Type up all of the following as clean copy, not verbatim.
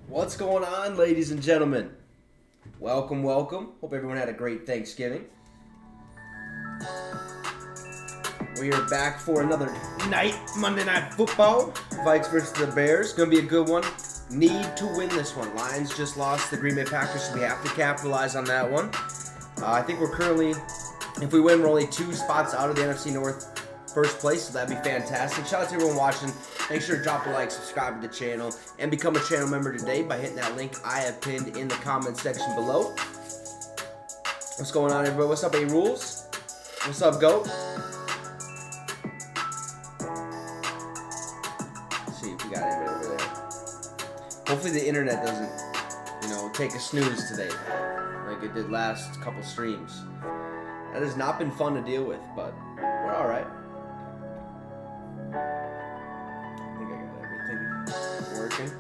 What's going on, ladies and gentlemen? Welcome, welcome. Hope everyone had a great Thanksgiving. We are back for another night, Monday Night Football. Vikes versus the Bears. Going to be a good one. Need to win this one. Lions just lost the Green Bay Packers, so we have to capitalize on that one. I think we're currently, if we win, we're only 2 spots out of the NFC North first place, so that'd be fantastic. Shout out to everyone watching. Make sure to drop a like, subscribe to the channel, and become a channel member today by hitting that link I have pinned in the comment section below. What's going on, everybody? What's up, A-Rules? What's up, GOAT? Let's see if we got anybody over there. Hopefully the internet doesn't, take a snooze today like it did last couple streams. That has not been fun to deal with, but we're all right. Working.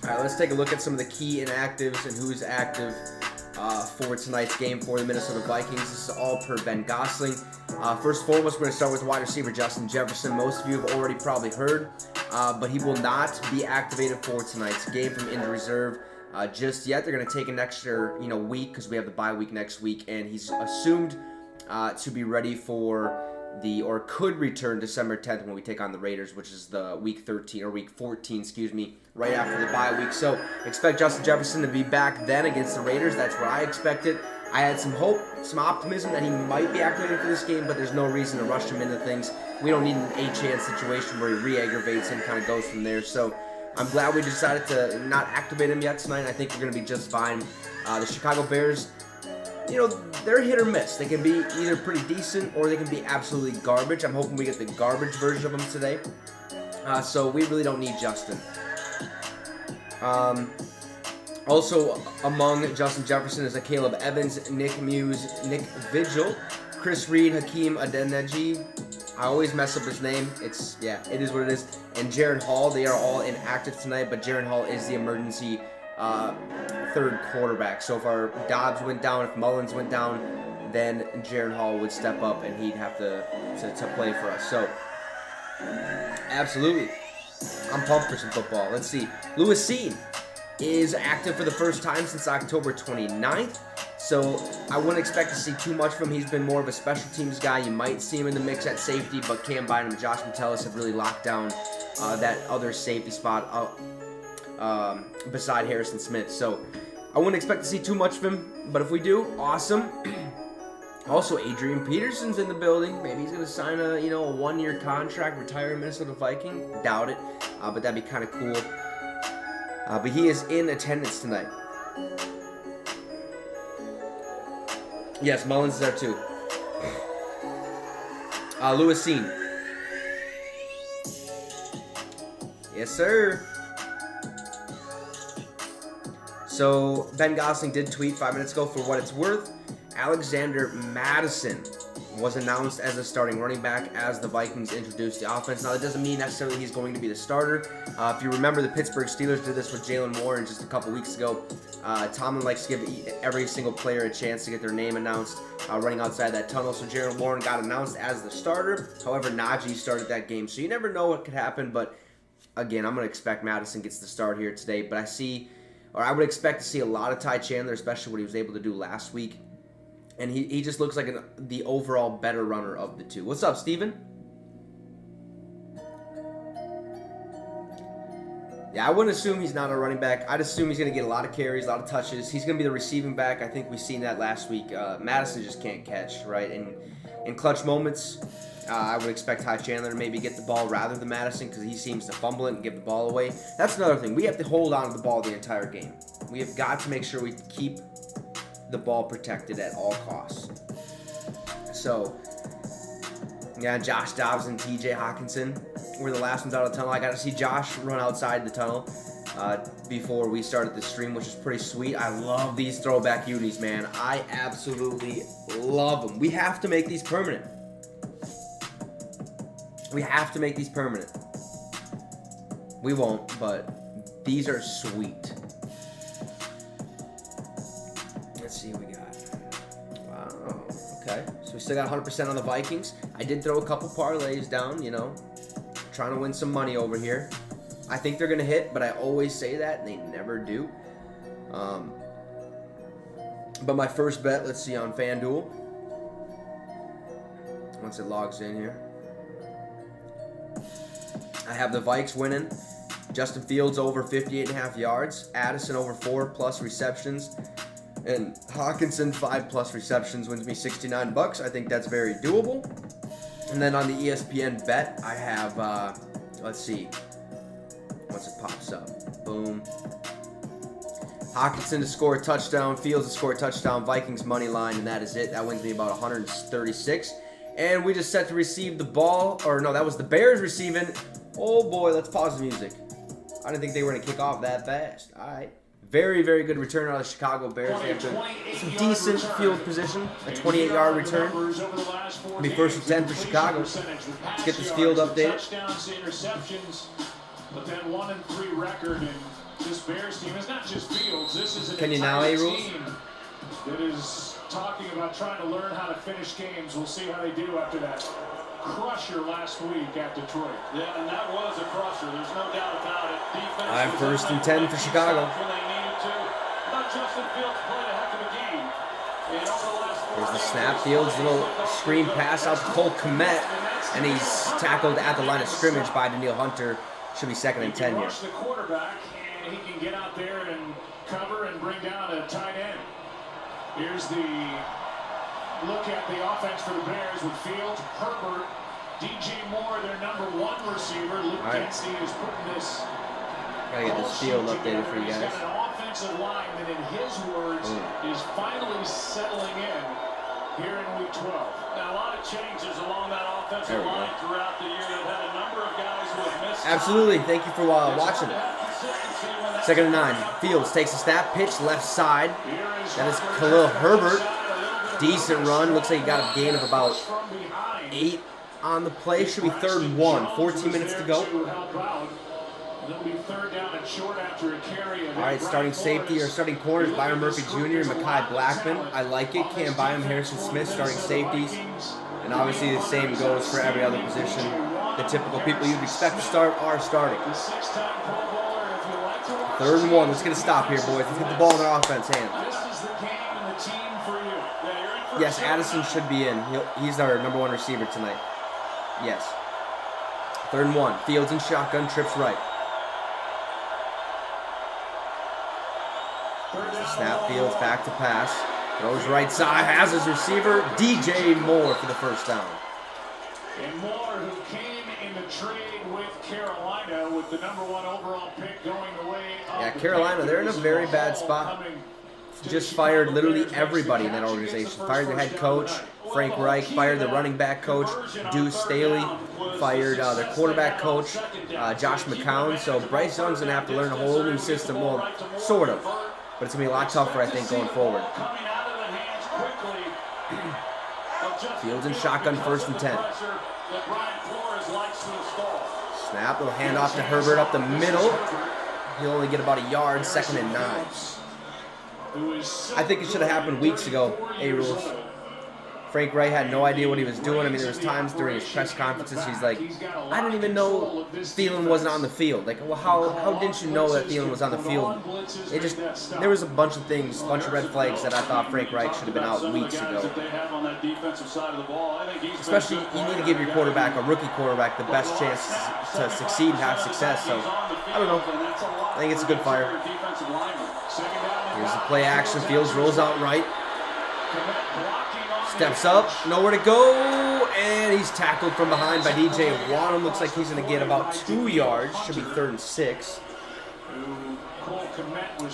Alright, let's take a look at some of the key inactives and who's active for tonight's game for the Minnesota Vikings. This is all per Ben Gosling. First and foremost, we're going to start with wide receiver Justin Jefferson. Most of you have already probably heard, but he will not be activated for tonight's game from injury reserve just yet. They're going to take an extra week because we have the bye week next week, and he's assumed to be ready for could return December 10th when we take on the Raiders, which is the week 14, right after the bye week. So expect Justin Jefferson to be back then against the Raiders. That's what I expected. I had some hope, some optimism that he might be activated for this game, but there's no reason to rush him into things. We don't need an A-chance situation where he re-aggravates and kind of goes from there. So I'm glad we decided to not activate him yet tonight. I think we're going to be just fine. The Chicago Bears, they're hit or miss. They can be either pretty decent or they can be absolutely garbage. I'm hoping we get the garbage version of them today. So we really don't need Justin. Also among Justin Jefferson is Caleb Evans, Nick Muse, Nick Vigil, Chris Reed, Hakeem Adeniji. I always mess up his name. It is what it is. And Jaron Hall. They are all inactive tonight, but Jaron Hall is the emergency third quarterback. So if our Dobbs went down, if Mullins went down, then Jaron Hall would step up and he'd have to play for us. So Absolutely. I'm pumped for some football. Let's see. Lewis Sean is active for the first time since October 29th. So I wouldn't expect to see too much from him. He's been more of a special teams guy. You might see him in the mix at safety, but Cam Bynum and Josh Metellus have really locked down that other safety spot beside Harrison Smith. So I wouldn't expect to see too much of him, but if we do, awesome. Also, Adrian Peterson's in the building. Maybe he's going to sign a one-year contract, retire a Minnesota Viking. Doubt it, but that'd be kind of cool. But he is in attendance tonight. Yes, Mullins is there too. Lewis Sean. Yes, sir. So, Ben Gosling did tweet 5 minutes ago, for what it's worth, Alexander Mattison was announced as a starting running back as the Vikings introduced the offense. Now, that doesn't mean necessarily he's going to be the starter. If you remember, the Pittsburgh Steelers did this with Jalen Warren just a couple weeks ago. Tomlin likes to give every single player a chance to get their name announced running outside that tunnel. So Jalen Warren got announced as the starter. However, Najee started that game. So you never know what could happen. But, again, I'm going to expect Mattison gets the start here today. But I would expect to see a lot of Ty Chandler, especially what he was able to do last week. And he just looks like the overall better runner of the two. What's up, Steven? Yeah, I wouldn't assume he's not a running back. I'd assume he's going to get a lot of carries, a lot of touches. He's going to be the receiving back. I think we've seen that last week. Madison just can't catch, right? And in clutch moments, I would expect Ty Chandler to maybe get the ball rather than Madison because he seems to fumble it and give the ball away. That's another thing. We have to hold on to the ball the entire game. We have got to make sure we keep the ball protected at all costs. So, yeah, Josh Dobbs and TJ Hawkinson were the last ones out of the tunnel. I got to see Josh run outside the tunnel before we started the stream, which is pretty sweet. I love these throwback unis, man. I absolutely love them. We have to make these permanent. We have to make these permanent. We won't, but these are sweet. Let's see what we got. Wow. Okay. So we still got 100% on the Vikings. I did throw a couple parlays down, trying to win some money over here. I think they're going to hit, but I always say that, and they never do. But my first bet, let's see, on FanDuel. Once it logs in here. I have the Vikes winning. Justin Fields over 58.5 yards. Addison over 4+ receptions. And Hawkinson 5+ receptions wins me $69. I think that's very doable. And then on the ESPN bet, I have, let's see. Once it pops up. Boom. Hawkinson to score a touchdown. Fields to score a touchdown. Vikings money line, and that is it. That wins me about 136. And we just set to receive the ball. Or no, that was the Bears receiving. Oh boy, let's pause the music. I didn't think they were going to kick off that fast. All right. Very, very good return out of the Chicago Bears. They have some decent field position. A 28-yard return. It'll be 1st and 10 for Chicago. Let's get this field updated. Touchdowns to interceptions, but then 1-3 record. And this Bears team is not just Fields. This is an entire team that is talking about trying to learn how to finish games. We'll see how they do after that crusher last week at Detroit. Yeah, and that was a crusher. There's no doubt about it. Defense. I'm 1st and 10 for Chicago. There's the snap. Fields, little screen pass out to Cole Kmet, and he's tackled at the line of scrimmage by Daniil Hunter. Should be 2nd and 10 here. Rush the quarterback, and he can get out there and cover and bring down a tight end. Here's the look at the offense for the Bears with Fields, Herbert, DJ Moore, their #1 receiver. Luke Dempsey is putting this. Gotta get this field updated for you guys. He's got an offensive line that, in his words, is finally settling in here in Week 12. Now, a lot of changes along that offensive line throughout the year. They've had a number of guys who have missed. Absolutely. Thank you for watching it. 2nd and 9. Fields takes a snap, pitch left side. That is Khalil Herbert. Decent run. Looks like he got a gain of about 8 on the play. Should be 3rd and 1. 14 minutes to go. All right, starting safety or starting corners, Byron Murphy Jr. and Mekhi Blackman. I like it. Cam Bynum, Harrison Smith, starting safeties. And obviously the same goes for every other position. The typical people you'd expect to start are starting. The six-time Pro Bowler, if you like to watch 3rd and 1. Let's get a stop here, boys. Let's get the ball in their offense hand. this is the game and the team for you. Yeah, you're in for Yes, Addison should be in. He's our number 1 receiver tonight. Yes. 3rd and 1. Fields in shotgun, trips right. Snap, Fields back to pass. Throws right side, has his receiver, DJ Moore for the first down. And Moore, who came in the trade with Carolina with the number 1 overall pick going away. Yeah, Carolina, they're in a very bad spot. Just fired literally everybody in that organization. Fired the head coach, Frank Reich. Fired the running back coach, Deuce Staley. Fired their quarterback coach, Josh McCown. So Bryce Young's going to have to learn a whole new system. Well, sort of. But it's going to be a lot tougher, I think, going forward. Fields in shotgun, 1st and 10. Snap, little handoff to Herbert up the middle. He'll only get about a yard, 2nd and 9. I think it should have happened weeks ago, A-Rules. Frank Reich had no idea what he was doing. I mean, there was times during his press conferences he's like, I didn't even know Thielen wasn't on the field. Like, well, how didn't you know that Thielen was on the field? There was a bunch of things, a bunch of red flags that I thought Frank Reich should have been out weeks ago. Especially, you need to give your quarterback, a rookie quarterback, the best chance to succeed and have success. So, I don't know. I think it's a good fire. Here's the play action. Fields rolls out right. Steps up, nowhere to go, and he's tackled from behind by DJ Wanham. Looks like he's going to get about 2 yards. Should be 3rd and 6.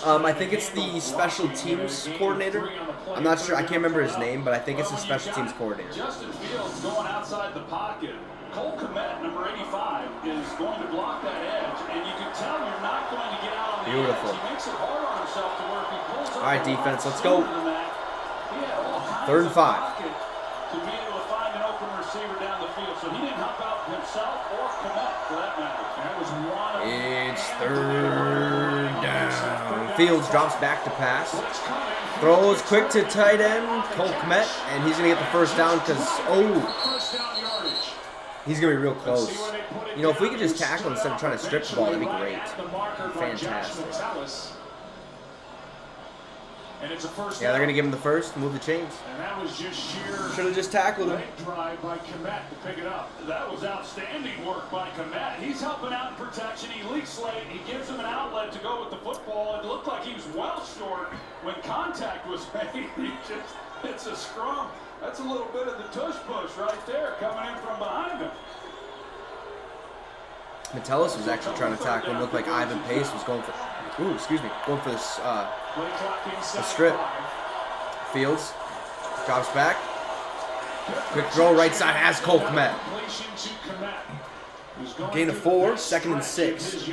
I think it's the special teams coordinator. I'm not sure. I can't remember his name, but I think it's the special teams coordinator. Justin Fields going outside the pocket. Cole Kmet, number 85, is going to block that edge, and you can tell you're not going to get out on the Beautiful. edge. He makes it hard on himself to work. He pulls up. All right, defense, let's go. 3rd and 5. To be able to find an open receiver down the field, so he didn't help out himself or Kmet for that matter. That was one. It's 3rd down. Fields drops back to pass. Throws quick to tight end, Cole Kmet, and he's going to get the 1st down because, he's going to be real close. You know, if we could just tackle instead of trying to strip the ball, that'd be great. Fantastic. Yeah, they're going to give him the 1st, move the chains. And that was just sheer Should have just tackled him. leg drive by Kmet to pick it up. That was outstanding work by Kmet. He's helping out in protection. He leaks late. He gives him an outlet to go with the football. It looked like he was well short when contact was made. It's a scrum. That's a little bit of the tush push right there coming in from behind him. Metellus was actually trying to tackle him. Looked like Ivan Pace was going for, going for this the strip. Fields drops back. Quick throw right side has Cole Kmet. Gain of 4, 2nd and 6.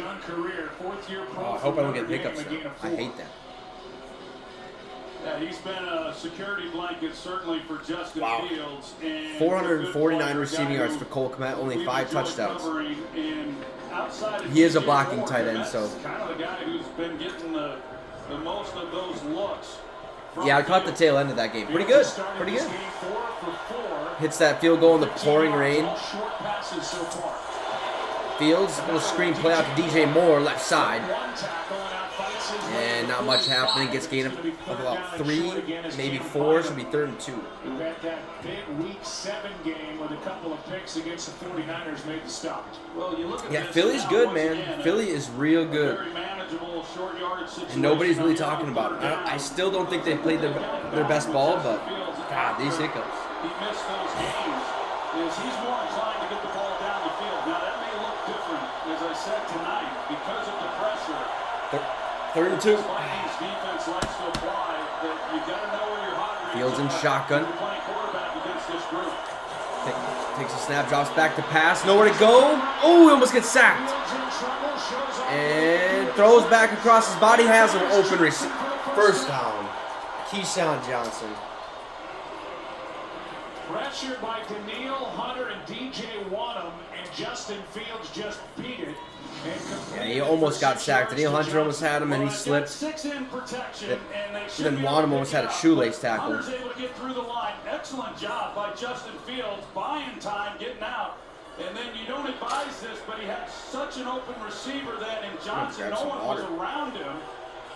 Oh, I hope I don't get hiccups now. I hate that. Yeah, he's been a security blanket certainly for Justin Fields. And 449 receiving yards for Cole Kmet, only 5 touchdowns. He is a blocking tight end, so. Kind of the guy who's been getting the most of those looks. Yeah, I caught the tail end of that game. Pretty good. Pretty good. Hits that field goal in the pouring rain. Fields, little screen play out to DJ Moore, left side. And not much happening. Gets gain of about 3, maybe 4. Should be 3rd and 2. Who had that big Week 7 game with a couple of picks against the 49ers made the stop. Well, you look at Yeah, Philly's good, man. Philly is real good. Very manageable, short yardage situation. And nobody's really talking about it. I still don't think they played their best ball, but God, these hiccups. He missed those games. He's more inclined to get the ball down the field. Now, that may look different, as I said tonight, because of the pressure. 3rd and 2. Vikings defense likes to apply that you got to know where you're hot. Fields in shotgun. You're playing quarterback against this group. Takes a snap, drops back to pass. Nowhere to go. Oh, he almost gets sacked. And throws back across his body. Has an open receiver. 1st down. Keyshawn Johnson. Pressured by Daniil Hunter and DJ Wanham, and Justin Fields just beat it. Yeah, he almost got sacked. Daniil Hunter almost had him, and he slipped. 6 in protection, and then Wanham almost had a shoelace tackle. Hunter's able to get through the line. Excellent job by Justin Fields, buying time, getting out. And then you don't advise this, but he had such an open receiver then, and Johnson, no one was around him.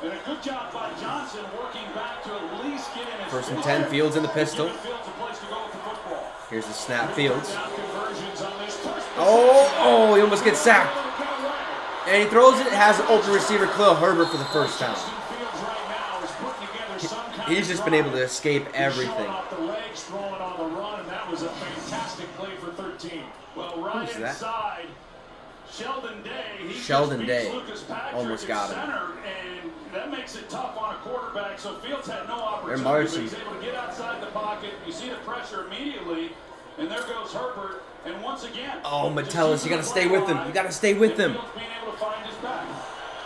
And a good job by Johnson working back to at least get in his 1st and 10, Fields in the pistol. Here's the snap, Fields. Oh, he almost gets sacked. And he throws it, has an open receiver, Khalil Herbert, for the first time. He's just been able to escape everything. Was a fantastic play for 13. Well, right Who's that? inside, Sheldon Day. Sheldon Day almost got him. And that makes it tough on a quarterback. So Fields had no opportunity. Marching. He's able to get outside the pocket. You see the pressure immediately, and there goes Herbert. And once again, oh, Metellus, you gotta stay with him. You gotta stay with him. Being able to find his back.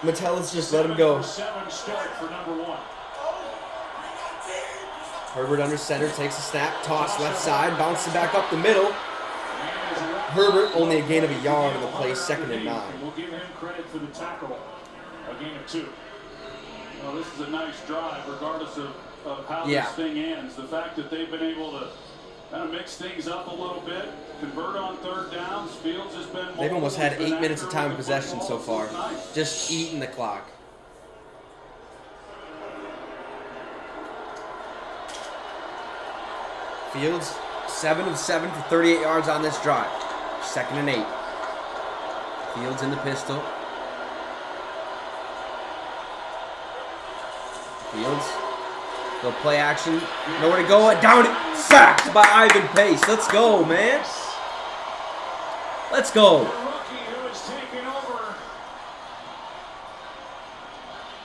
Metellus, just let him go. 7 start for number 1. Herbert under center, takes a snap, toss left side, bounces back up the middle. Herbert only a gain of a yard in the play, 2nd and 9. We'll give him credit for the tackle. A gain of 2. Well, this is a nice drive, regardless of how this thing ends. The fact that they've been able to kind of mix things up a little bit, convert on 3rd downs. Fields has been. They've almost had 8 minutes of time of possession so far, just eating the clock. Fields, 7 of 7 for 38 yards on this drive. 2nd and 8. Fields in the pistol. Fields. Go play action. Nowhere to go. Down it. Sacked by Ivan Pace. Let's go, man. Let's go. The rookie who has taken over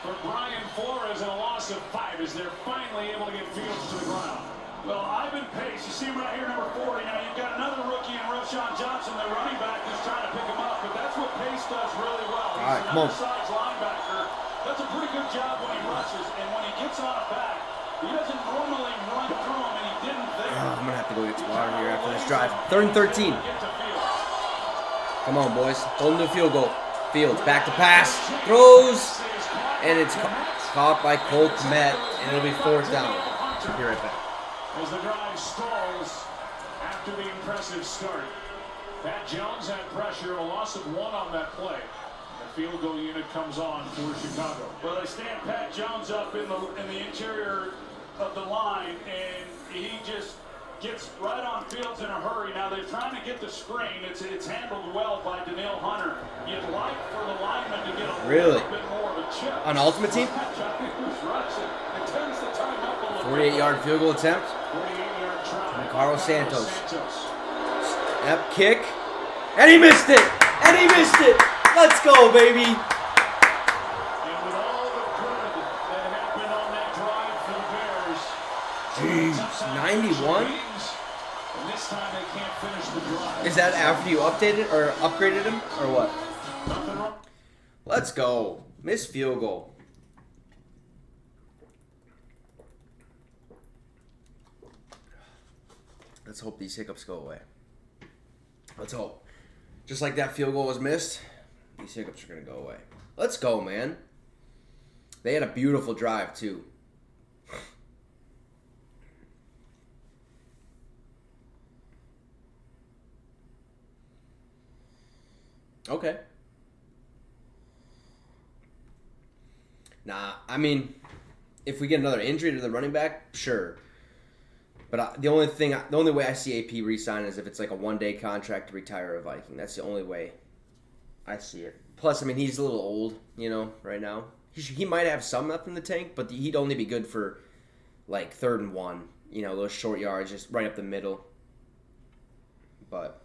for Brian Flores and a loss of 5 as they're finally able to get Fields to the ground. Well, Ivan Pace, you see him right here, number 40. Now, you've got another rookie in Roshan Johnson, the running back, who's trying to pick him up. But that's what Pace does really well. He's right, an undersized linebacker. Does a pretty good job when he rushes. And when he gets on a back, he doesn't normally run through him, and he didn't there. I'm going to have to go get some water here after this drive. 3rd and 13. Come on, boys. Holding the field goal. Fields back to pass. Throws. And it's caught by Cole Kmet. And it'll be 4th down. Be right back. As the drive stalls after the impressive start. Pat Jones had pressure, a loss of 1 on that play. The field goal unit comes on for Chicago. Well, they stand Pat Jones up in the interior of the line, and he just gets right on Fields in a hurry. Now they're trying to get the screen. It's handled well by Danielle Hunter. You'd like for the lineman to get a little bit more of a chip. On Ultimate Team? Who's rushing? It turns the time up a little 48-yard field goal attempt. 48-yard try. Carlos Santos. Snap kick. And he missed it! And he missed it! Let's go, baby! And with all the good that happened on that drive for the Bears. Jeez, 91? And this time they can't finish the drive. Is that after you updated or upgraded him or what? Nothing wrong. Let's go. Missed field goal. Let's hope these hiccups go away. Let's hope. Just like that field goal was missed, these hiccups are going to go away. Let's go, man. They had a beautiful drive, too. Okay. Nah, I mean, if we get another injury to the running back, sure. But the only way I see AP re-sign is if it's like a one-day contract to retire a Viking. That's the only way I see it. Plus, I mean, he's a little old, right now. He might have some left in the tank, but he'd only be good for like 3rd and 1. Those short yards, just right up the middle. But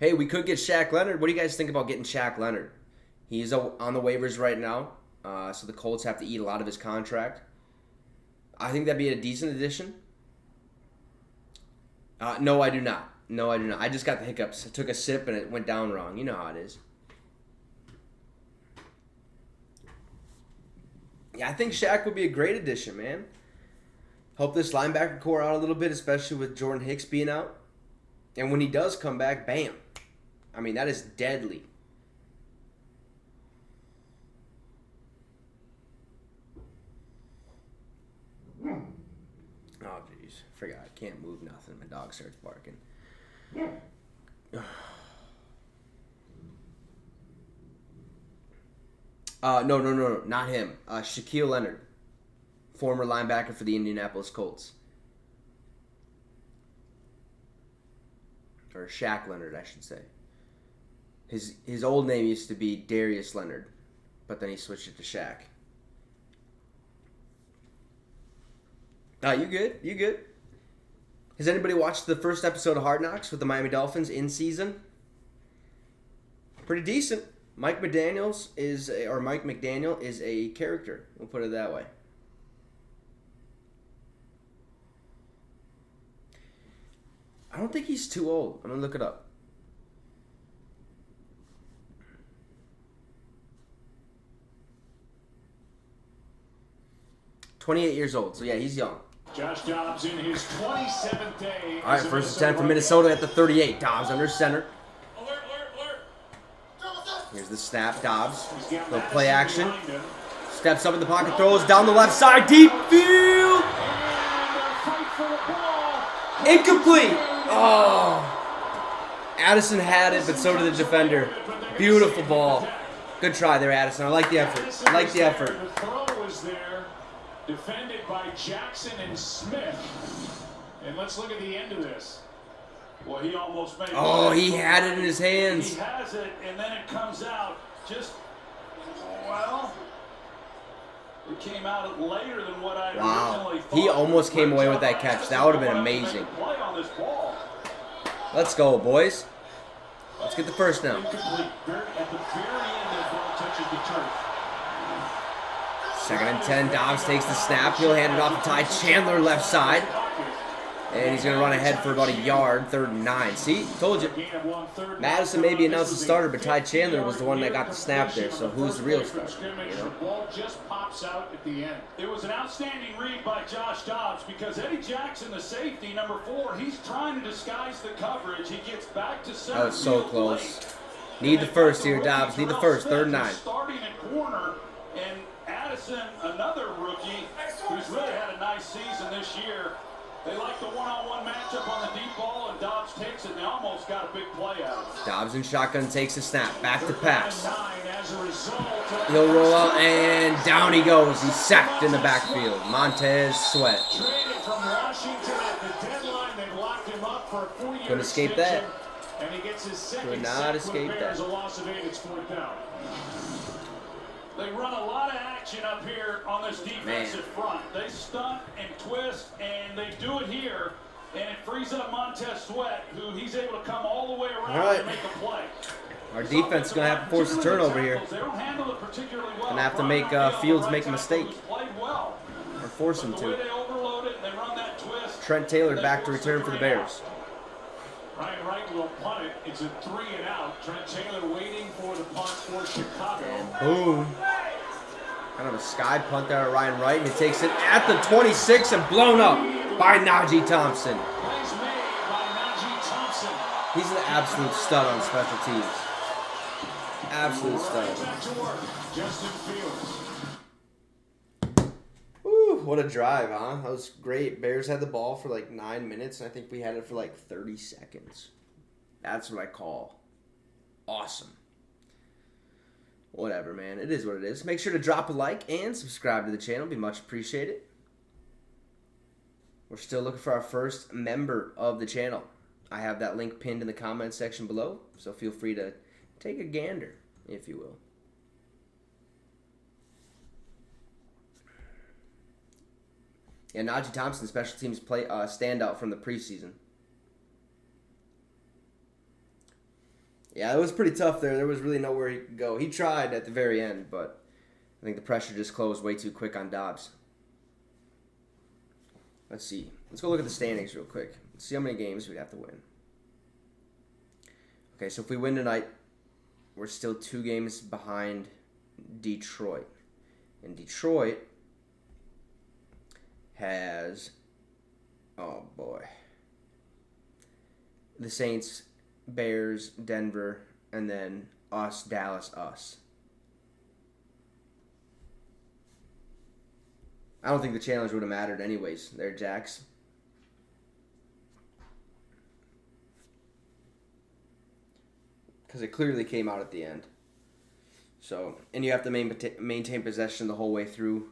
hey, we could get Shaq Leonard. What do you guys think about getting Shaq Leonard? He's on the waivers right now, so the Colts have to eat a lot of his contract. I think that'd be a decent addition. No, I do not. I just got the hiccups. I took a sip and it went down wrong. You know how it is. Yeah, I think Shaq would be a great addition, man. Help this linebacker core out a little bit, especially with Jordan Hicks being out. And when he does come back, bam. I mean, that is deadly. Oh, jeez. Forgot. I can't move nothing. My dog starts barking. No, not him. Shaquille Leonard, former linebacker for the Indianapolis Colts. Or Shaq Leonard, I should say. His old name used to be Darius Leonard, but then he switched it to Shaq. You good? You good? Has anybody watched the first episode of Hard Knocks with the Miami Dolphins in season? Pretty decent. Mike McDaniel is a character. We'll put it that way. I don't think he's too old. I'm gonna look it up. "28 years old." So yeah, he's young. Josh Dobbs in his 27th day. All right, first and 10 for Minnesota at the 38. Dobbs under center. Here's the snap. Dobbs. Little play action. Steps up in the pocket. Throws down the left side. Deep field. Incomplete. Oh. Addison had it, but so did the defender. Beautiful ball. Good try there, Addison. I like the effort. I like the effort. The throw was there. Defended by Jackson and Smith. And let's look at the end of this. Well, he almost made it. Oh, he had it in his hands. He has it, and then it comes out just, well, it came out later than what I originally thought. He almost came away with that catch. That would have been amazing. Let's go, boys. Let's get the first down. At the very end, that ball touches the turf. 2nd and 10. Dobbs takes the snap. He'll hand it off to Ty Chandler left side. And he's going to run ahead for about a yard. 3rd and 9. See? Told you. Madison maybe announced the starter, but Ty Chandler was the one that got the snap there. So who's the real starter? You know? The ball just pops out at the end. It was an outstanding read by Josh Dobbs because Eddie Jackson, the safety, number 4, he's trying to disguise the coverage. He gets back to center. That was so close. Need the first here, Dobbs. Need the first. 3rd and 9. Starting at corner, and Addison, another rookie, who's really had a nice season this year. They like the one-on-one matchup on the deep ball, and Dobbs takes it, and they almost got a big play out of it. Dobbs in shotgun takes a snap. Back to pass. He'll roll out, and down he goes. He's sacked in the backfield. Montez Sweat. Traded from Washington at the deadline. They locked him up for a 4-year Couldn't escape that. And he gets his second Could not sack escape with Bears, that. a loss of 8. It's 4th down. They run a lot of action up here on this defensive front. They stunt and twist, and they do it here, and it frees up Montez Sweat, who he's able to come all the way around and make a play. Our defense is going to have to force a turnover here. They don't handle it particularly well. Going to have to make Fields make a mistake. Well. Or force him The way to. they overload it and they run that twist. Trent Taylor back to return for the Bears. Ryan Wright will punt it. It's a 3 and out. Trent Taylor waiting for the punt for Chicago. And boom. Kind of a sky punt there at Ryan Wright, and he takes it at the 26 and blown up by Najee Thompson. Plays made by Najee Thompson. He's an absolute stud on special teams. Absolute stud. Back to work. Justin Fields. Woo, what a drive, huh? That was great. Bears had the ball for like 9 minutes, and I think we had it for like 30 seconds. That's what I call awesome. Whatever, man. It is what it is. Make sure to drop a like and subscribe to the channel. Be much appreciated. We're still looking for our first member of the channel. I have that link pinned in the comment section below, so feel free to take a gander, if you will. Yeah, Najee Thompson, special teams play standout from the preseason. Yeah, it was pretty tough there. There was really nowhere he could go. He tried at the very end, but I think the pressure just closed way too quick on Dobbs. Let's see. Let's go look at the standings real quick. Let's see how many games we'd have to win. Okay, so if we win tonight, we're still 2 games behind Detroit. And Detroit has, oh boy, the Saints, Bears, Denver, and then us, Dallas, us. I don't think the challenge would have mattered anyways there, Jax. Because it clearly came out at the end. So, and you have to maintain possession the whole way through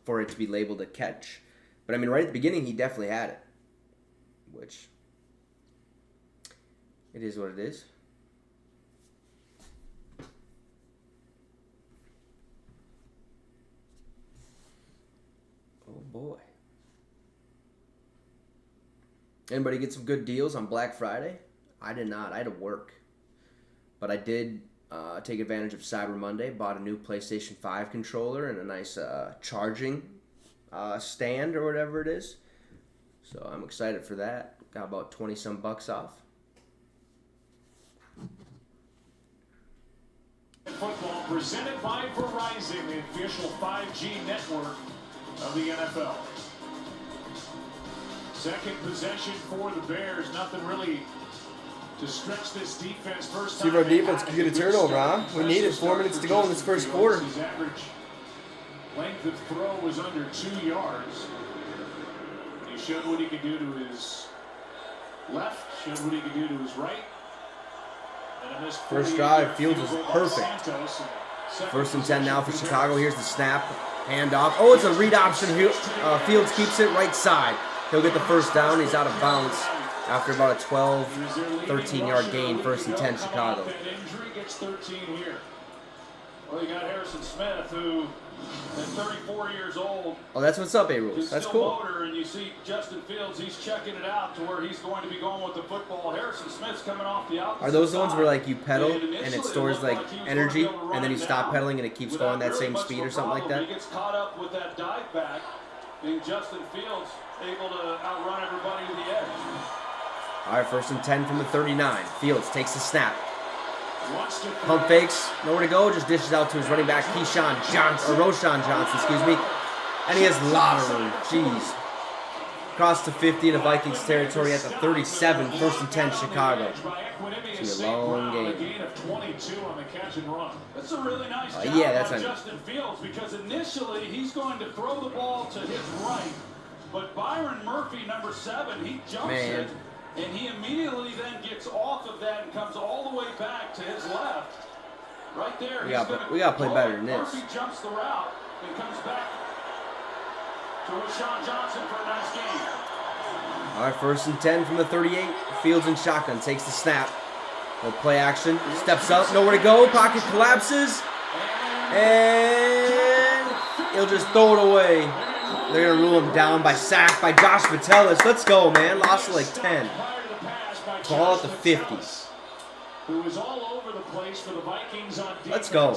for it to be labeled a catch. But I mean, right at the beginning, he definitely had it, which it is what it is. Oh boy. Anybody get some good deals on Black Friday? I did not. I had to work. But I did take advantage of Cyber Monday. Bought a new PlayStation 5 controller and a nice charging stand or whatever it is. So I'm excited for that. Got about 20-some bucks off. Football presented by Verizon, the official 5G network of the NFL. Second possession for the Bears. Nothing really to stretch this defense. First See if our defense can get a turnover, huh? We need it. 4 minutes to go in this first quarter. His average length of throw was under 2 yards. He showed what he could do to his left, showed what he could do to his right. First drive, Fields is perfect. First and 10 now for Chicago. Here's the snap. Handoff. Oh, it's a read option. Fields keeps it right side. He'll get the first down. He's out of bounds after about a 12, 13-yard gain. First and 10, Chicago. Injury gets 13 here. Well, you got Harrison Smith, who at 34 years old. Oh, that's what's up, A-Rules. That's cool. Motor, and you see Justin Fields, he's checking it out to where he's going to be going with the football. Harrison Smith's coming off the opposite Are those the ones side. where like you pedal and it stores like energy, and then you stop pedaling and it keeps going that same speed or something like that? He gets caught up with that dive back, and Justin Fields able to outrun everybody to the edge. All right, first and 10 from the 39. Fields takes the snap. Pump fakes, nowhere to go, just dishes out to his running back, Roshan Johnson, excuse me. And he has a lot of room. Jeez. Cross to 50 in the Vikings territory at the 37, first and 10, Chicago. It's a long game. That's a really nice job by Justin Fields, because initially he's going to throw the ball to his right, but Byron Murphy, number 7, he jumps it. And he immediately then gets off of that and comes all the way back to his left. Right there. We got to play better than this. Murphy jumps the route and comes back to Roshan Johnson for a nice game. All right, first and 10 from the 38. Fields in shotgun, takes the snap. No play action. Steps up, nowhere to go. Pocket collapses. And he'll just throw it away. They're going to rule him down by sack by Josh Metellus. Let's go, man. Lost to like 10. Ball at the 50. Who was all over the place for the Vikings on defense. Let's go.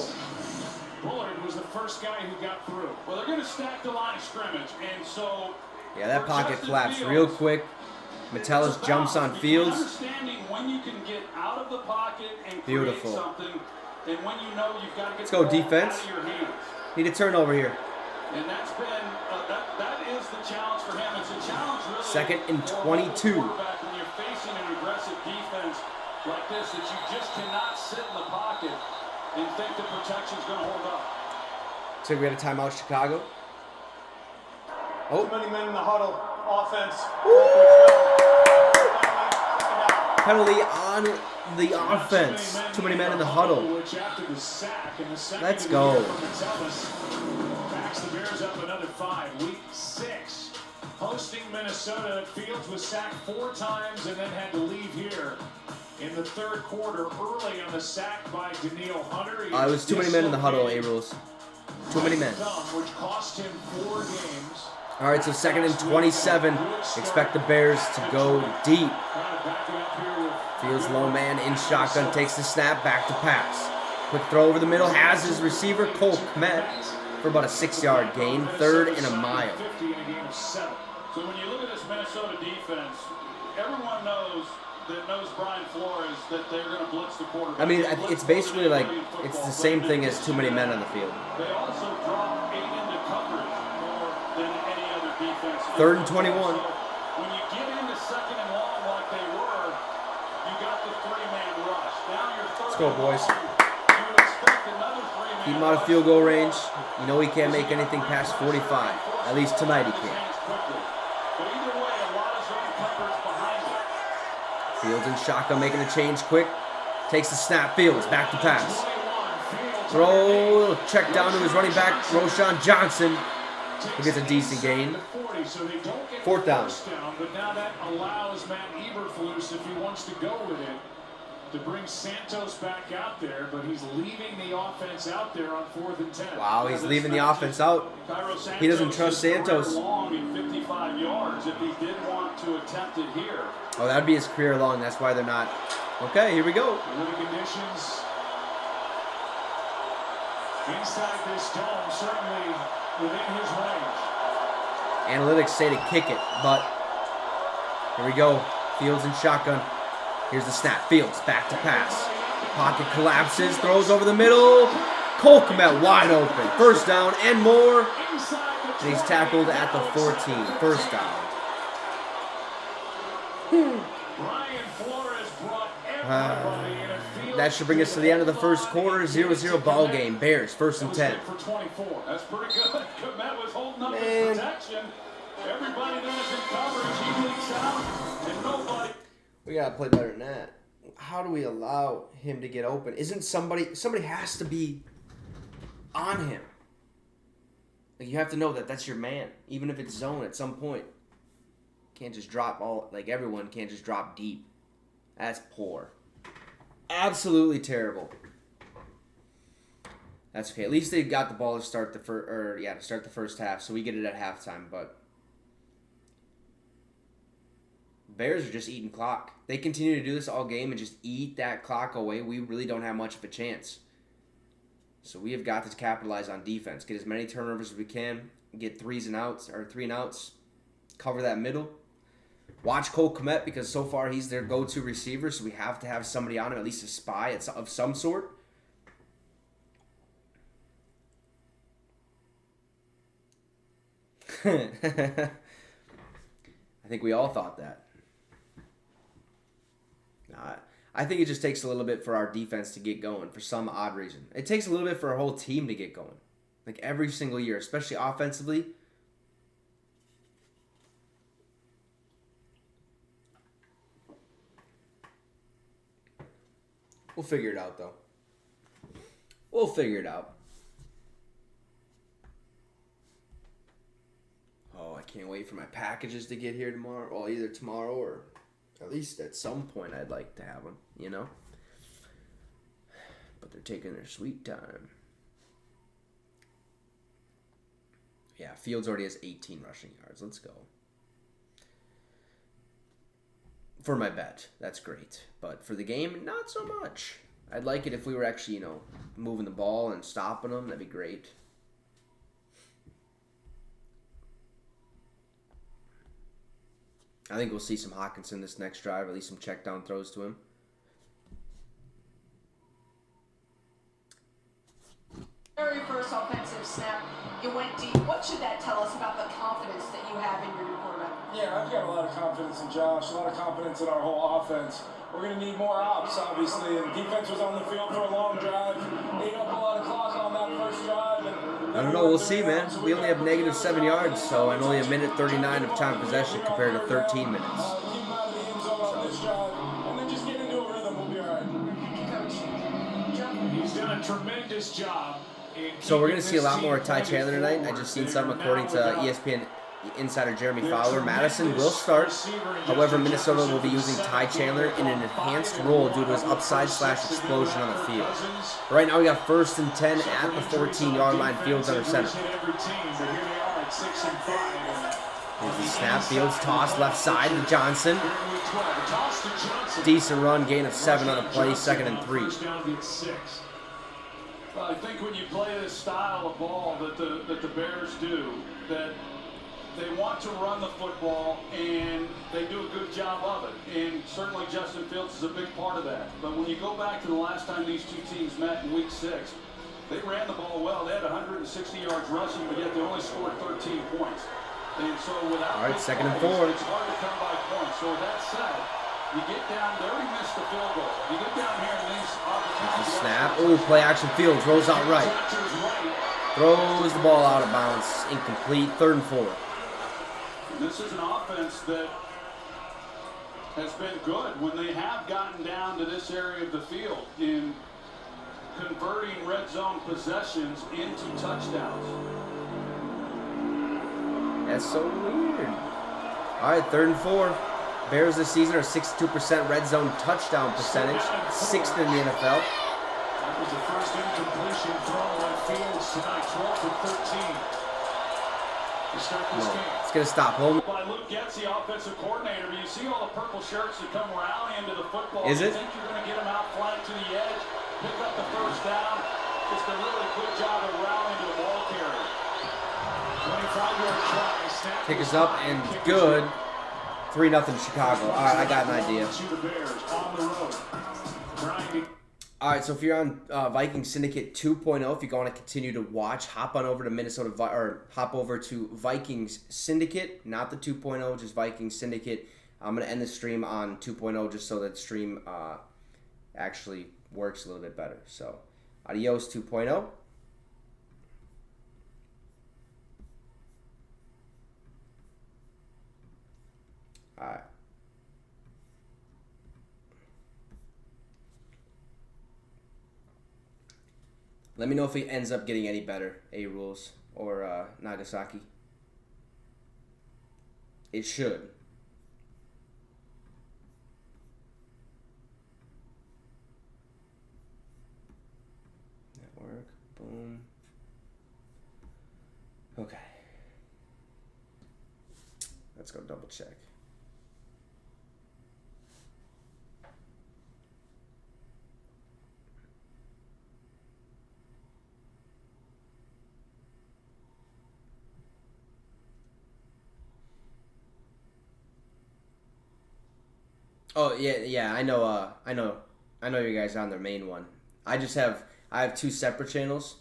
Bullard was the first guy who got through. Well, they're going to stack the line of scrimmage, and so... Yeah, that pocket collapsed real quick. Metellus jumps on Fields. Understanding when you can get out of the pocket and create something, and when you know you've got to get Let's go, defense. out of your hands. Need a turnover here. And that's been that is the challenge for him. It's a challenge really. Second and 22. When you're facing an aggressive defense like this, that you just cannot sit in the pocket and think the protection's going to hold up. So we had a timeout, Chicago. Oh. Too many men in the huddle. Offense. Penalty on the offense. Too many men in the huddle. Let's go. Backs the Bears up another 5. Week 6. Hosting Minnesota. Fields was sacked 4 times and then had to leave here in the third quarter early on the sack by Daniil Hunter. It was too many men in the huddle, A-Rules. Too many men. Which cost him 4 games. All right, so second and 27. Expect the Bears to go deep. Fields low man in shotgun, takes the snap, back to pass. Quick throw over the middle, has his receiver, Cole Kmet, for about a 6-yard gain, 3rd and a mile. So when you look at this Minnesota defense, everyone knows Brian Flores that they're going to blitz the quarterback. I mean, it's basically like, it's the same thing as too many men on the field. They also drop 8 into coverage more than any other defense. 3rd and 21. So when you get into second and long like they were, you got the 3-man rush. Now you're third. Let's go, boys. You would expect another 3-man Keep him out of field goal range. You know he can't make anything past 45. At least tonight he can't. But either way, a lot of zone coverage behind it. Fields in shotgun, making a change quick. Takes the snap. Fields back to pass. Throw, check down to his running back, Roshan Johnson, who gets a decent gain. 4th down. But now that allows Matt Eberflus, if he wants to go with it, to bring Santos back out there, but he's leaving the offense out there on 4th and 10. Wow, he's leaving the offense out. He doesn't trust Santos. Long in 55 yards if he did want to attempt it here. Oh, that would be his career long. That's why they're not. Okay, here we go. The conditions inside this dome, certainly within his range. Analytics say to kick it, but here we go. Fields in shotgun. Here's the snap. Fields back to pass. Pocket collapses, throws over the middle. Cole Kmet wide open. 1st down and more. And he's tackled at the 14. 1st down. That should bring us to the end of the 1st quarter. 0-0 ball game. Bears 1st and 10. For 24. That's pretty good. Kmet was holding up his protection. Everybody there is in coverage. He leaks out, and nobody. We gotta play better than that. How do we allow him to get open? Isn't somebody has to be on him? Like, you have to know that that's your man, even if it's zone at some point. Can't just drop everyone can't just drop deep. That's poor. Absolutely terrible. That's okay. At least they got the ball to start the first half, so we get it at halftime. But Bears are just eating clock. They continue to do this all game and just eat that clock away. We really don't have much of a chance. So we have got to capitalize on defense. Get as many turnovers as we can. Get 3 and outs. Cover that middle. Watch Cole Kmet because so far he's their go-to receiver. So we have to have somebody on him, at least a spy of some sort. I think we all thought that. I think it just takes a little bit for our defense to get going for some odd reason. It takes a little bit for our whole team to get going. Like every single year, especially offensively. We'll figure it out, though. We'll figure it out. Oh, I can't wait for my packages to get here tomorrow. Well, either tomorrow or at least at some point I'd like to have them, you know? But they're taking their sweet time. Yeah, Fields already has 18 rushing yards. Let's go. For my bet, that's great. But for the game, not so much. I'd like it if we were actually, moving the ball and stopping them. That'd be great. I think we'll see some Hawkinson this next drive, at least some check down throws to him. Very first offensive snap, you went deep. What should that tell us about the confidence that you have in your new quarterback? Yeah, I've got a lot of confidence in Josh, a lot of confidence in our whole offense. We're going to need more ops, obviously, and defense was on the field for a long drive. Ate up a lot of clock on that first drive. I don't know, we'll see, man. We only have negative 7 yards, so and only a minute 39 of time possession compared to 13 minutes. Keep him out of the end zone on this drive, and then just get into a rhythm. We'll be all right. He's done a tremendous job. So we're going to see a lot more of Ty Chandler tonight. I just seen something according to ESPN insider Jeremy Fowler. Madison will start. However, Minnesota will be using Ty Chandler in an enhanced role due to his upside/explosion on the field. Right now we got 1st and 10 at the 14-yard line. Fields under center. Here's the snap. Fields toss left side to Johnson. Decent run, gain of 7 on the play. 2nd and 3. Well, I think when you play this style of ball that the Bears do, that they want to run the football, and they do a good job of it. And certainly Justin Fields is a big part of that. But when you go back to the last time these two teams met in Week 6, they ran the ball well. They had 160 yards rushing, but yet they only scored 13 points. And so without all right, 2nd and 4. It's hard to come by points. So with that said, you get down, they already missed the field goal. You get down here in these opportunities. Snap. Ooh, play action. Fields rolls out right. Throws the ball out of bounds. Incomplete. 3rd and 4. This is an offense that has been good when they have gotten down to this area of the field. And converting red zone possessions into touchdowns. That's so weird. All right, 3rd and 4. Bears this season are 62% red zone touchdown percentage, 6th in the NFL. That was the first incompletion thrown on Fields tonight, 12 for 13. To start this game. It's going to stop. Hold By Luke Getz, the offensive coordinator, but you see all the purple shirts that come rallying to the football. Is it? You think you're going to get them out flanked to the edge, pick up the first down. Just a really good job of rallying to the ball carrier. 25-yard try. Snap Kick is up and good. 3-0 Chicago. All right, I got an idea. to the Bears on the road. Trying to All right, so if you're on Vikings Syndicate 2.0, if you want to continue to watch, hop on over to hop over to Vikings Syndicate, not the 2.0, just Vikings Syndicate. I'm gonna end the stream on 2.0 just so that stream actually works a little bit better. So, adios 2.0. All right. Let me know if it ends up getting any better, A-Rules or Nagasaki. It should. Network, boom. Okay. Let's go double check. Oh yeah. I know you guys are on their main one. I have 2 separate channels.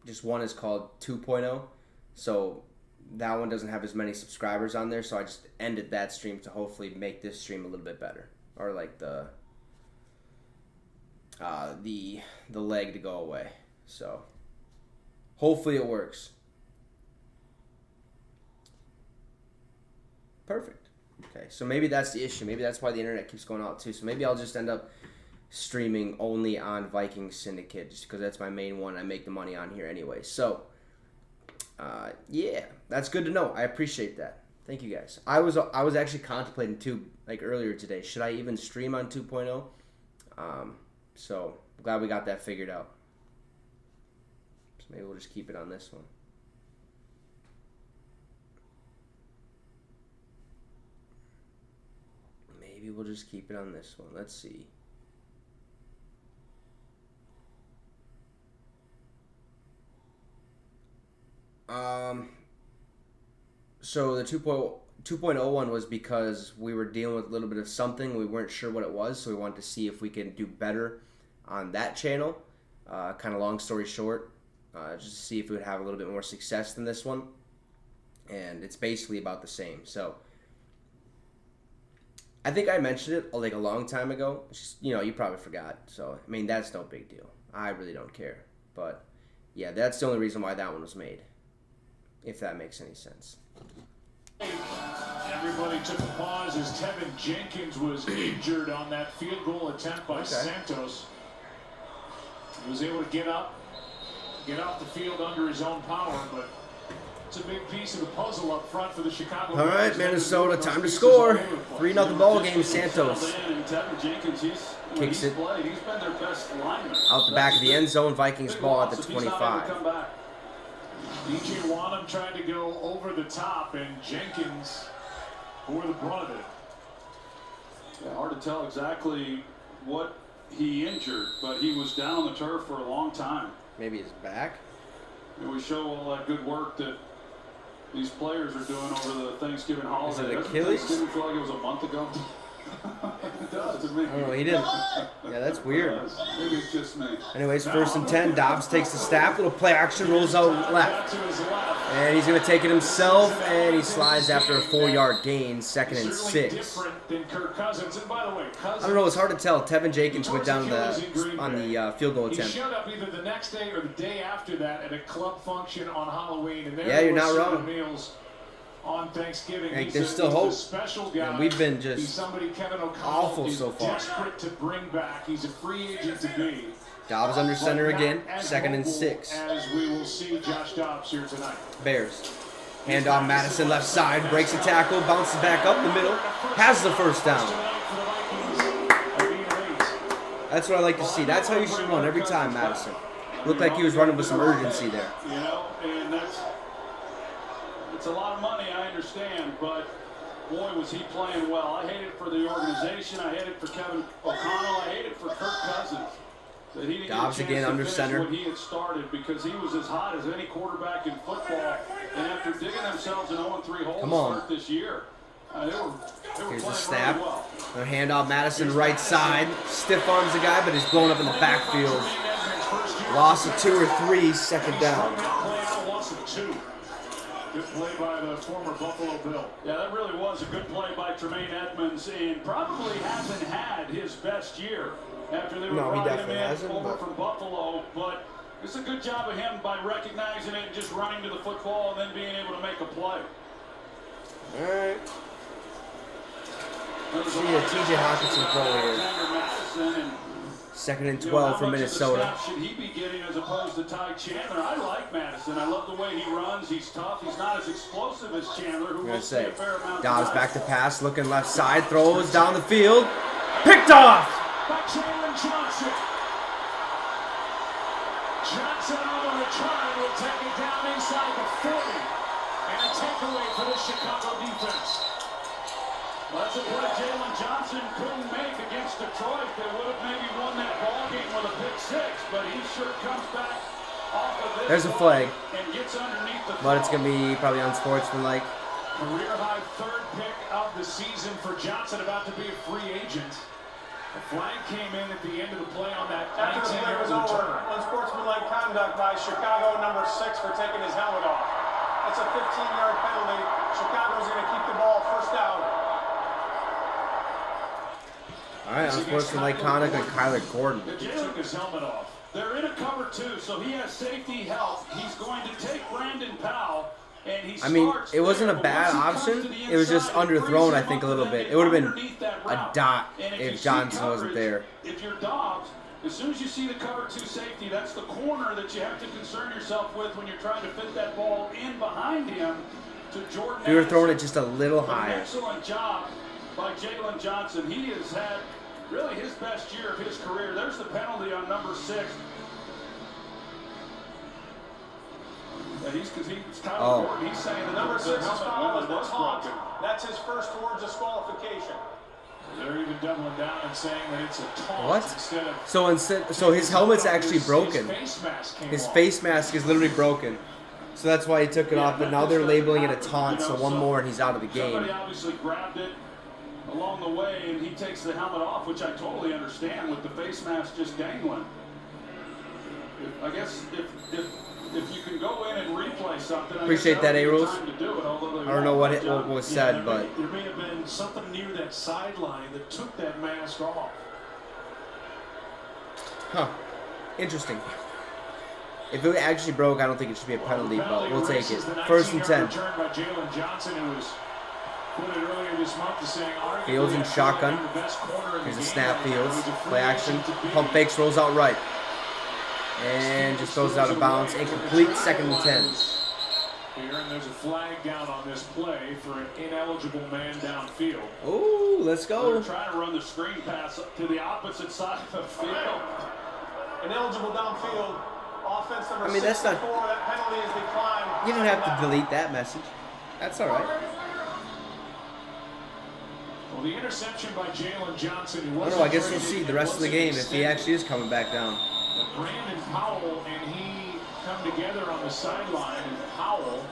Just one is called 2.0, so that one doesn't have as many subscribers on there. So I just ended that stream to hopefully make this stream a little bit better, or like the leg to go away. So hopefully it works. Perfect. Okay, so maybe that's the issue. Maybe that's why the internet keeps going out too. So maybe I'll just end up streaming only on Vikings Syndicate just because that's my main one. I make the money on here anyway. So, yeah, that's good to know. I appreciate that. Thank you guys. I was actually contemplating too, like earlier today, should I even stream on 2.0? So I'm glad we got that figured out. So maybe we'll just keep it on this one. Maybe we'll just keep it on this one. Let's see. So the 2.0 one was because we were dealing with a little bit of something. We weren't sure what it was, so we wanted to see if we could do better on that channel. Kind of long story short, just to see if we would have a little bit more success than this one. And it's basically about the same. So I think I mentioned it like a long time ago. It's just, you probably forgot. So, I mean, that's no big deal. I really don't care. But, yeah, that's the only reason why that one was made, if that makes any sense. Everybody took a pause as Tevin Jenkins was injured on that field goal attempt by Santos. He was able to get off the field under his own power, but it's a big piece of the puzzle up front for the Chicago All right, Bears. Minnesota, time to score. 3-0 ball game. Santos kicks it out the back of the end zone. Vikings ball at the 25. DJ Wanham tried to go over the top, and Jenkins bore the brunt of it. Yeah, hard to tell exactly what he injured, but he was down on the turf for a long time. Maybe his back. And we show all that good work that these players are doing over the Thanksgiving holiday. Is it Doesn't Achilles? Thanksgiving feel like it was a month ago? It does to me. I don't know, he didn't. Yeah, that's weird. Maybe it's just me. Anyways, 1st and 10. Dobbs takes the snap. Little play action, rolls out left. And he's going to take it himself, and he slides after a 4-yard gain. 2nd and 6. Different than Kirk Cousins. And by the way, I don't know. It's hard to tell. Tevin Jenkins went down on the field goal he attempt. showed up either the next day or the day after that at a club function on Halloween. And there Yeah, you're was not serving wrong. Meals on Thanksgiving. Hey, He's there's a- still he's a hope. special guy. And we've been He's just somebody Kevin O'Connell awful is so far. desperate to bring back. He's a free agent to be. Dobbs under center again. As 2nd and mobile 6. As we will see Josh Dobbs here tonight. Bears. Hand off Madison left side. Breaks a tackle. Bounces back up the middle. Has the first down. That's what I like to see. That's how you should run every time, Madison. Looked like he was running with some urgency there. You know, and it's a lot of money, I understand, but boy, was he playing well. I hate it for the organization. I hate it for Kevin O'Connell. I hate it for Kirk Cousins. That he didn't Dobbs get a again chance to under finish center. what he had started, because he was as hot as any quarterback in football. And after digging themselves an 0-3 hole to start this year, they were Here's the playing snap. really well. Another handoff, Madison right side. Stiff arms the guy, but he's blown up in the backfield. Loss of 2 or 3, 2nd down. Loss of 2. Good play by the former Buffalo Bill. Yeah, that really was a good play by Tremaine Edmonds, and probably hasn't had his best year after they were brought him in over from Buffalo, but it's a good job of him by recognizing it and just running to the football and then being able to make a play. All right. See a TJ Hawkinson throw here. 2nd and 12 for Minnesota. Should he be getting as opposed to Ty Chandler? I like Madison. I love the way he runs. He's tough. He's not as explosive as Chandler, who will see a fair amount. Dobbs back to pass, looking left side, throws down the field, picked off. By Jalen Johnson. Johnson on the return will take it down inside the 40. And a takeaway for the Chicago defense. Well, that's a play Jalen Johnson couldn't make against Detroit. They would have maybe won that ball game with a pick 6, but he sure comes back off of this. There's a flag. And gets underneath the But it's going to be probably unsportsmanlike. Career high 3rd pick of the season for Johnson, about to be a free agent. The flag came in at the end of the play on that 19-yard return. Unsportsmanlike conduct by Chicago number 6 for taking his helmet off. That's a 15-yard penalty. Chicago's going to keep the ball 1st down. All right, unsportsmanlike conduct on Kyler Gordon. He took his helmet off. They're in a cover 2, so he has safety help. He's going to take Brandon Powell, and he it wasn't a bad option. It was just underthrown, I think, a little bit. It would have been a dot if Johnson wasn't there. If you're Dobbs, as soon as you see the cover 2 safety, that's the corner that you have to concern yourself with when you're trying to fit that ball in behind him to Jordan. If you were throwing it just a little higher. Excellent job by Jalen Johnson. He has had really his best year of his career. There's the penalty on number 6. He's Tyler Gordon. He's saying the number 6 is foul was broken. That's his first towards disqualification. They're even doubling down and saying that it's a taunt instead of. So his helmet's actually broken. His face mask is literally broken. So that's why he took it off. But now they're labeling it a taunt. So one more and he's out of the game. Somebody obviously grabbed it along the way, and he takes the helmet off, which I totally understand with the face mask just dangling. I guess if you can go in and replay something, Appreciate that, A-Rules. I don't know what was said, but there may have been something near that sideline that took that mask off. Huh. Interesting. If it actually broke, I don't think it should be a penalty, but we'll take it. 1st and 10. Return by Jalen Johnson, who was quoted earlier this month as saying, Fields in shotgun. Here's a snap, Fields. Play action. Pump fakes, rolls out right. And just throws it out of bounds. Incomplete, 2nd and 10. Here, and there's a flag down on this play for an ineligible man downfield. Ooh, let's go. They're trying to run the screen pass to the opposite side of the field. Ineligible downfield. Offense number that's not. that penalty is declined. You didn't have to delete that message. That's all right. Well, the interception by Jalen Johnson. I don't know. I guess we'll see the rest of the game if he actually is coming back down. Brandon Powell and he come together on the sideline, and Powell,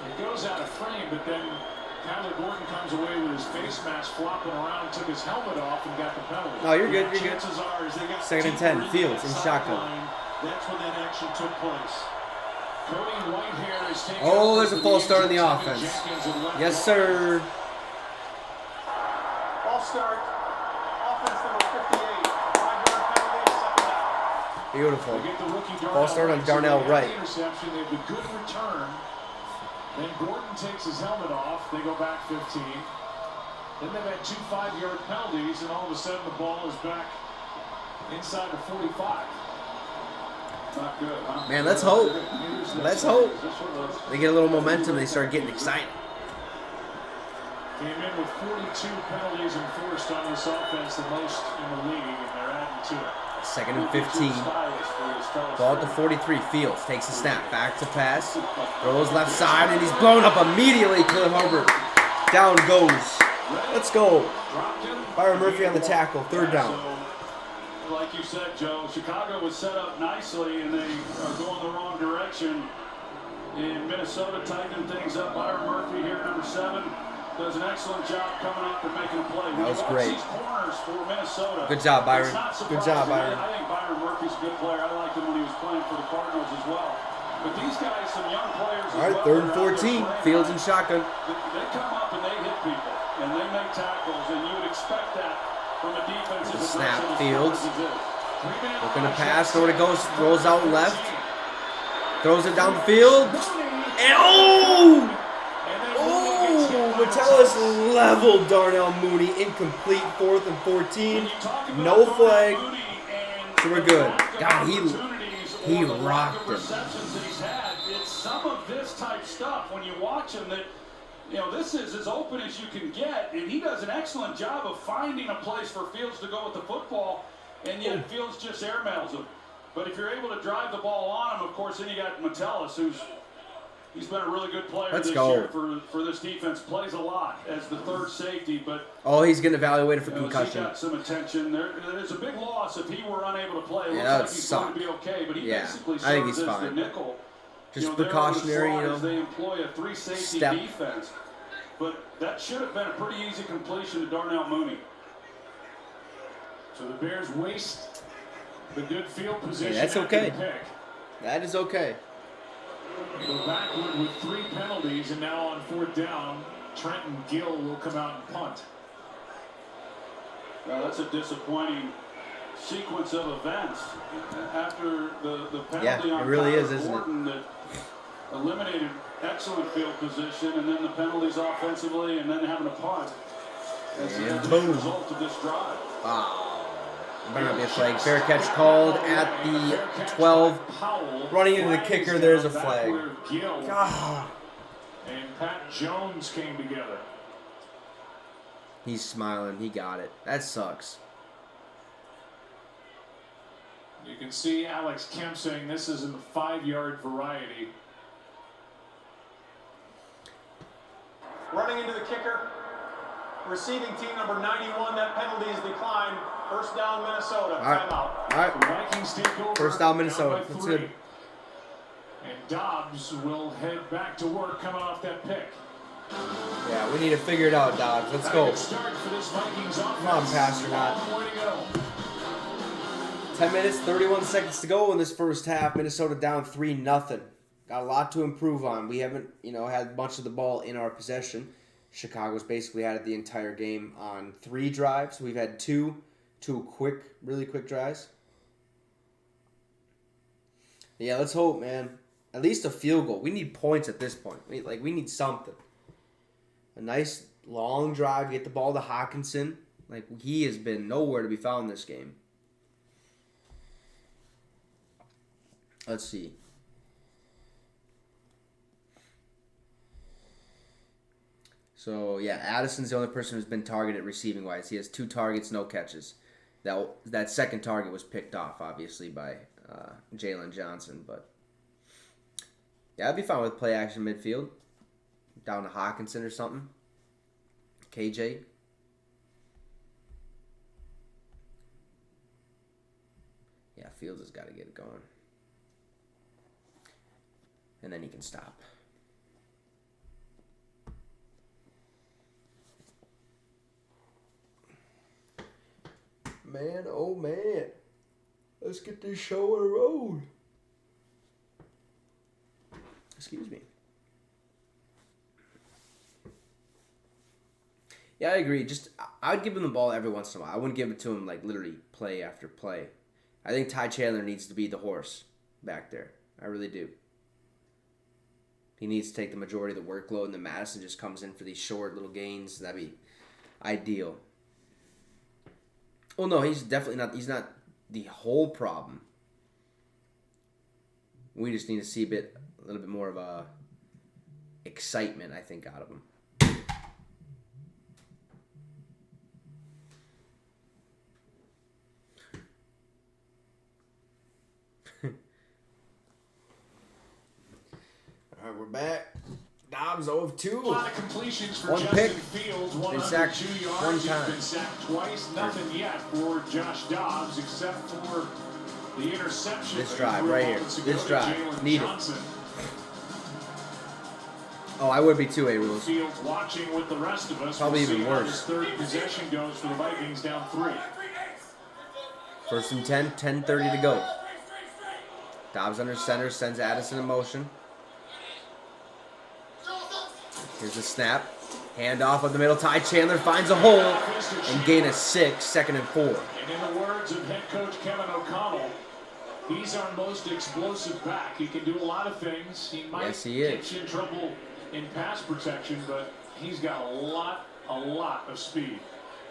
it goes out of frame, but then Kyler Gordon comes away with his face mask flopping around, took his helmet off, and got the penalty. No, you're good. You're good. Chances are is they got 2nd and 10. Fields in shotgun. That's when that action took place. Cody Whitehair is taking. Oh, there's a false start in the offense. Yes, sir. False start. Offense number 58. 5-yard penalty, 2nd down. Beautiful. False start on Darnell Wright. Interception. They have a good return. Then Gordon takes his helmet off. They go back 15. Then they've had 2 5-yard penalties, and all of a sudden the ball is back inside the 45. Not good, huh? Man, let's hope. Let's hope. They get a little momentum. They start getting excited. Came in with 42 penalties enforced on this offense, the most in the league, and they're adding to it. 2nd and 15. Ball at the 43. Fields takes a snap. Back to pass. Throws left side, and he's blown up immediately. Khalil Herbert. Down goes. Let's go. Byron Murphy on the tackle. 3rd down. So, like you said, Joe, Chicago was set up nicely, and they are going the wrong direction. In Minnesota, tightening things up. Byron Murphy here, number 7. Does an excellent job coming up and making a play. That was great. These corners for Minnesota. Good job, Byron. Good job, Byron. I think Byron Murphy's a good player. I liked him when he was playing for the Cardinals as well. But these guys, some young players as All right, well. 3rd and 14. Fields and shotgun. They come up and they hit people, and they make tackles, and you would expect that from a defensive Snap, aggressive Fields. as it is. Looking to pass. Throw it goes. Rolls out left. Throws it down the field. And oh! Metellus leveled Darnell Mooney. Incomplete. 4th and 14. No flag. So we're good. God, he rocked him. It's some of this type stuff when you watch him that, this is as open as you can get, and he does an excellent job of finding a place for Fields to go with the football, and yet Fields just airmails him. But if you're able to drive the ball on him, of course, then you got Metellus, he's been a really good player this year for this defense. Plays a lot as the 3rd safety, but he's getting evaluated for concussion. He got some attention. There's a big loss if he were unable to play. It Yeah, looks like he's going to be okay, but he basically I think he's serves as fine. the nickel. Just precautionary, as they employ a 3-safety step. defense. But that should have been a pretty easy completion to Darnell Mooney. So the Bears waste the good field position. Yeah, that's after okay. the pick. That is okay. Go backward with 3 penalties, and now on 4th down, Trenton Gill will come out and punt. Well, that's a disappointing sequence of events after the penalty on it really Tyler is, isn't Gordon that eliminated excellent field position, and then the penalties offensively, and then having a punt. That's the boom. result of this drive. Better not be a flag. Fair catch called at the 12. Running into the kicker, there's a flag. God. And Pat Jones came together. He's smiling. He got it. That sucks. You can see Alex Kemp saying this is in the 5-yard variety. Running into the kicker. Receiving team number 91. That penalty is declined. 1st down, Minnesota. Timeout. All right. The Vikings take over. 1st down, Minnesota. That's good. And Dobbs will head back to work coming off that pick. Yeah, we need to figure it out, Dobbs. Let's go. Start for this Vikings offense. Come on, Pasternak. Long way to go. 10 minutes, 31 seconds to go in this first half. Minnesota down 3-0. Got a lot to improve on. We haven't, had much of the ball in our possession. Chicago's basically had it the entire game on 3 drives. We've had two really quick drives. Yeah, let's hope, man. At least a field goal. We need points at this point. We need something. A nice long drive, get the ball to Hawkinson. He has been nowhere to be found this game. Let's see. So, yeah, Addison's the only person who's been targeted receiving-wise. He has 2 targets, no catches. That second target was picked off, obviously, by Jalen Johnson. But, yeah, I'd be fine with play-action midfield. Down to Hawkinson or something. KJ. Yeah, Fields has got to get it going. And then he can stop. Man, oh man. Let's get this show on the road. Excuse me. Yeah, I agree. I'd give him the ball every once in a while. I wouldn't give it to him literally play after play. I think Ty Chandler needs to be the horse back there. I really do. He needs to take the majority of the workload, and then Madison just comes in for these short little gains. That'd be ideal. Well, no, he's definitely not. He's not the whole problem. We just need to see a little bit more of excitement, I think, out of him. All right, we're back. Dobbs 0 of 2. A lot of completions for One Justin pick. Fields. Been sacked 102 yards. one He's time. been sacked twice. Nothing yet for Josh Dobbs, except for the interception. This drive right here. This drive. Need it. Oh, I would be too, A-Rules. Fields watching with the rest of us. Probably We'll even see how worse. this third possession goes for the Vikings, down 3. 1st and 10, 10:30 to go. Dobbs under center, sends Addison in motion. Here's the snap. Hand off of the middle. Ty Chandler finds a hole and gain a 6, 2nd and 4. And in the words of head coach Kevin O'Connell, he's our most explosive back. He can do a lot of things. He might Yes, he get is. you in trouble in pass protection, but he's got a lot of speed.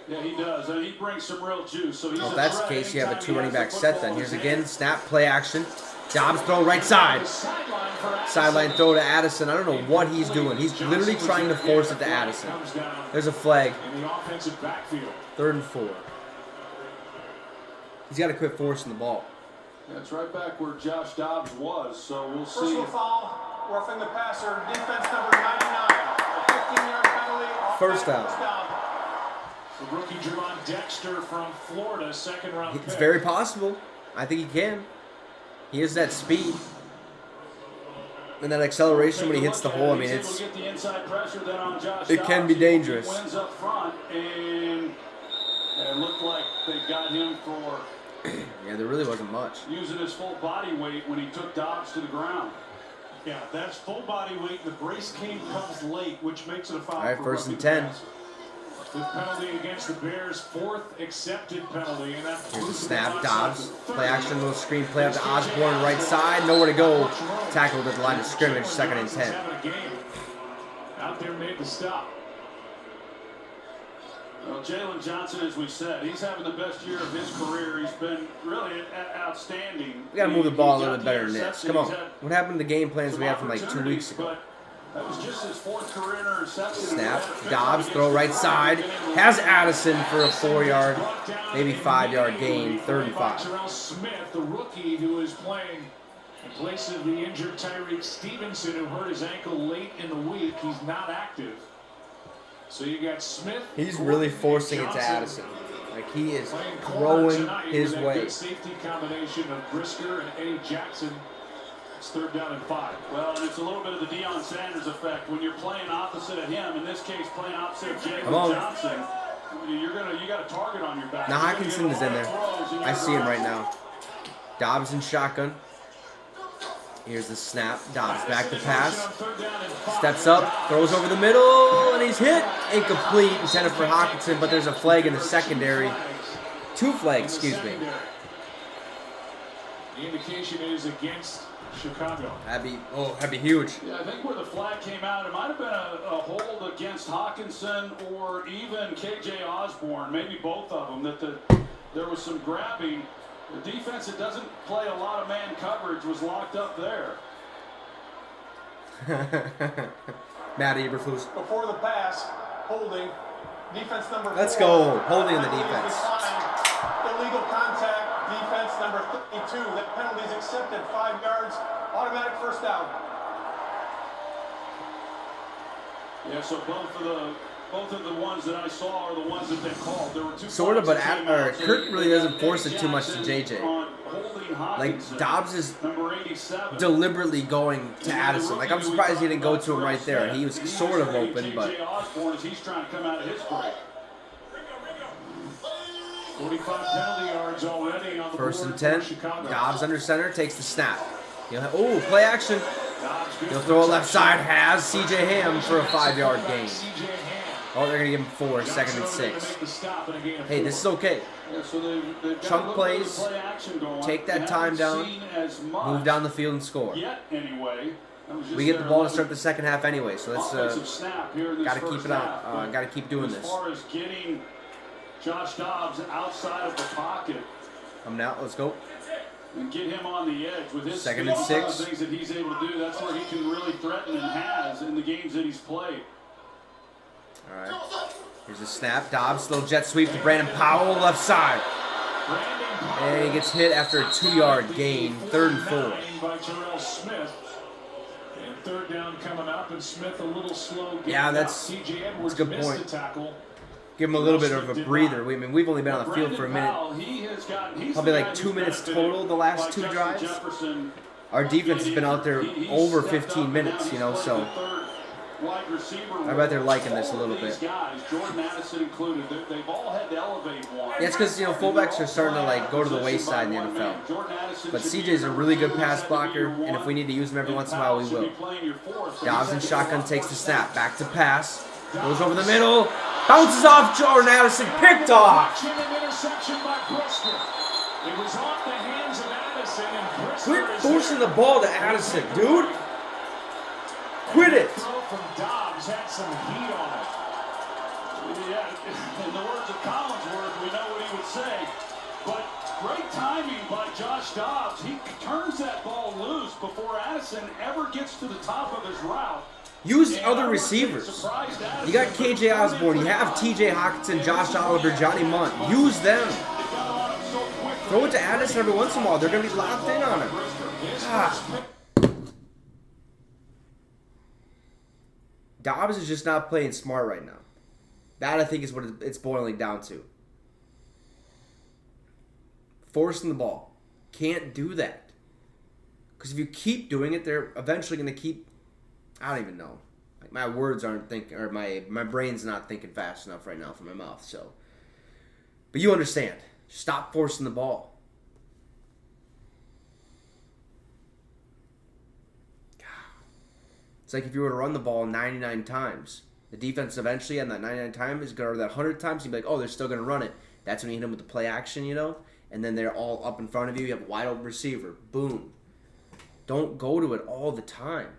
Yeah, he does. And he brings some real juice. So he's Well, if that's the threat case, you have a anytime 2 he running has back the set football then. in Here's his again, hand. snap, play action. Dobbs throw right side. Sideline for Addison. Sideline throw to Addison. I don't know what he's doing. He's literally trying to force it to Addison. Comes down There's a flag. in the offensive backfield. 3rd and 4. He's got to quit forcing the ball. That's right back where Josh Dobbs was. So we'll see. Personal foul, roughing the passer, defense number 99. A 15-yard penalty. First down. The rookie Jerron Dexter from Florida, 2nd round pick. It's very possible. I think he can. He has that speed. And that acceleration when he hits the hole, I mean, it's Get the inside pressure then on Josh it can be Dobbs. dangerous. He wins up front, and it looked like they got him for yeah, there really wasn't much. using his full body weight when he took Dobbs to the ground. Yeah, that's full body weight. The brace comes late, which makes it a foul. All right, for 1st and roughing 10. the passer. The penalty against the Bears, 4th accepted penalty, and that Here's the boosts snap. them Dobbs. outside the Play 30. action, little screen play up to Osborne, right side. Nowhere to go. Tackled at the line of scrimmage, 2nd and 10. Having a game. Out there made the stop. Well, Jalen Johnson, as we said, he's having the best year of his career. He's been really outstanding. We got to move the ball a little bit He better got than the this. interception. Come on. He's had What happened to the game plans some we had from like 2 opportunities, weeks ago? but that was just his 4th career interception. Snap. Dobbs, throw right side. Has Addison for a 4-yard, maybe 5-yard gain. 3rd and 5. Terrell Smith, the rookie who is playing in place of the injured Tyreek Stevenson, who hurt his ankle late in the week. He's not active. So you got Smith. He's really forcing it to Addison. Like he is throwing his way. Good safety combination of Brisker and Eddie Jackson. It's 3rd down and 5. Well, and it's a little bit of the Deion Sanders effect when you're playing opposite of him. In this case, playing opposite of Come on. Jalen Johnson. You got a target on your back. Now Hawkinson is in there. I see him right now. Dobbs in shotgun. Here's the snap. Dobbs back to pass. Steps up, throws over the middle, and he's hit. Incomplete, intended for Hawkinson, but there's a flag in the secondary. 2 flags, excuse me. The indication is against Chicago. That'd be huge. Yeah, I think where the flag came out, it might have been a hold against Hawkinson or even KJ Osborne, maybe both of them, that there was some grabbing. The defense that doesn't play a lot of man coverage was locked up there. Matt Eberflus. Before the pass, holding. Defense number 4. Let's go. Holding in the defense. Illegal contact. Defense number 32. That penalty is accepted. 5 yards. Automatic 1st down. Yeah, so both of the ones that I saw are the ones that they called. There were 2 Sort of, but flags that came out. Kirk really doesn't force it too much to JJ. On holding Like Hawkinson, Dobbs is number 87. deliberately going to Addison. Like I'm surprised he didn't go to him right there. He was sort of open, but KJ Osborne, as he's trying to come out of his break. 45 penalty yards already on the 1st board and 10. for Chicago. Dobbs under center, takes the snap. Oh, play action. Dobbs good He'll throw it left protection. side. Has CJ Ham for a 5-yard gain. CJ Ham. Oh, they're gonna give him 4, 2nd and Johnson to 6. make the stop and a gain of Hey, 4. this is okay. Yeah, so they've got Chunk a little bit of plays, play action going. take that They time haven't down, seen as much Move down the field and score. Yet, anyway. That was just We get the their ball to start the second half anyway, so let's offensive snap here in this gotta keep first it on. half, but Gotta keep doing as this. far as getting Josh Dobbs outside of the pocket, Coming out. Let's go. And get him on the edge with his Second and 6. The things that he's able to do. That's where he can really threaten and has in the games that he's played. All right. Here's a snap. Dobbs, little jet sweep to Brandon Powell, left side. And he gets hit after a 2-yard gain. 3rd and 4. By Terrell Smith. And 3rd down coming up, and Smith a little slow. Yeah, that's a good point. Give him a little bit of a breather. I mean, we've only been on the field for a minute. Probably like 2 minutes total the last 2 drives. Our defense has been out there over 15 minutes, you know, so I bet they're liking this a little bit. Yeah, it's because, you know, fullbacks are starting to like go to the wayside in the NFL. But CJ's a really good pass blocker, and if we need to use him every once in a while, we will. Dobbs in shotgun takes the snap. Back to pass. Goes over the middle. Bounces off Jordan Addison. Picked off. Quit forcing the ball to Addison, dude. Quit it. From Dobbs had some heat on it. Yeah, in the words of Collinsworth, we know what he would say. But great timing by Josh Dobbs. He turns that ball loose before Addison ever gets to the top of his route. Use other receivers. You got KJ Osborne. You have TJ Hawkinson, Josh Oliver, Johnny Munt. Use them. Throw it to Addison every once in a while. They're going to be locked in on him. Ah. Dobbs is just not playing smart right now. That, I think, is what it's boiling down to. Forcing the ball. Can't do that. Because if you keep doing it, they're eventually going to keep... I don't even know. Like, my words aren't thinking... Or my brain's not thinking fast enough right now from my mouth, so... But you understand. Stop forcing the ball. It's like if you were to run the ball 99 times. The defense eventually on that 99 times is going to, or that 100 times, you'd be like, oh, they're still going to run it. That's when you hit them with the play action, you know? And then they're all up in front of you. You have a wide open receiver. Boom. Don't go to it all the time.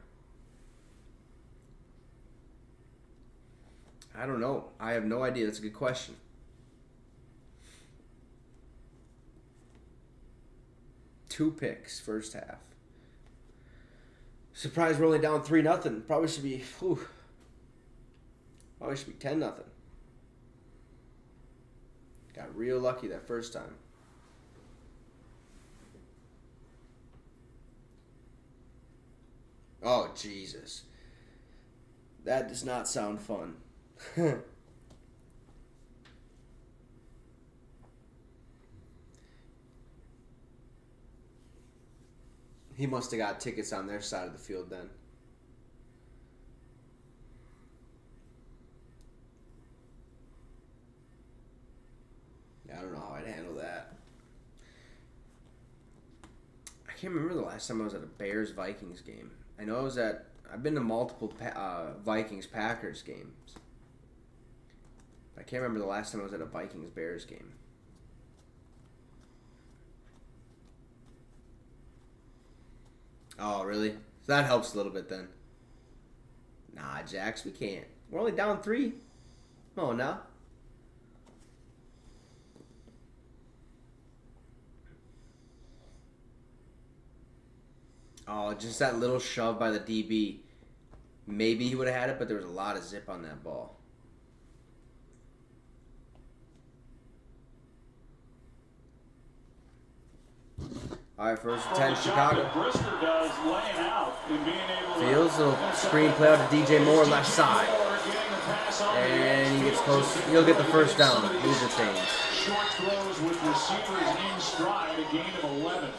I don't know. I have no idea. That's a good question. Two picks first half. Surprised we're only down 3-0. Probably should be 10-0. Got real lucky that first time. Oh, Jesus. That does not sound fun. He must have got tickets on their side of the field then. Yeah, I don't know how I'd handle that. I can't remember the last time I was at a Bears-Vikings game. I know I've been to multiple Vikings-Packers games. I can't remember the last time I was at a Vikings-Bears game. Oh, really? So that helps a little bit then. Nah, Jax, we can't. We're only down 3. Come on now. Oh, just that little shove by the DB. Maybe he would have had it, but there was a lot of zip on that ball. All right, first and 10, Chicago. Fields, little screen play out to DJ Moore, left side. And he gets close. He'll get the first down. These are things. Short throws with receivers in stride, a gain of 11.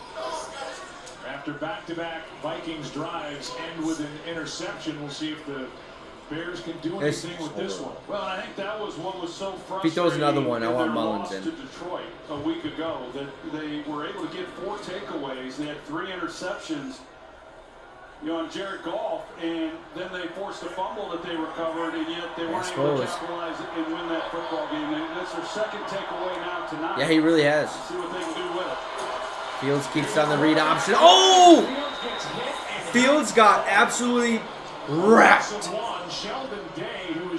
After back-to-back Vikings drives end with an interception, we'll see if the Bears can do anything with this one. Well, I think that was what was so frustrating. If he throws another one, I want Mullins in. To Detroit a week ago, that they were able to get 4 takeaways. They had 3 interceptions, on Jared Goff, and then they forced a fumble that they recovered, and yet they weren't able to capitalize and win that football game. That's their second takeaway now tonight. Yeah, he really has. See what they can do with it. Fields keeps on the read option. Oh! Fields got absolutely wrapped.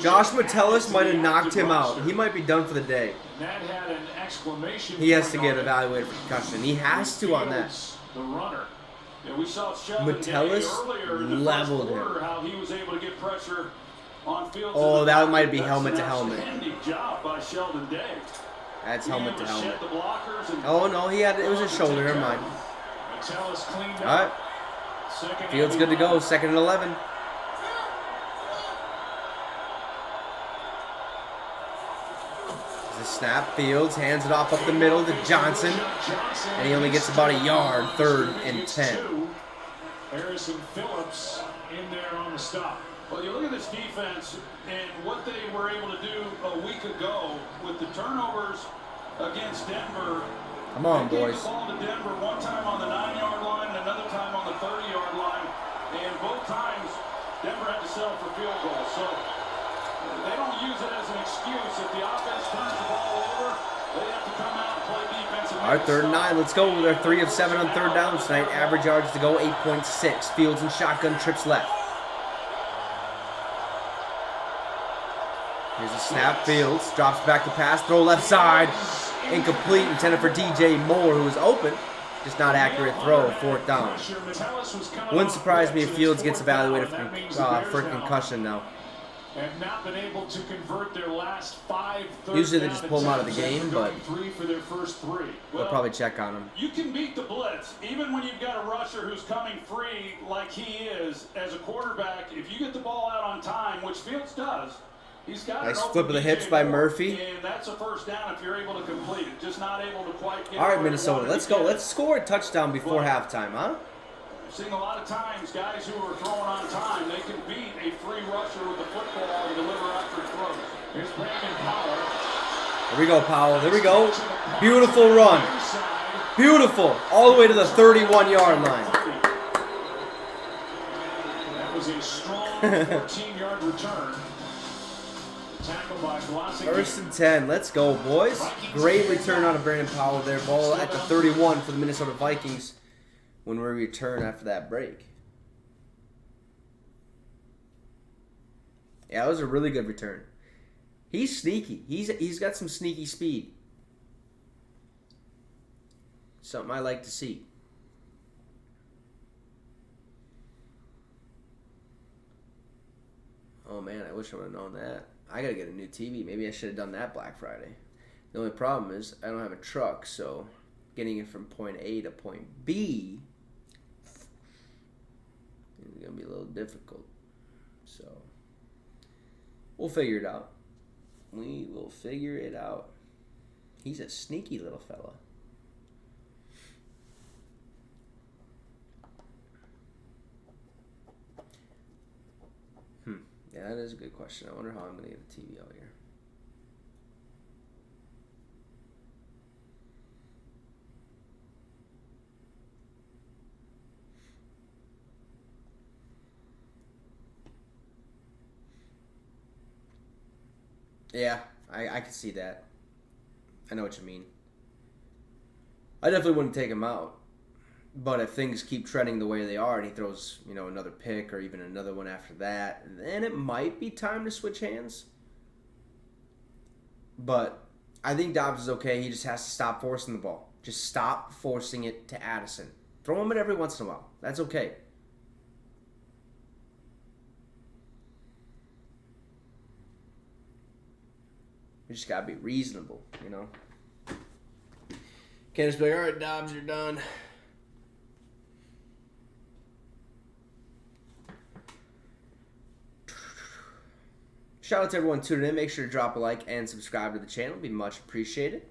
Josh Metellus might have knocked him out. He might be done for the day. That had an exclamation. He has to get evaluated for concussion. He has to on that. The runner. Yeah, we saw Sheldon Metellus earlier in the leveled first quarter, him. how he was able to get pressure on Fields. Oh, that might be helmet to helmet. Outstanding job by Sheldon Day. That's helmet to helmet. Shed the blockers and Oh no, it was a shoulder. Never mind. Metellus cleaned All right, up. Second Fields and good to go. 2nd and 11. The snap. Fields hands it off up the middle to Johnson, and he only gets about a yard. 3rd and 10. Harrison Phillips in there on the stop. well, you look at this defense and what they were able to do a week ago with the turnovers against Denver. Come on, They gave boys. the ball to Denver one time on the 9-yard line and another time on the 30-yard line, and both times Denver had to settle for field goals. So they don't use it as an excuse. If the offense turns the ball over, they have to come out and play defense. All right, 3rd and 9. Let's go. They're 3 of 7 on 3rd downs tonight. Average yards to go 8.6. Fields and shotgun, trips left. Here's a snap. Fields drops back to pass. Throw left side. Incomplete. Intended for DJ Moore, who was open. Just not accurate throw. 4th down. Wouldn't surprise me if Fields gets evaluated for concussion now. Have not been able to convert their last 5 third Usually they down just pull him out of the attempts game, after but going 3 for their first 3. they'll probably check on him. You can beat the blitz, even when you've got a rusher who's coming free like he is as a quarterback. If you get the ball out on time, which Fields does, he's got Nice an open flip of the hips DJ by Moore, Murphy. and that's a first down if you're able to complete it. Just not able to quite get All right, it where you Minnesota. wanted Let's to go. get it. Let's score a touchdown before halftime, huh? I've seen a lot of times guys who are throwing on time, they can beat a free rusher with the football and deliver after throws. Here's Brandon Powell. There we go, Powell. There we go. Beautiful run. Beautiful. All the way to the 31-yard line. That was a strong 14-yard return. Tackle by Blossing. 1st and 10. Let's go, boys. Great return out of Brandon Powell there. Ball at the 31 for the Minnesota Vikings when we return after that break. Yeah, that was a really good return. He's sneaky. He's got some sneaky speed. Something I like to see. Oh man, I wish I would have known that. I gotta get a new TV. Maybe I should have done that Black Friday. The only problem is I don't have a truck, so getting it from point A to point B is gonna be a little difficult. So we'll figure it out. We will figure it out. He's a sneaky little fella. Yeah, that is a good question. I wonder how I'm going to get a TV out here. Yeah, I can see that. I know what you mean. I definitely wouldn't take him out. But if things keep trending the way they are and he throws, another pick or even another one after that, then it might be time to switch hands. But I think Dobbs is okay. He just has to stop forcing the ball. Just stop forcing it to Addison. Throw him it every once in a while. That's okay. You just got to be reasonable, Can't just be like, all right, Dobbs, you're done. Shout out to everyone tuning in. Make sure to drop a like and subscribe to the channel. It'd be much appreciated.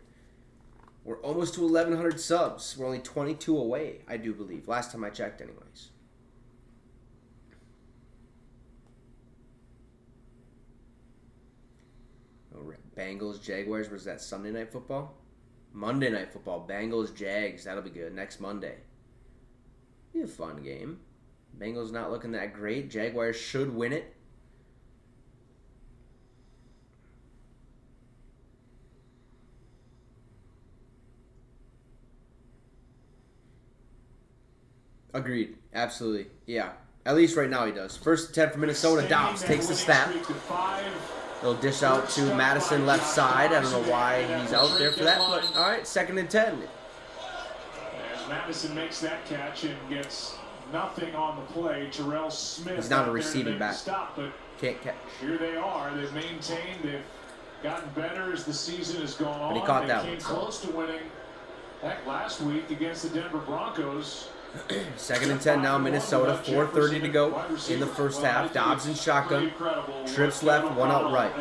We're almost to 1,100 subs. We're only 22 away, I do believe. Last time I checked, anyways. Bengals, Jaguars. Was that Sunday Night Football? Monday Night Football. Bengals, Jags. That'll be good. Next Monday. Be a fun game. Bengals not looking that great. Jaguars should win it. Agreed. Absolutely. Yeah. At least right now he does. First and 10 for Minnesota. Dobbs takes the snap. They'll dish out to Madison left side. I don't know why he's out there for that, but all right, 2nd and 10. As Madison makes that catch and gets nothing on the play, Terrell Smith. He's not a receiving back. Stop, but can't catch. Here they are. They've maintained. They've gotten better as the season has gone on. But he caught that came one. Close to winning. Heck, last week against the Denver Broncos. 2nd and 10 now, Minnesota. 4:30 to go in the first half. Dobbs in shotgun. Trips left, one out right.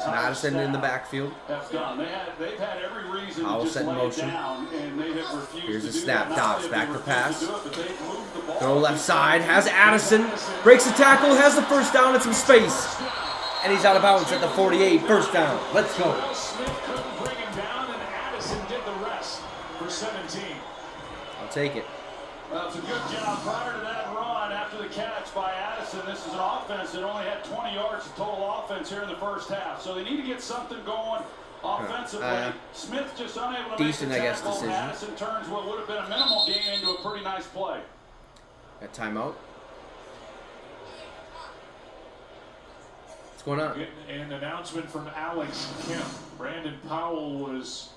Madison in the backfield. They've had every reason Powell to just set in lay motion. it down, and they have refused Here's to the do snap. that. Dobbs Not back that to they pass. refuse to do it, but they've moved the ball. Throw left side. Has Addison. Breaks the tackle. Has the first down and some space. And he's out of bounds at the 48. First down. Let's go. Smith couldn't bring him down, and Addison did the rest for 17. I'll take it. Well, it's a good job prior to that run after the catch by Addison. This is an offense that only had 20 yards of total offense here in the first half. So they need to get something going offensively. Smith just unable to decent, make the I guess, tackle. decision. Addison turns what would have been a minimal gain into a pretty nice play. Got timeout. What's going on? An announcement from Alex Kemp. Brandon Powell was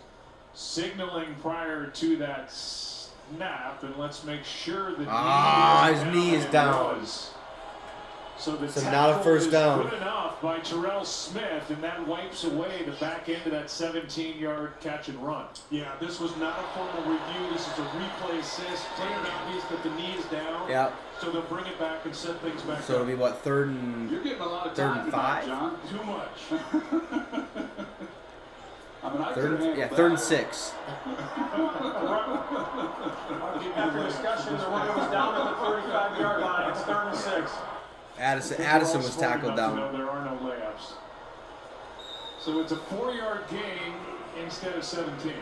signaling prior to that snap, and let's make sure that his knee is down. So the So not a first down. Good enough by Terrell Smith, and that wipes away the back end of that 17-yard catch and run. Yeah, this was not a formal review. This is a replay assist. Clear and obvious that the knee is down. Yeah. So they'll bring it back and set things back So it'll be what, 3rd and You're getting a lot of 3rd time and tonight, 5? John. Too much. I mean, I 3rd and 6. After discussion, the runner was down at the 35-yard line. It's 3rd and 6. Addison was tackled down. There are no layups. So it's a 4-yard gain instead of 17.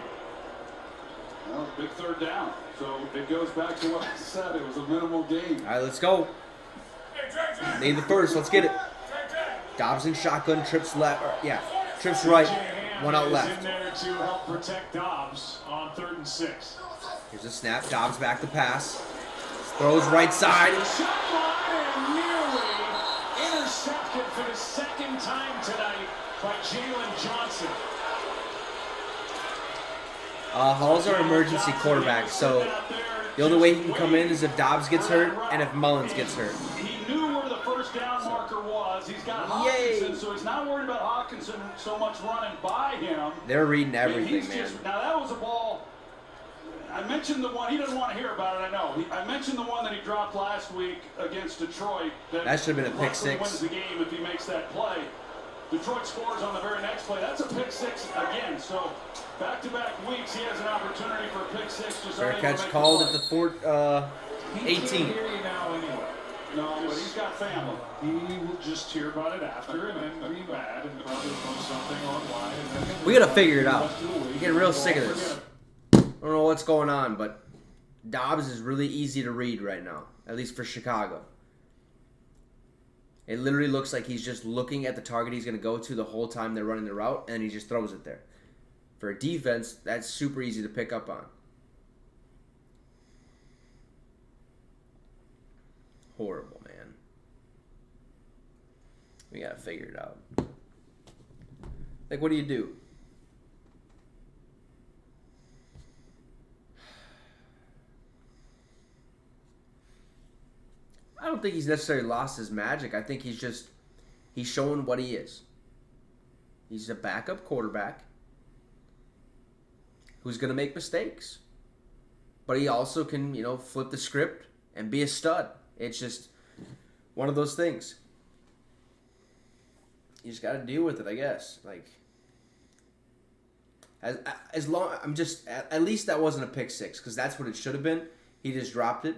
Well, big 3rd down. So it goes back to what I said. It was a minimal gain. All right, let's go. Need the first. Let's get it. Dobbs in shotgun. Trips left. Trips right. One out Is left. in there to help protect Dobbs on 3rd and 6. Here's a snap. Dobbs back to pass. Throws right side. Shot line and nearly intercepted for the 2nd time tonight by Jalen Johnson. Hall's our emergency quarterback, so the only way he can come in is if Dobbs gets hurt and if Mullins gets hurt. He knew where the first down marker was. He's got Hawkinson, so he's not worried about Hawkinson so much running by him. They're reading everything, man. Now that was a ball. I mentioned the one, he doesn't want to hear about it, I know. I mentioned the one that he dropped last week against Detroit. That should have been a pick six. Wins the game if he makes that play. Detroit scores on the very next play. That's a pick six again. So back-to-back weeks, he has an opportunity for a pick six. Fair catch called at the 18. He can't hear you now anyway. No, but he's got family. He will just hear about it after and then be mad and probably post something online. And then We gotta figure it out. I'm getting real sick of this. I don't know what's going on, but Dobbs is really easy to read right now, at least for Chicago. It literally looks like he's just looking at the target he's going to go to the whole time they're running the route, and he just throws it there. For a defense, that's super easy to pick up on. Horrible, man. We got to figure it out. Like, what do you do? I don't think he's necessarily lost his magic. I think he's showing what he is. He's a backup quarterback who's going to make mistakes. But he also can, flip the script and be a stud. It's just one of those things. You just got to deal with it, I guess. Like, at least that wasn't a pick six, because that's what it should have been. He just dropped it.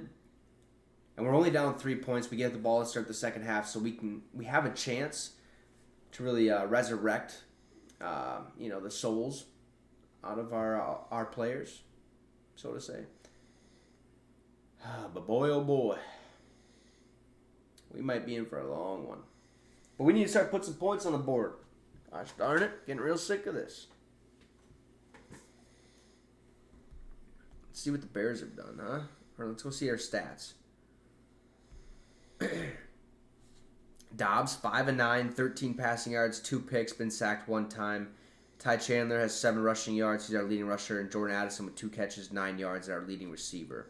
And we're only down 3 points. We get the ball to start the second half, so we have a chance to really resurrect, the souls out of our players, so to say. But boy, oh boy, we might be in for a long one. But we need to start putting some points on the board. Gosh darn it, getting real sick of this. Let's see what the Bears have done, huh? Or let's go see our stats. Dobbs, 5-9, 13 passing yards, 2 picks, been sacked 1 time. Ty Chandler has 7 rushing yards. He's our leading rusher. And Jordan Addison with 2 catches, 9 yards, our leading receiver.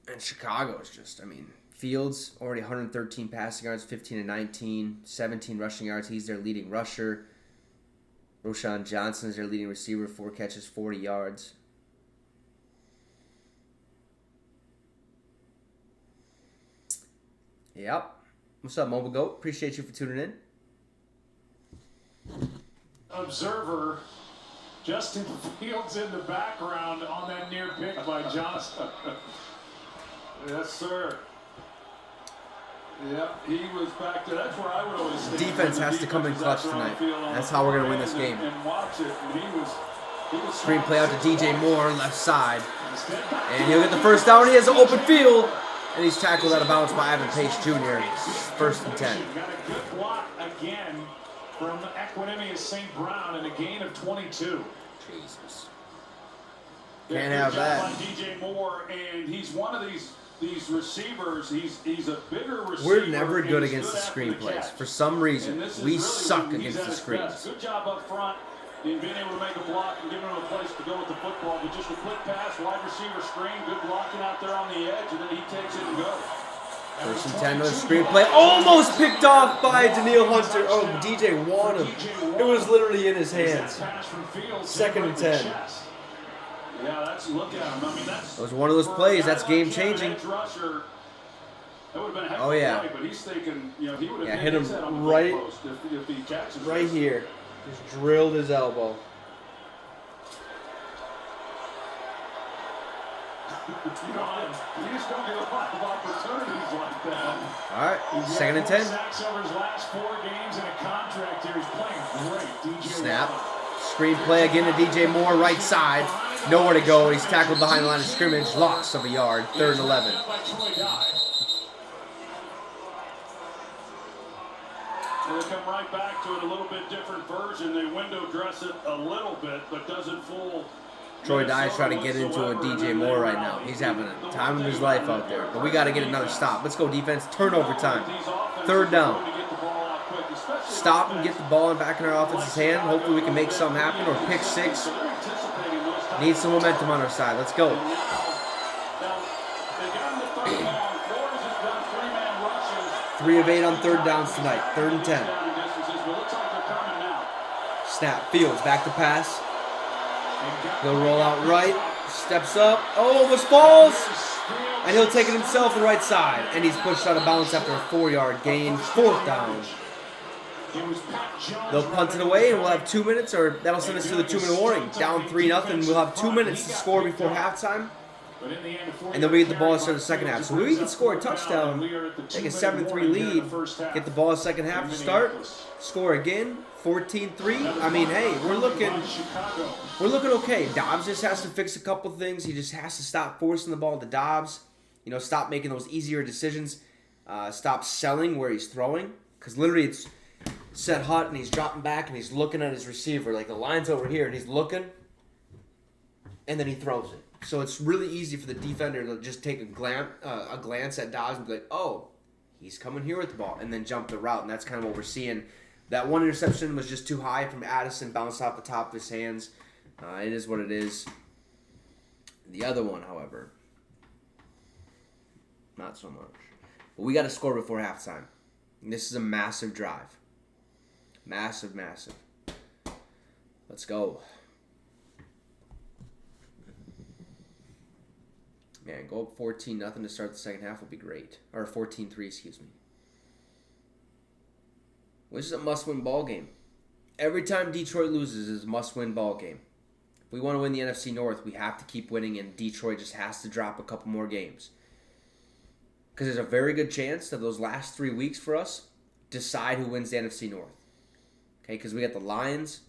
And Chicago is just, I mean, Fields, already 113 passing yards, 15-19, 17 rushing yards. He's their leading rusher. Roshan Johnson is their leading receiver, 4 catches, 40 yards. Yep. What's up, Mobile Goat? Appreciate you for tuning in. Observer, Justin Fields in the background on that near pick by Johnson. Yes, sir. Yeah, he was back there. That's where I would always think. Defense has to come in clutch tonight. That's how we're going to win this game. And watch it. And he was Screenplay out to DJ Moore, left side. And he'll get the first down. He has an open field. And he's tackled out of bounds by Ivan Pace Jr. 1st and 10. Got a good block again from Equinemius St. Brown and a gain of 22. Jesus. Yeah, Can't good have job that. by DJ Moore, and he's one of these receivers. He's a bigger receiver. We're never and good he's against the after screenplays. catch. For some And reason, this is we really suck when he's against at the his screens. best. Good job up front in being able to make a block and giving him a place to go with the football. But just a quick pass, wide receiver screen, good blocking out there on the edge, and then he takes it and goes. 1st and 10 on the screenplay. Almost picked off by Daniil Hunter. Oh, DJ won him. It was literally in his hands. 2nd and 10. Yeah, that's look at him. I mean, that's It was one of those plays. That's game changing. Oh, yeah. But he's thinking, he would have Yeah, hit him right, if he catches right this. here. Just drilled his elbow. You just don't get a lot of opportunities like that. All right, 2nd and 10. Sacks over his last 4 games in a contract here. He's playing great. DJ Snap. Watt. Screenplay again to DJ Moore, right side. Nowhere to go. He's tackled behind the line of scrimmage. Loss of a yard. 3rd and 11. By Troy Dye. And they come right back to it, a little bit different version. They window dress it a little bit, but doesn't fool. Troy Dye's trying to get into a DJ Moore right now. He's having a time of his life out there. But we got to get another stop. Let's go, defense. Turnover time. 3rd down. Stop and get the ball back in our offense's hand. Hopefully we can make something happen or pick 6. Need some momentum on our side. Let's go. 3 of 8 on 3rd downs tonight. 3rd and 10. Snap. Fields back to pass. He'll roll out right. Steps up. Oh, almost falls. And he'll take it himself to the right side. And he's pushed out of bounds after a 4-yard gain. 4th down. They'll punt it away and we'll have 2 minutes, or that'll send us to the 2-minute warning. Down 3-0. We'll have 2 minutes to score before halftime. And then we get the ball to start the second half. So we can score a touchdown, take a 7-3 lead, get the ball in the second half to start, score again, 14-3. I mean, hey, we're looking okay. Dobbs just has to fix a couple things. He just has to stop forcing the ball to Dobbs. Stop making those easier decisions. Stop selling where he's throwing. Because literally it's set hot and he's dropping back and he's looking at his receiver. Like the line's over here and he's looking. And then he throws it. So it's really easy for the defender to just take a glance at Dobbs and be like, oh, he's coming here with the ball, and then jump the route. And that's kind of what we're seeing. That one interception was just too high from Addison, bounced off the top of his hands. It is what it is. The other one, however, not so much. But we got to score before halftime. And this is a massive drive. Massive, massive. Let's go. Man, go up 14-0 to start the second half would be great. Or 14-3, excuse me. This is a must-win ball game. Every time Detroit loses is a must-win ball game. If we want to win the NFC North, we have to keep winning, and Detroit just has to drop a couple more games. Because there's a very good chance that those last 3 weeks for us decide who wins the NFC North. Okay, because we got the Lions,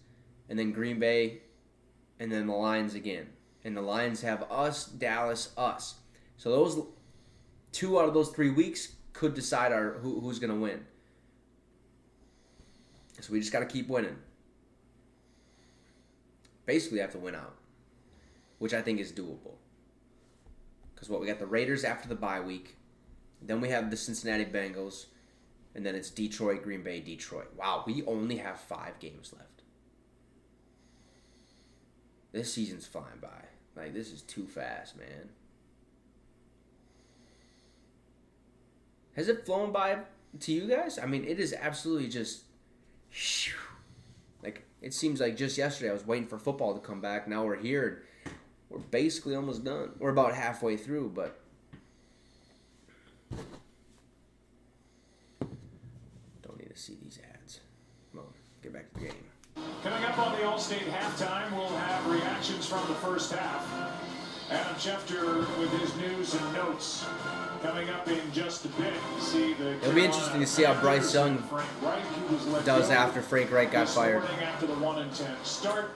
and then Green Bay, and then the Lions again. And the Lions have us, Dallas, us. So those 2 out of those 3 weeks could decide who's going to win. So we just got to keep winning. basically have to win out, which I think is doable. Because we got the Raiders after the bye week. Then we have the Cincinnati Bengals. And then it's Detroit, Green Bay, Detroit. Wow, we only have 5 games left. This season's flying by. Like, this is too fast, man. Has it flown by to you guys? I mean, it is absolutely just... Like, it seems like just yesterday I was waiting for football to come back. Now we're here. And we're basically almost done. We're about halfway through, but... Don't need to see these ads. Come on, get back to the game. Coming up on the Allstate halftime, we'll have reactions from the first half. Adam Schefter with his news and notes. Coming up in just a bit. It'll be interesting to see how Bryce Young does after Frank Reich got fired. After the 1-10 start,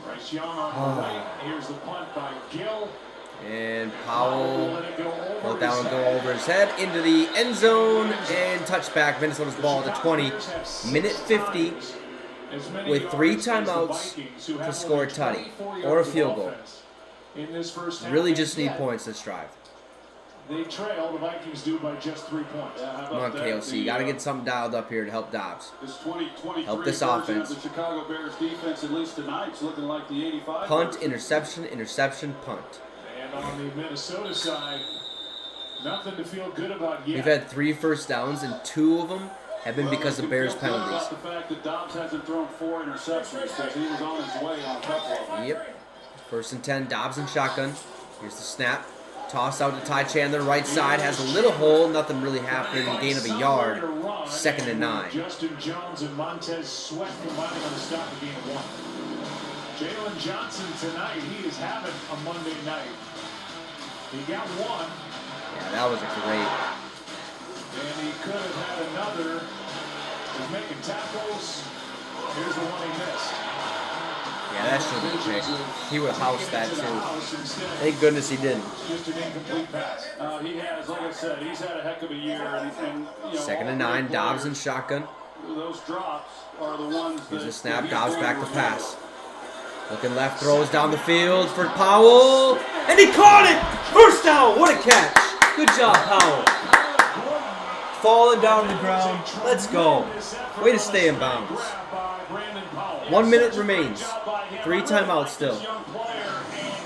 Bryce Young on the right. Here's the punt by Gill. And Powell let that one go over his head into the end zone and touchback. Minnesota's ball at the 20. Minute 50 with 3 timeouts to score a tutty or a field goal. Really just need points this drive. They trail, the Vikings do by just 3 points. Come on, KOC. You got to get something dialed up here to help Dobbs. Help this offense. The Chicago Bears defense, at least tonight, is looking like the 85. Punt, interception, interception, punt. And on the Minnesota side, nothing to feel good about yet. We've had 3 first downs, and 2 of them have been because of Bears penalties. The fact that Dobbs hasn't thrown 4 interceptions because he was on his way on a couple of them. Yep. 1st and 10, Dobbs and shotgun. Here's the snap. Toss out to Ty Chandler, right side, has a little hole, nothing really happening, gain of a yard. 2nd and 9. Justin Jones and Montez Sweat combining on the stop of game 1. Jalen Johnson tonight, he is having a Monday night. He got 1. Yeah, that was a great. And he could have had another. He's making tackles. Here's the one he missed. Yeah, that should have been picked. He would have housed that too. Thank goodness he didn't. Just an incomplete pass. He has, like I said, he's had a heck of a year. And, you know, 2nd and 9, Dobbs and shotgun. Those drops are the ones Here's that... a snap, Dobbs back to pass. Looking left, throws down the field for Powell. And he caught it! 1st down, what a catch. Good job, Powell. Falling down on the ground. Let's go. Way to stay in bounds. 1 minute remains. 3 timeouts still.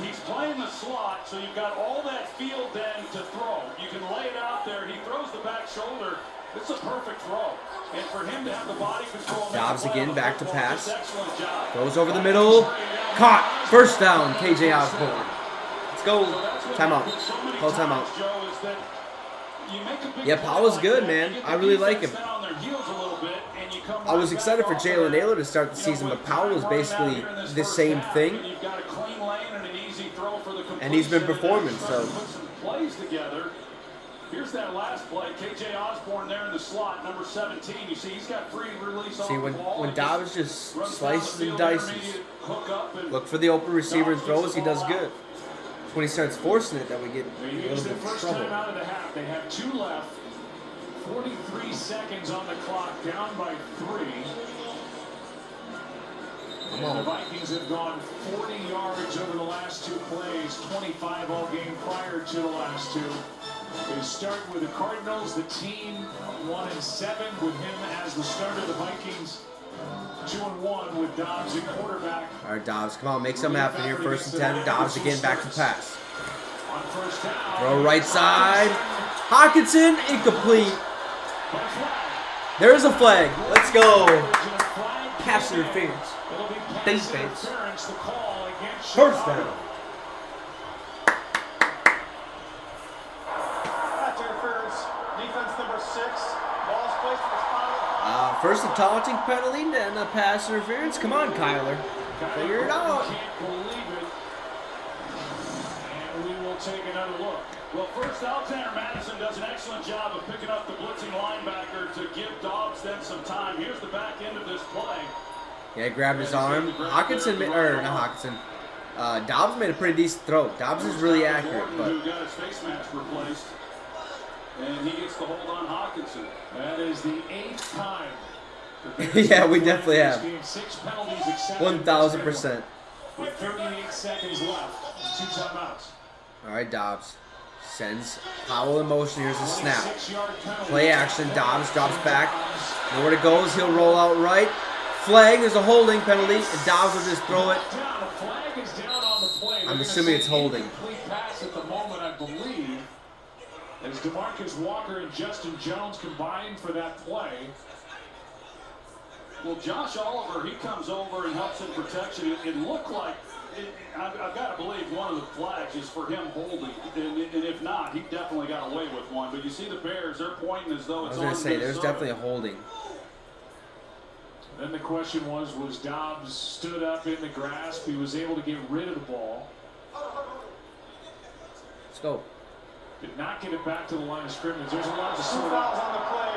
He's playing the slot, so you've got all that field then to throw. You can lay it out there. He throws the back shoulder. It's a perfect throw. And for him to have the body control... Dobbs again, back to pass. Throws over the middle. Caught. 1st down, KJ Osborne. Let's go. Timeout. Call timeout. Yeah, Powell's good, man. I really like him. I was excited for Jalen Naylor to start the season, but Powell is basically the same thing. And he's been performing, so... Here's that last play. KJ Osborne there in the slot, number 17. You see, he's got free release on the ball. When Dobbs just slices and dices, look for the open receiver and throws, he does good. When he starts forcing it that we get a little bit of trouble. Time out of the half. They have 2 left. 43 seconds on the clock, down by 3. And the Vikings have gone 40 yards over the last 2 plays, 25 all game prior to the last 2. They start with the Cardinals, the team 1-7 with him as the starter. The Vikings 2-1 with Dobbs at quarterback. All right, Dobbs, come on, make something happen here. 1st and 10, Dobbs again back to pass. On 1st down. Throw right side. Hawkinson, incomplete. There's a flag. Let's go. Pass interference. Defense. 1st down. Defense number 6. Ball's placed at the spot. First a taunting penalty, then a pass interference. Come on, Kyler. Figure it out. Can't believe it. And we will take another look. Well, first, Alexander Madison does an excellent job of picking up the blitzing linebacker to give Dobbs then some time. Here's the back end of this play. Yeah, grabbed his arm. Hawkinson, or not Hawkinson. Dobbs made a pretty decent throw. Dobbs is really accurate, but Who got his face mask replaced. And he gets the hold on Hawkinson. That is the 8th time. yeah, we definitely have. 6 penalties accepted. 1,000%. with 38 seconds left. 2 timeouts. All right, Dobbs sends Powell in motion. Here's a snap. Play action. Dobbs drops back. Nowhere to goes. He'll roll out right. Flag. There's a holding penalty, and Dobbs will just throw it. I'm assuming it's holding. Complete pass at the moment, I believe. As DeMarcus Walker and Justin Jones combined for that play. Well, Josh Oliver, he comes over and helps in protection. It looked like, I've got to believe one of the flags is for him holding. And if not, he definitely got away with one. But you see the Bears, they're pointing as though it's on. I was going to say, there's definitely a holding. Then the question was Dobbs stood up in the grasp? He was able to get rid of the ball. Let's go. Did not get it back to the line of scrimmage. There's a lot to 2 sort fouls out. on the play,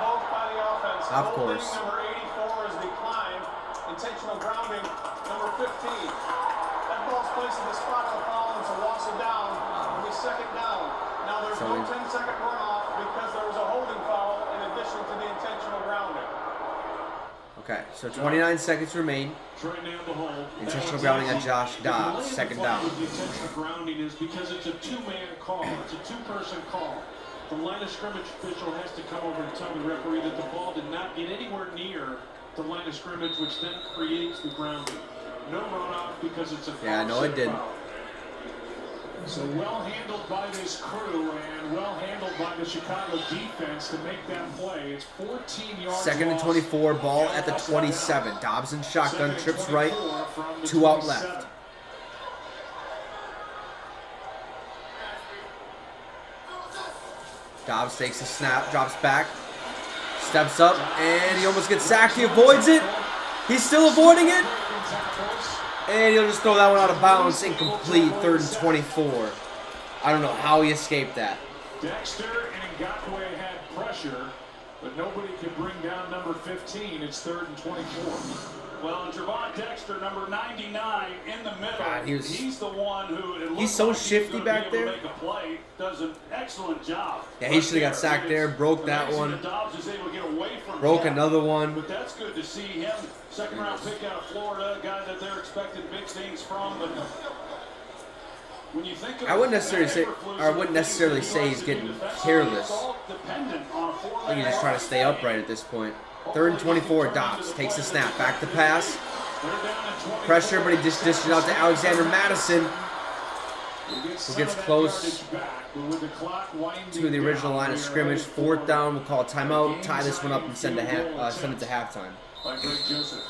both by the offense. Of Holding course. number 84 is declined. Intentional grounding, number 15. That ball's placed in the spot of the foul, and it's a loss of down. It'll be 2nd down. Now there's no 10-second runoff because there was a holding foul in addition to the intentional grounding. Okay, so 29 seconds remain. Troy nailed the hole. Intentional grounding on Josh Dobbs. 2nd down. The intentional grounding is because it's a 2-man call. It's a 2-person call. The line of scrimmage official has to come over and tell the referee that the ball did not get anywhere near the line of scrimmage, which then creates the grounding. No runoff because it's a foul. Yeah, no, it didn't. So well handled by this crew and well handled by the Chicago defense to make that play. It's 14 yards. 2nd and 24, ball at the 27. Dobbs in shotgun, trips right, 2 out left. Dobbs takes a snap, drops back, steps up, and he almost gets sacked. He avoids it. He's still avoiding it. And he'll just throw that one out of bounds. Incomplete, 3rd and 24. I don't know how he escaped that. Dexter and Ngakoue had pressure, but nobody could bring down number 15. It's 3rd and 24. Well, and Trevon Dexter, number 99, in the middle. God, he's the one who it looks he's so like shifty he's back be able there. to make a play. Does an excellent job. Yeah, he should have got sacked there. Broke that one. Dobbs is able to get away from Broke that. another one. But that's good to see him. 2nd round pick out of Florida, a guy that they're expecting big things from. But when you think of I wouldn't necessarily say he's getting careless. I think he's just trying to stay upright at this point. 3rd and 24, Dobbs takes the snap, back to pass. Pressure, but he just dished it out to Alexander Madison, who gets close to the original line of scrimmage. 4th down, we'll call a timeout, tie this one up, and send it to halftime. By Greg Joseph.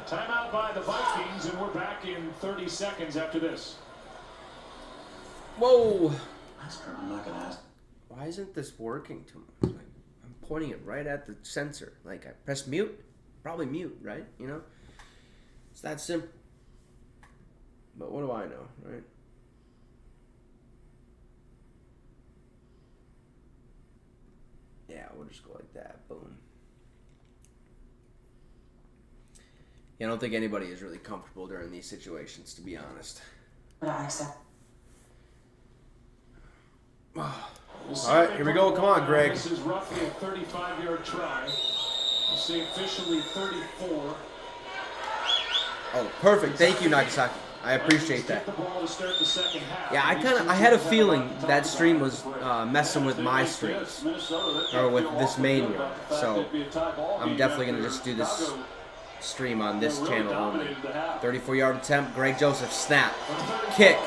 Timeout by the Vikings, and we're back in 30 seconds after this. Whoa! I'm not gonna ask. Why isn't this working too much? Like, I'm pointing it right at the sensor. Like, I press mute, probably mute, right? You know? It's that simple. But what do I know, right? Yeah, we'll just go like that. Boom. Yeah, I don't think anybody is really comfortable during these situations, to be honest. But I accept. All right, here we go. Come on, Greg. This is roughly a 35-yard try. We'll say officially 34. Oh, perfect. Thank you, Nagasaki. I appreciate that. Yeah, I had a feeling that stream was messing with my streams, or with this main one. So I'm definitely gonna just do this stream on this channel only. 34-yard attempt. Greg Joseph snap, kick,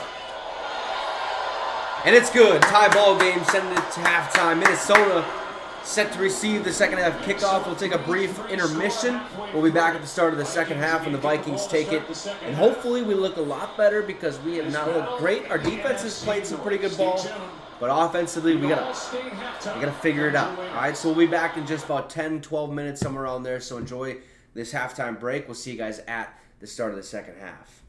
and it's good. Tie ball game. Sending it to halftime. Minnesota set to receive the second half kickoff. We'll take a brief intermission. We'll be back at the start of the second half when the Vikings take it. And hopefully we look a lot better because we have not looked great. Our defense has played some pretty good ball. But offensively, we gotta figure it out. All right, so we'll be back in just about 10, 12 minutes, somewhere around there. So enjoy this halftime break. We'll see you guys at the start of the second half.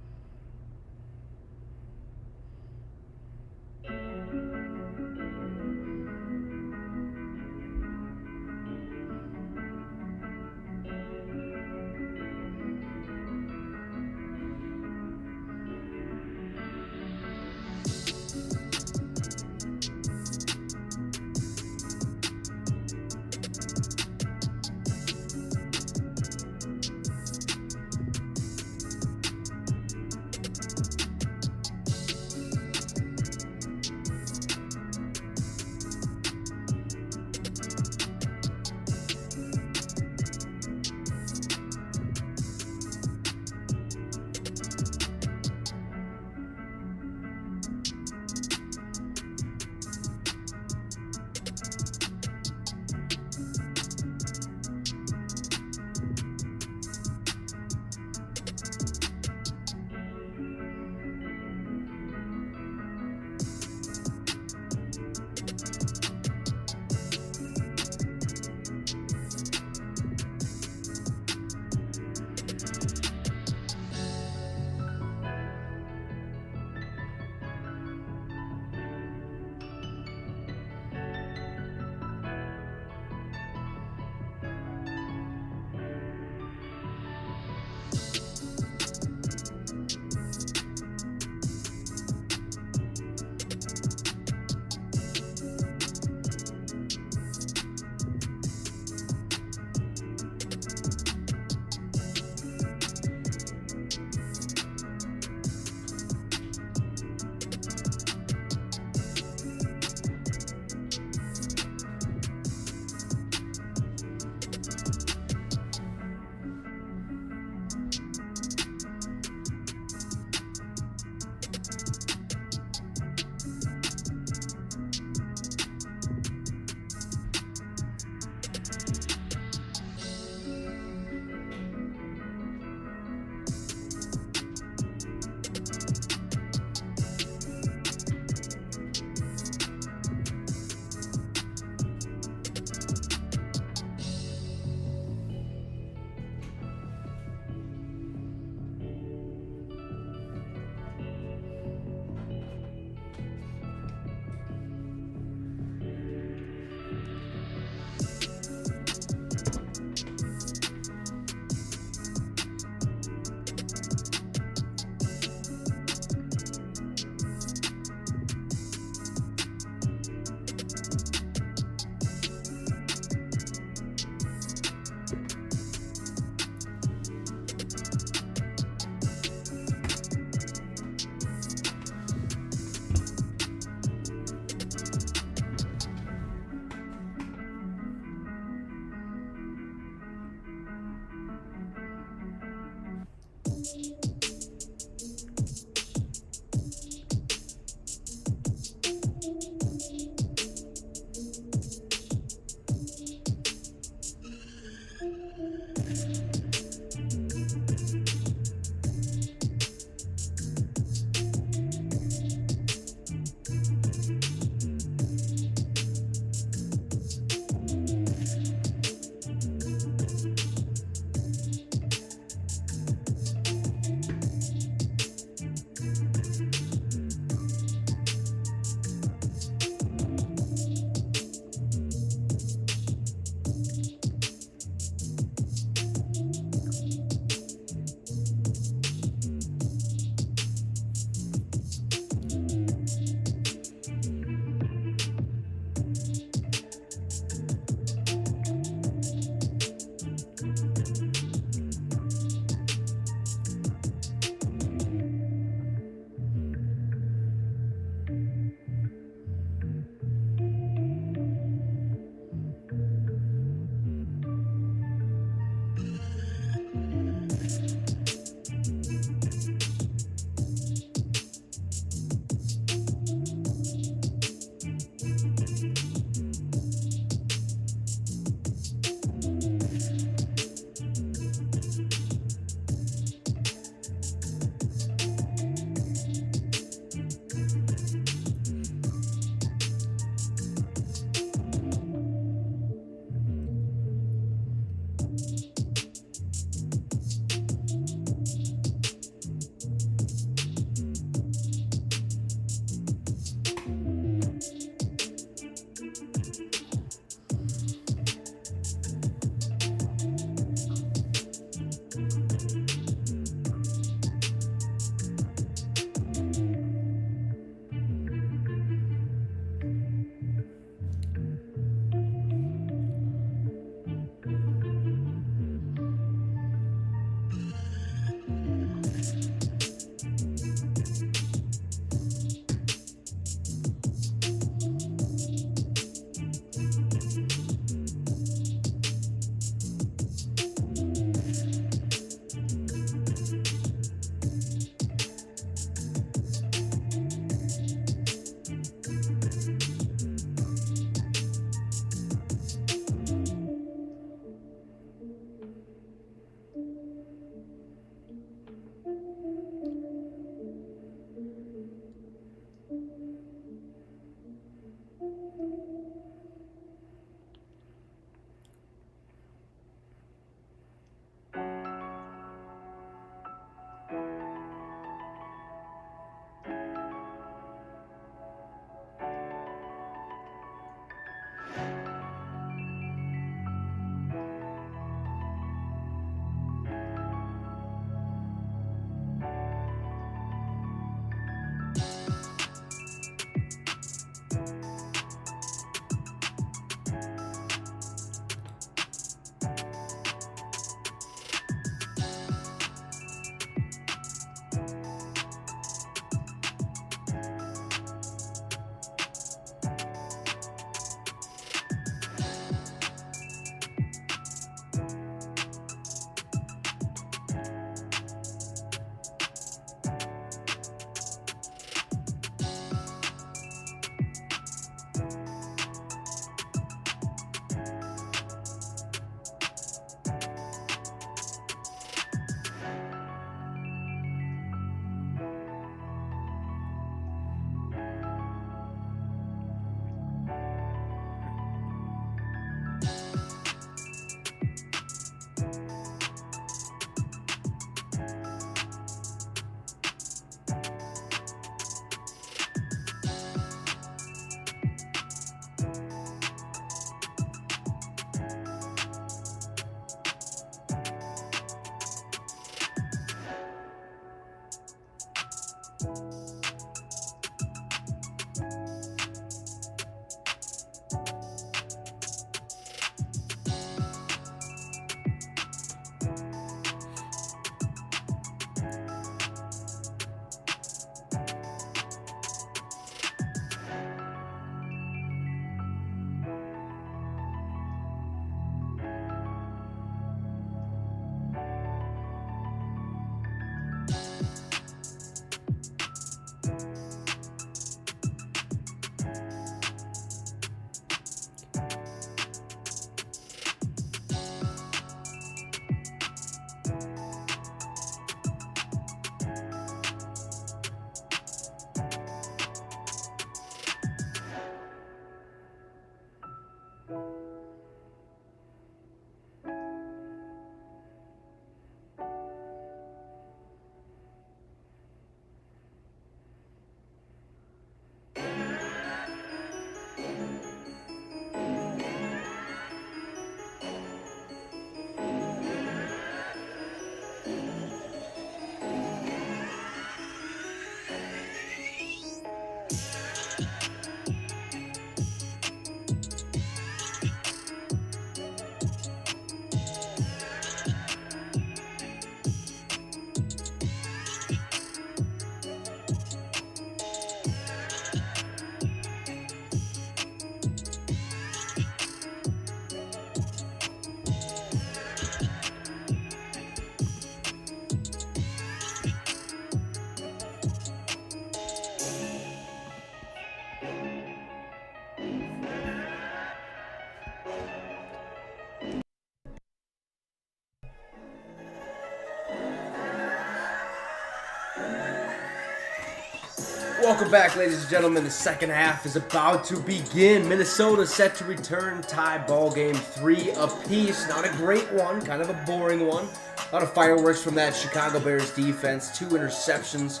Welcome back, ladies and gentlemen. The second half is about to begin. Minnesota set to return, tie ball game 3 apiece. Not a great one, kind of a boring one. A lot of fireworks from that Chicago Bears defense. 2 interceptions,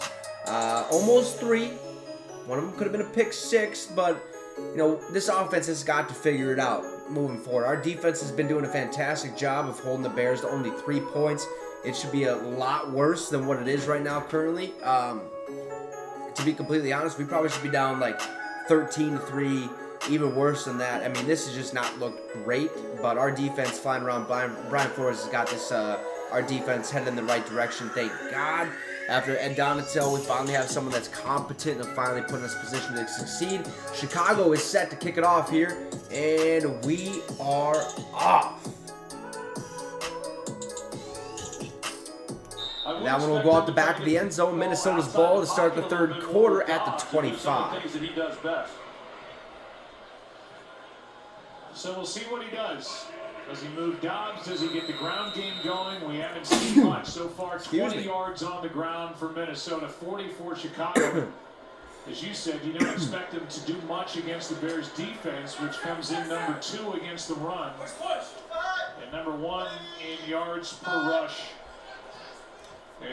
almost 3. One of them could have been a pick 6, but you know, this offense has got to figure it out moving forward. Our defense has been doing a fantastic job of holding the Bears to only 3 points. It should be a lot worse than what it is right now currently. To be completely honest, we probably should be down like 13-3, even worse than that. I mean, this has just not looked great, but our defense flying around, Brian Flores has got this our defense headed in the right direction. Thank God. After Ed Donatil, we finally have someone that's competent and finally put in this position to succeed. Chicago is set to kick it off here, and we are off. That one will go out the back of the end zone. Minnesota's ball to start the third quarter at the 25. So we'll see what he does. Does he move Dobbs? Does he get the ground game going? We haven't seen much so far. 20 yards on the ground for Minnesota, 40 for Chicago. As you said, you don't expect him to do much against the Bears defense, which comes in number 2 against the run. And number 1 in yards per rush.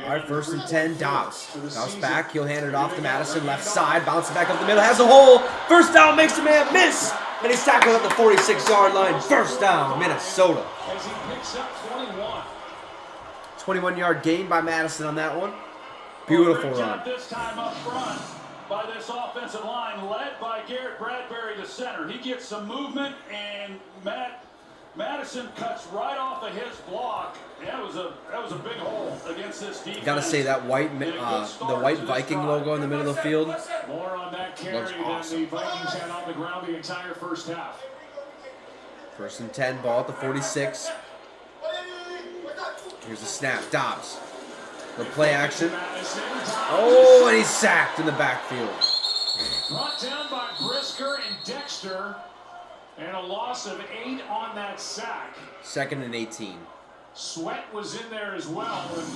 All right, 1st and 10, Dobbs. Dobbs back, he'll hand it off to Madison, left side, bounces back up the middle, has a hole. First down, makes the man miss. And he's tackled at the 46-yard line. 1st down, Minnesota. As he picks up 21. 21-yard gain by Madison on that one. Beautiful run. This time up front by this offensive line, led by Garrett Bradbury, the center. He gets some movement, and Madison cuts right off of his block. That was a big hole against this defense. Gotta say that white, the white Viking logo in the middle of the field. More on that carry awesome. than the Vikings had on the ground the entire first half. 1st and 10, ball at the 46. Here's the snap, Dobbs. The play action. Oh, and he's sacked in the backfield. Brought down by Brisker and Dexter, and a loss of 8 on that sack. 2nd and 18. Sweat was in there as well, and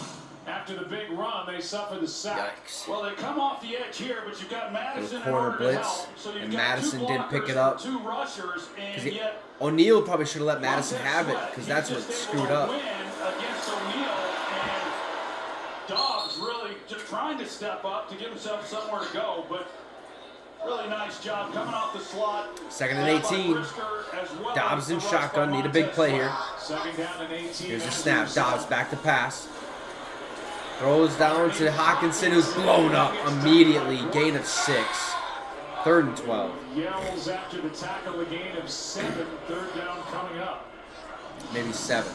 after the big run, they suffer the sack. Yikes. Well, they come off the edge here, but you've got Madison in corner order blitz, to help. So you've and got Madison 2 didn't pick blockers it up. for 2 rushers, and yet O'Neal probably should have let Madison Montez have it, Sweat, because he that's what just able screwed to up. win against O'Neal, and Dobbs really just trying to step up to give himself somewhere to go, but really nice job coming off the slot. 2nd and 18. Dobbs in shotgun. Need a big play here. 2nd down and 18. Here's the snap. Dobbs back to pass. Throws down to Hawkinson, who's blown up immediately. Gain of 6. 3rd and 12. Yells after the tackle, a gain of 7. 3rd down coming up. Maybe 7.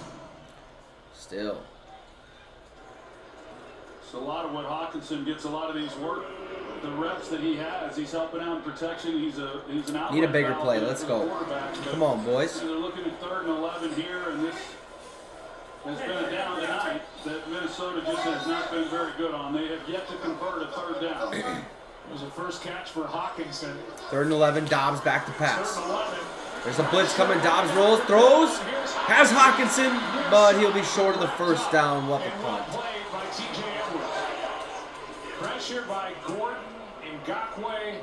Still. It's a lot of what Hawkinson gets a lot of these work. The reps that he has, he's helping out in protection. He's an outlet. Need a bigger play. Let's go. Come on, boys. They're looking at 3rd and 11 here, and this has been a down tonight that Minnesota just has not been very good on. They have yet to convert a 3rd down. It was a first catch for Hawkinson. 3rd and 11. Dobbs back to pass. 3rd and 11. There's a blitz coming. Dobbs rolls, throws. Has Hawkinson, but he'll be short of the 1st down. What the And well punt. played by T.J. Edwards. Pressure by Gordon and Ngakoue.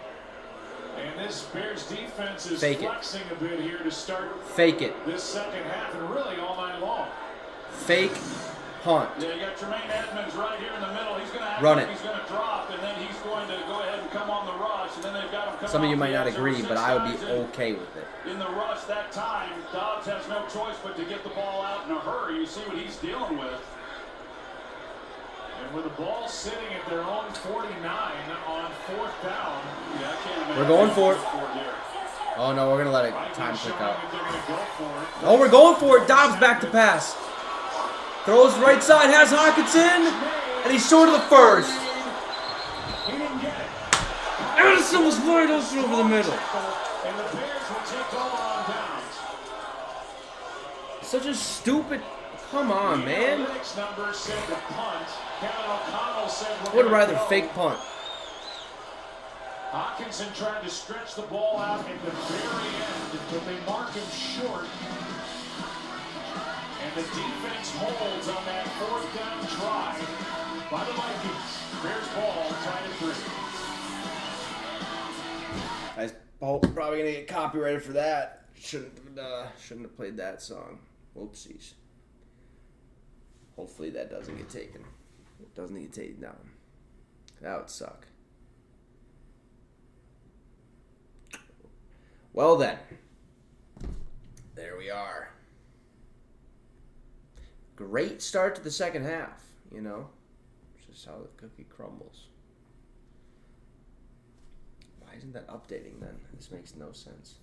And this Bears defense is flexing a bit here to start Fake it. this second half and really all night long. Fake punt. Yeah, you got Tremaine Edmonds right here in the middle. He's going to act Run like it. he's going to drop, and then he's going to go ahead and come on the rush, and then they've got him coming. Some of you off might the not edge. agree, There were but 6 I would be guys okay with it. in the rush that time. Dobbs has no choice but to get the ball out in a hurry. You see what he's dealing with. And with the ball sitting at their own 49 on 4th down. Yeah, I can't imagine. We're going for it. here. Oh, no, we're going to let it Vikings time click showing out. that they're going to go for it. Oh, we're going for it. Dobbs back to pass. Throws right side, has Hawkinson, and he's short of the 1st. He didn't get it. Anderson was wide open over the middle. And the Bears will take over on downs. Such a stupid... Come on, man. Analytics numbers said the punt. Kevin O'Connell said I would rather fake punt. Hawkinson tried to stretch the ball out at the very end, but they mark him short. And the defense holds on that 4th down try by the Vikings. Bears ball tied at 3. I hope probably gonna get copyrighted for that. Shouldn't have played that song. Whoopsies. Hopefully that doesn't get taken. It doesn't get taken down. That would suck. Well then, there we are. Great start to the second half, you know. It's just how the cookie crumbles. Why isn't that updating then? This makes no sense.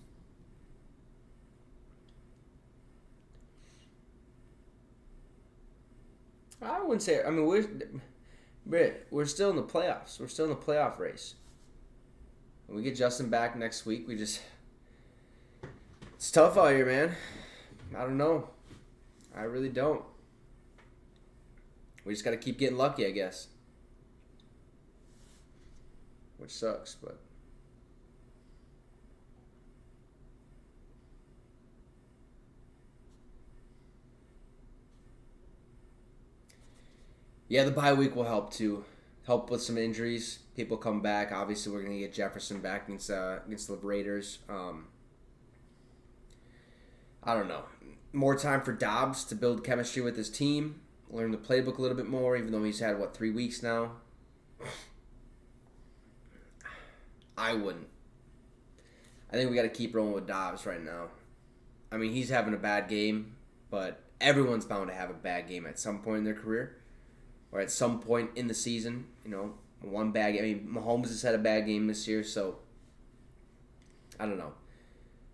I wouldn't say. I mean, we're still in the playoffs. We're still in the playoff race. When we get Justin back next week, it's tough out here, man. I don't know. I really don't. We just got to keep getting lucky, I guess. Which sucks, but. Yeah, the bye week will help too. Help with some injuries. People come back. Obviously, we're going to get Jefferson back against the Raiders. I don't know. More time for Dobbs to build chemistry with his team. Learn the playbook a little bit more, even though he's had, 3 weeks now? I wouldn't. I think we got to keep rolling with Dobbs right now. I mean, he's having a bad game, but everyone's bound to have a bad game at some point in their career. Or at some point in the season, one bad game. I mean, Mahomes has had a bad game this year, so I don't know.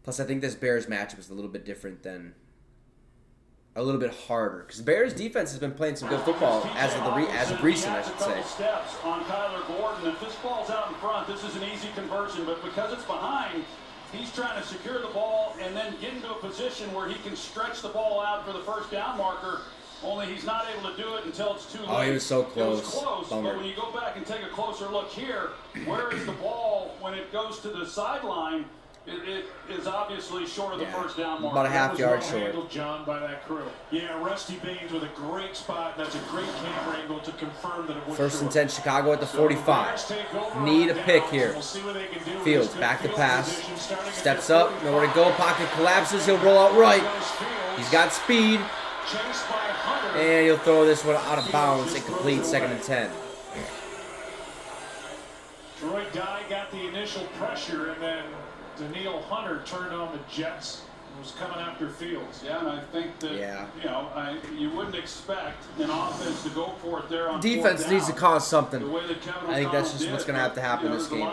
Plus, I think this Bears matchup is a little bit different than a little bit harder because Bears defense has been playing some good football as of recent, I should say. Steps on Kyler Gordon. If this ball's out in front, this is an easy conversion, but because it's behind, he's trying to secure the ball and then get into a position where he can stretch the ball out for the first down marker. Only he's not able to do it until it's too late. Oh, he was so close. It was close, but when you go back and take a closer look here, where is the ball when it goes to the sideline? It is obviously short of the first down mark. About a half yard short. Handled, John, by that crew. Yeah, Rusty Baines with a great spot. That's a great camera angle to confirm that it was First and 10, Chicago at the 45. Need a pick here. We'll see what they can do. Fields back to pass. Steps up. Nowhere to go. Pocket collapses. He'll roll out right. He's got speed. And he'll throw this one out of bounds. Incomplete. 2nd and 10. Troy Dye got the initial pressure, and then Daniil Hunter turned on the Jets and was coming after Fields. Yeah, and I think that, you wouldn't expect an offense to go for it there on Defense needs to cause something. I think that's just what's going to have to happen in this game.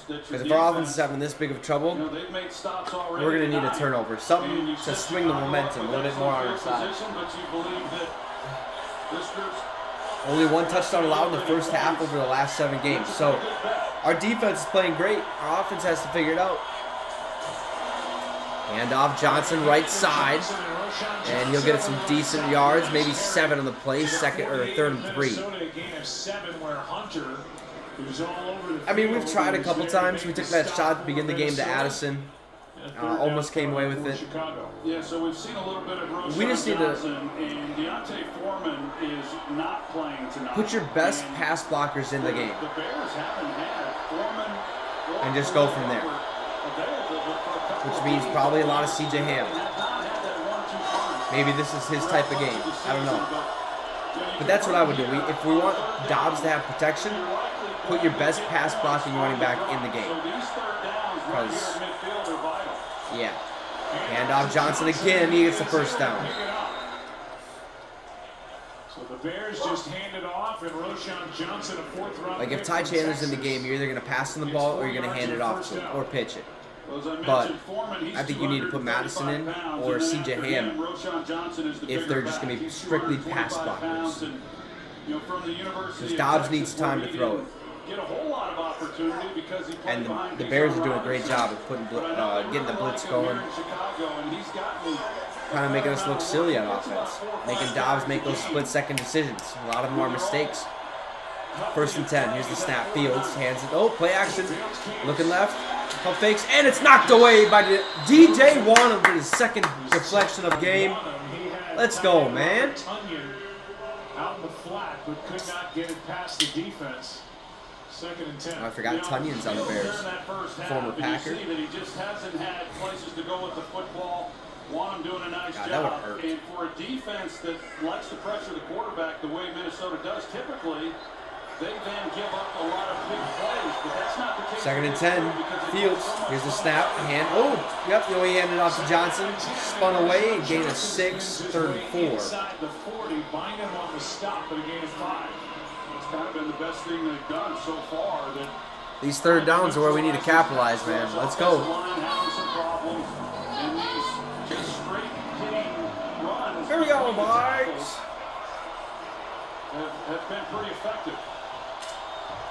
Because if our offense is having this big of trouble, we're going to need a turnover. Something to swing the momentum a little bit more on our side. Only one touchdown allowed in the first half over the last 7 games. So our defense is playing great. Our offense has to figure it out. Hand off Johnson right side. And he'll get some decent yards, maybe 7 on the play, 3rd and 3. I mean, we've tried a couple times. We took that shot at the beginning of the game to Addison. Almost came away with it. Yeah, so we've seen a little bit of Roshan We just need to and Deontay Foreman is not playing tonight. put your best pass blockers in the game. The Bears haven't had Foreman and just go from there. Which means probably a lot of CJ Ham. Maybe this is his type of game. I don't know. But that's what I would do. If we want Dobbs to have protection, put your best pass blocking running back in the game. Because, yeah. Hand off Johnson again. He gets the first down. So the Bears just handed off, and Roshan Johnson, a 4th round. Like if Ty Chandler's in the game, you're either going to pass him the ball or you're going to hand it off to him or pitch it. But I think you need to put Madison in or CJ Ham if they're just going to be strictly pass blockers. Because Dobbs needs time to throw it. And the Bears are doing a great job of putting getting the blitz going. Kind of making us look silly on offense. Making Dobbs make those split-second decisions. A lot of them are mistakes. 1st and 10. Here's the snap. Fields hands it. Oh, play action. Looking left. Pump fakes. And it's knocked away by DJ Wanham for his 2nd deflection of the game. Let's go, man. Out in the flat, but could not get it past the defense. 2nd and 10. I forgot Tunyon's on the Bears. Former Packer. You see that he just hasn't had places to go with the football. Wanham doing a nice God, job. that would hurt. And for a defense that likes to pressure the quarterback the way Minnesota does typically, they then give up a lot of big plays, but that's not the case. 2nd and 10. Fields. Here's the snap. Hand. Oh, yep. He handed off to Johnson. Spun away and gained a 6. 3rd and 4. Inside the 40, bind him on the stop, but a gain of 5. It's kind of been the best thing they've done so far. These 3rd downs are where we need to capitalize, man. Let's go. Here we go, boys. have been pretty effective.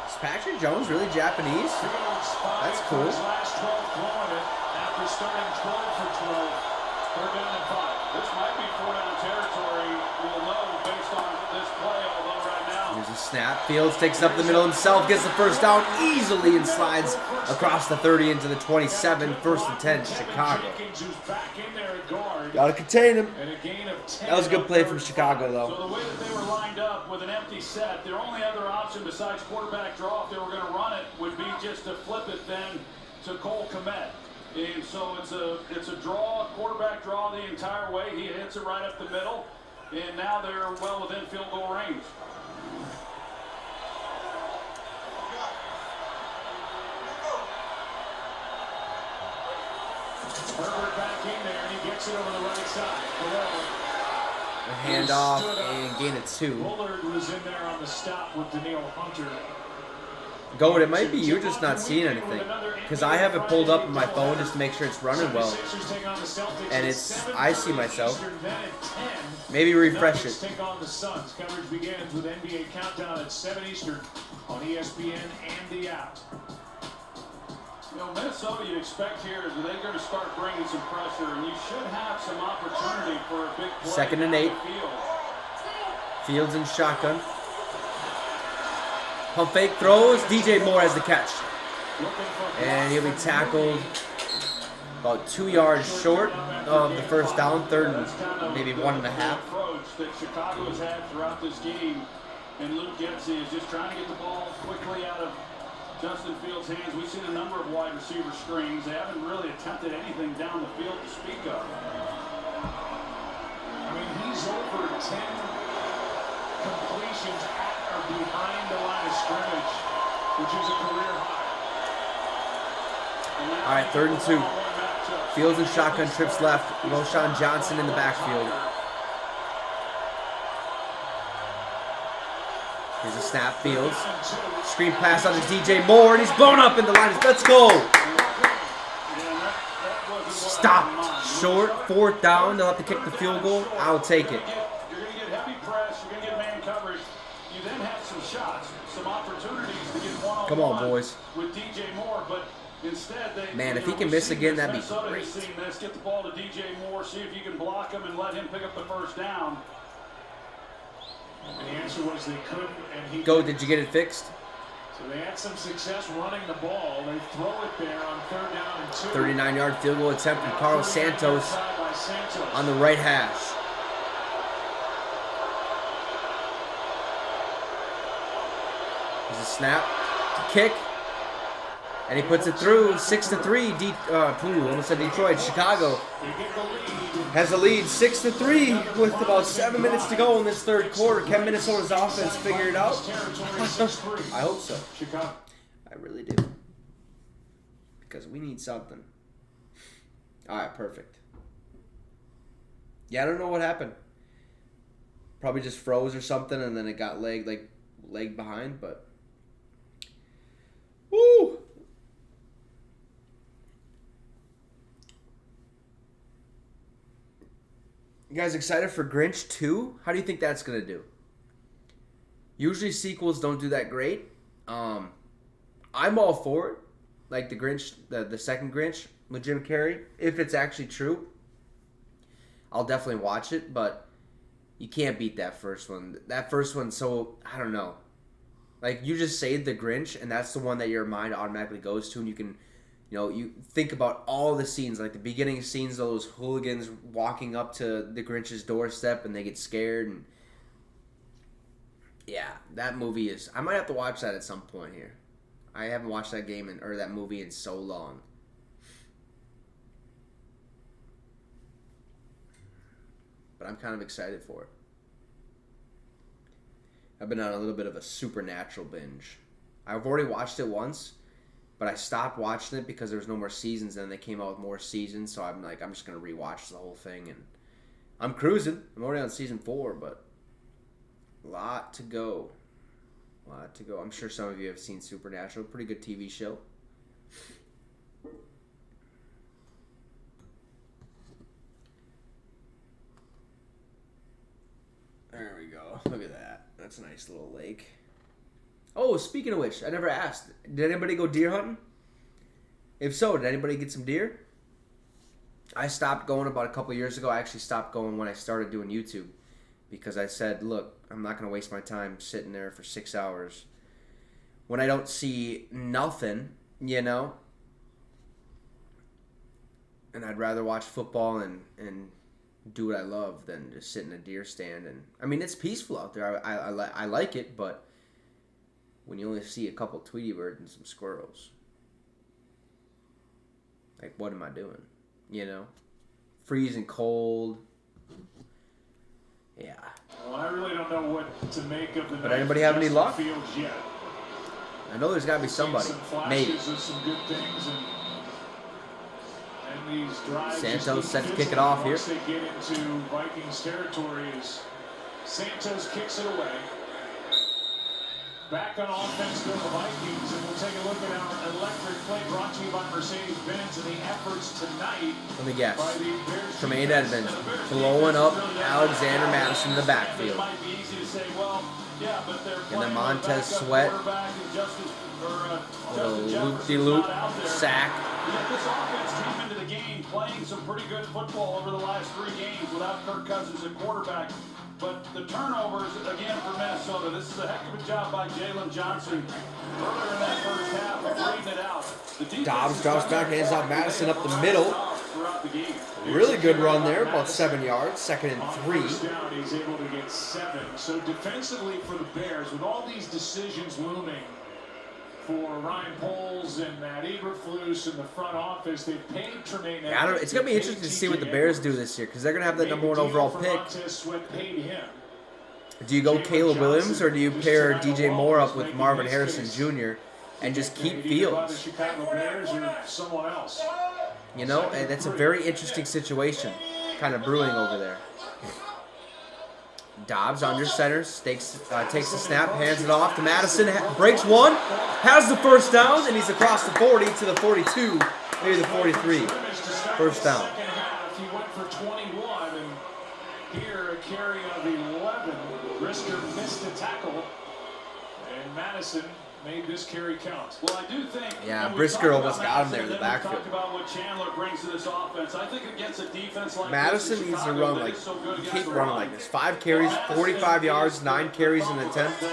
Is Patrick Jones really Japanese? That's cool. His last 12 throwing it after starting 12 for 12. Third down and 5. This might be 4-down territory. We'll know based on this play, although right now. Here's a snap. Fields takes up the middle himself, gets the first down easily and slides across the 30 into the 27. First and 10, Chicago. Jenkins, who's back in there at guard. Gotta contain him. And a gain of 10. That was a good play from Chicago, So though. the way that they were lined up with an empty set, their only other option besides quarterback draw, if they were going to run it, would be just to flip it then to Cole Kmet. And so it's a draw, quarterback draw the entire way. He hits it right up the middle, and now they're well within field goal range. Herbert back in there, and he gets it over the right side. A handoff and gain of 2. Bullard was in there on the stop with Daniil Hunter. Goat, it might be you're just not seeing anything. Because I have it pulled up on my phone just to make sure it's running well. And I see myself. Maybe refresh it. Take on the Suns. Coverage begins with NBA Countdown at 7 Eastern on ESPN and the app. You know, Minnesota, you expect here is they're going to start bringing some pressure, and you should have some opportunity for a big play. Second and 8. Fields in shotgun. Pump fake throws. DJ Moore has the catch. And he'll be tackled about 2 yards short of the first down. Third and maybe 1.5. Approach that Chicago has had throughout this game, and Luke Getsy is just trying to get the ball quickly out of Justin Fields' hands. We've seen a number of wide receiver screens. They haven't really attempted anything down the field to speak of. I mean, he's over 10 completions at or behind the line of scrimmage, which is a career high. All right, 3rd and 2. Fields in shotgun, trips left. Roshan Johnson in the backfield. Here's a snap. Fields. Screen pass on to DJ Moore, and he's blown up in the line. Let's go. Stopped. Short. 4th down. They'll have to kick the field goal. I'll take it. You're going to get heavy press. You're going to get man coverage. You then have some shots, some opportunities to get one-on-one. Come on, boys. With DJ Moore, but instead they. Man, if he can miss again, that'd be great. Get the ball to DJ Moore. See if you can block him and let him pick up the first down. And the answer was they couldn't, and he Go, did you get it fixed? So they had some success running the ball. They throw it there on 3rd down and 2. 39-yard field goal attempt from Carlos Santos on the right hash. There's a snap, kick, and he puts it through. 6-3. Almost said Detroit. Chicago has a lead, 6-3, with about 7 minutes to go in this 3rd quarter. Can Minnesota's offense figure it out? I hope so. I really do. Because we need something. All right, perfect. Yeah, I don't know what happened. Probably just froze or something, and then it got leg behind. But woo! You guys excited for Grinch 2? How do you think that's going to do? Usually sequels don't do that great. I'm all for it. Like the Grinch, the second Grinch with Jim Carrey. If it's actually true, I'll definitely watch it. But you can't beat that first one. That first one, so, I don't know. Like, you just say the Grinch, and that's the one that your mind automatically goes to, and you can... You know, you think about all the scenes, like the beginning scenes, those hooligans walking up to the Grinch's doorstep and they get scared. And yeah, that movie is... I might have to watch that at some point here. I haven't watched that that movie in so long. But I'm kind of excited for it. I've been on a little bit of a Supernatural binge. I've already watched it once. But I stopped watching it because there was no more seasons, and they came out with more seasons, so I'm just going to rewatch the whole thing, and I'm cruising. I'm already on season 4, but a lot to go. I'm sure some of you have seen Supernatural. Pretty good TV show. There we go. Look at that. That's a nice little lake. Oh, speaking of which, I never asked. Did anybody go deer hunting? If so, did anybody get some deer? I stopped going about a couple years ago. I actually stopped going when I started doing YouTube because I said, look, I'm not going to waste my time sitting there for 6 hours when I don't see nothing, you know? And I'd rather watch football and do what I love than just sit in a deer stand. And I mean, it's peaceful out there. I like it, but when you only see a couple Tweety birds and some squirrels, like, what am I doing? You know? Freezing cold. Yeah. Well, I really don't know what to make of the. But anybody have any luck? Fields yet. I know there's got to be somebody. Some flashes Maybe. of some good things and these drives. Santos set to kick it off here. Once they get into Vikings territory, as Santos kicks it away. Back on offense go the Vikings, and we'll take a look at our electric play brought to you by Mercedes-Benz and the efforts tonight. Let me guess. By the Bears Tremaine defense. Edmonds blowing up Alexander Madison in the backfield. It might be easy to say, well, yeah, but they're And then playing Montez with a backup Sweat. quarterback and Justin Little Jefferson's loop-de-loop not out there. sack. Yet this offense came into the game playing some pretty good football over the last 3 games without Kirk Cousins at quarterback. But the turnovers, again, for Minnesota, this is a heck of a job by Jalen Johnson earlier in that first half of reading it out. The defense Dobbs is drops back, hands off Madison up the middle. throughout the game. Really good run there, about 7 yards, 2nd and 3. On first down, he's able to get 7. So defensively for the Bears, with all these decisions looming for Ryan Poles and Matt Eberflus in the front office, they've paid Tremaine. It's going to be interesting to see what the Bears do this year because they're going to have the number 1 overall pick. Do you go Caleb Williams or do you pair DJ Moore up with Marvin Harrison Jr. and just keep Fields? You know, and that's a very interesting situation kind of brewing over there. Dobbs under center, takes the snap, hands it off to Madison, breaks one, has the first down, and he's across the 40 to the 42, maybe the 43. First down. He went for 21, and here a carry of 11. Brisker missed a tackle, and Madison made this carry count. Well, I do think. Yeah, Brisker almost got him there in the backfield. Talk about what Chandler brings to this offense. I think against a defense like Madison this, needs to Chicago, run that like, is so good against keep the running run. like this. 5 carries, 45 yards, 9 carries an attempt,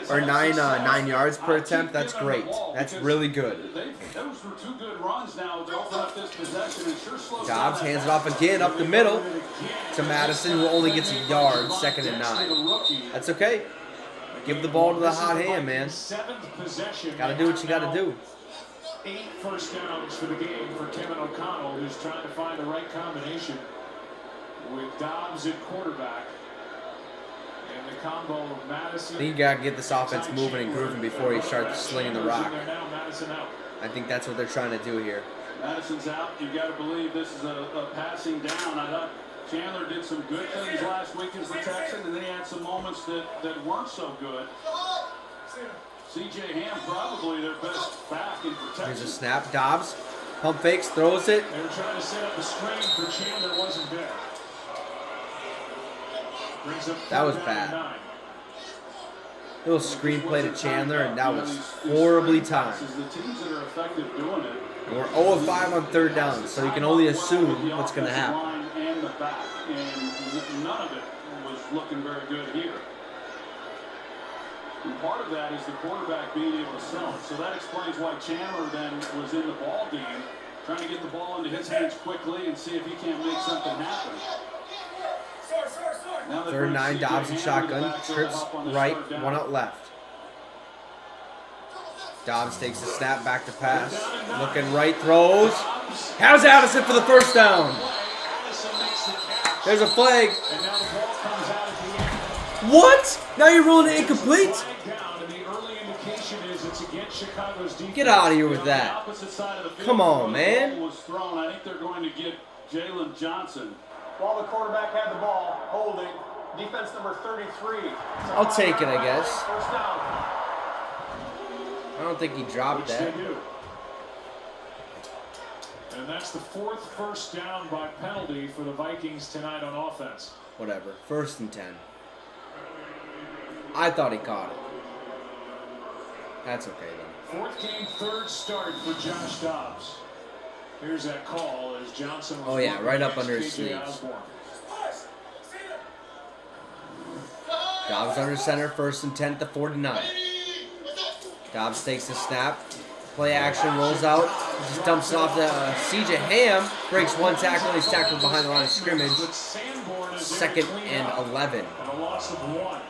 or 9 yards per attempt. That's great. That's really good. Those were 2 good runs now to open up this possession and sure slows Dobbs down hands that it off again up the middle to Madison, who only gets a yard, 2nd and 9. That's okay. Give the ball to the hot hand, man. 7th possession. Got to do what you got to do. 8 first downs for the game for Kevin O'Connell, who's trying to find the right combination with Dobbs at quarterback. And the combo of Madison. I think you got to get this offense moving and grooving before he starts slinging the rock. Madison out. I think that's what they're trying to do here. Madison's out. You got to believe this is a passing down. I thought Chandler did some good things last week as the Texan, and then he had some moments that weren't so good. C.J. Ham probably their best back in protection. Here's a snap. Dobbs pump fakes, throws it. They were trying to set up a screen for Chandler, wasn't there. Brings up That was 4th down bad. and 9. Little screenplay to Chandler, and that was horribly timed. The teams that are effective doing it. And we're 0 of 5 on 3rd down, so you can only assume what's going to happen. And the back, and none of it was looking very good here. And part of that is the quarterback being able to sell it. So that explains why Chandler then was in the ball game, trying to get the ball into his hands quickly and see if he can't make something happen. 3rd and 9, Dobbs in shotgun, trips right, 1 out left. Dobbs takes the snap, back to pass, looking right, throws. Has Addison for the first down. There's a flag. And now the ball comes out at the end. What? Now you're ruling it incomplete? Flag down, and the early indication is it's against Chicago's defense. Get out of here with On that. the opposite side of the field, Come on, where the man. ball was thrown, I think they're going to get Jalen Johnson. While the quarterback had the ball, holding, defense number 33. I'll take it, I guess. First down. I don't think he dropped Which they that. do. And that's the 4th first down by penalty for the Vikings tonight on offense. Whatever. 1st and 10. I thought he caught it. That's okay, though. Fourth game, third start for Josh Dobbs. Here's that call as Johnson was right up under his sleeves. Osborne. Dobbs under center, 1st and 10 at the 49. Dobbs takes the snap. Play action, rolls out. Just dumps it off to CJ Ham. Breaks one tackle. He's tackled behind the line of scrimmage. 2nd and 11. And a loss of 1.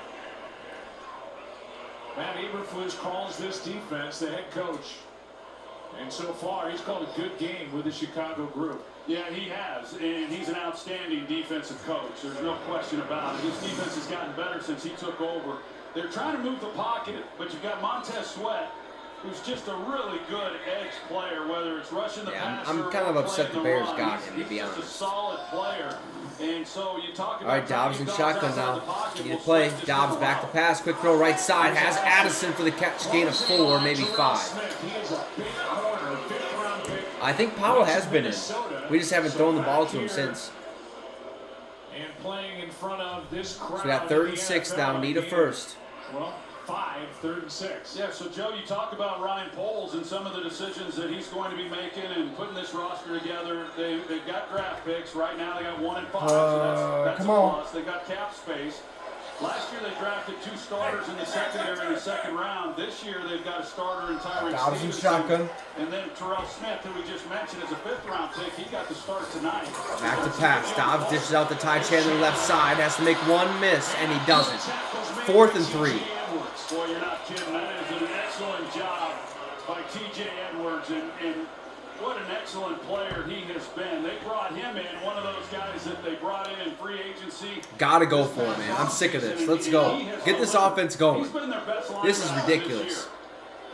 Matt Eberflus calls this defense the head coach. And so far, he's called a good game with the Chicago group. Yeah, he has, and he's an outstanding defensive coach. There's no question about it. His defense has gotten better since he took over. They're trying to move the pocket, but you've got Montez Sweat, who's just a really good edge player, whether it's rushing the passer. I'm kind of upset the Bears got him, to be He's honest. just a solid player. And so you talk about All right, Dobbs in shotgun now. Need to play. Dobbs back to pass. Quick throw right side. Has Addison for the catch. Gain of 4, maybe 5. I think Powell has been in. We just haven't thrown the ball to him since. And playing in front of this crowd. So we got 3rd and 6 now. Need a first. Well, 5, 3rd and 6. Yeah, so Joe, you talk about Ryan Poles and some of the decisions that he's going to be making and putting this roster together. They've got draft picks. Right now they got 1 and 5, so that's a plus. They got cap space. Last year they drafted 2 starters in the secondary in the 2nd round. This year they've got a starter in Tyree Dobbs in Stevenson. shotgun. And then Terrell Smith, who we just mentioned as a 5th round pick, he got the start tonight. Back to pass. Dobbs dishes out the Ty Chandler left side. Has to make 1 miss, and he doesn't. 4th and 3. Boy, you're not kidding. That is an excellent job by T.J. Edwards, and what an excellent player he has been. They brought him in, one of those guys that they brought in free agency. Gotta go for it, man. I'm sick of this. Let's go. Get this offense going. He's been their best line This is driver ridiculous. this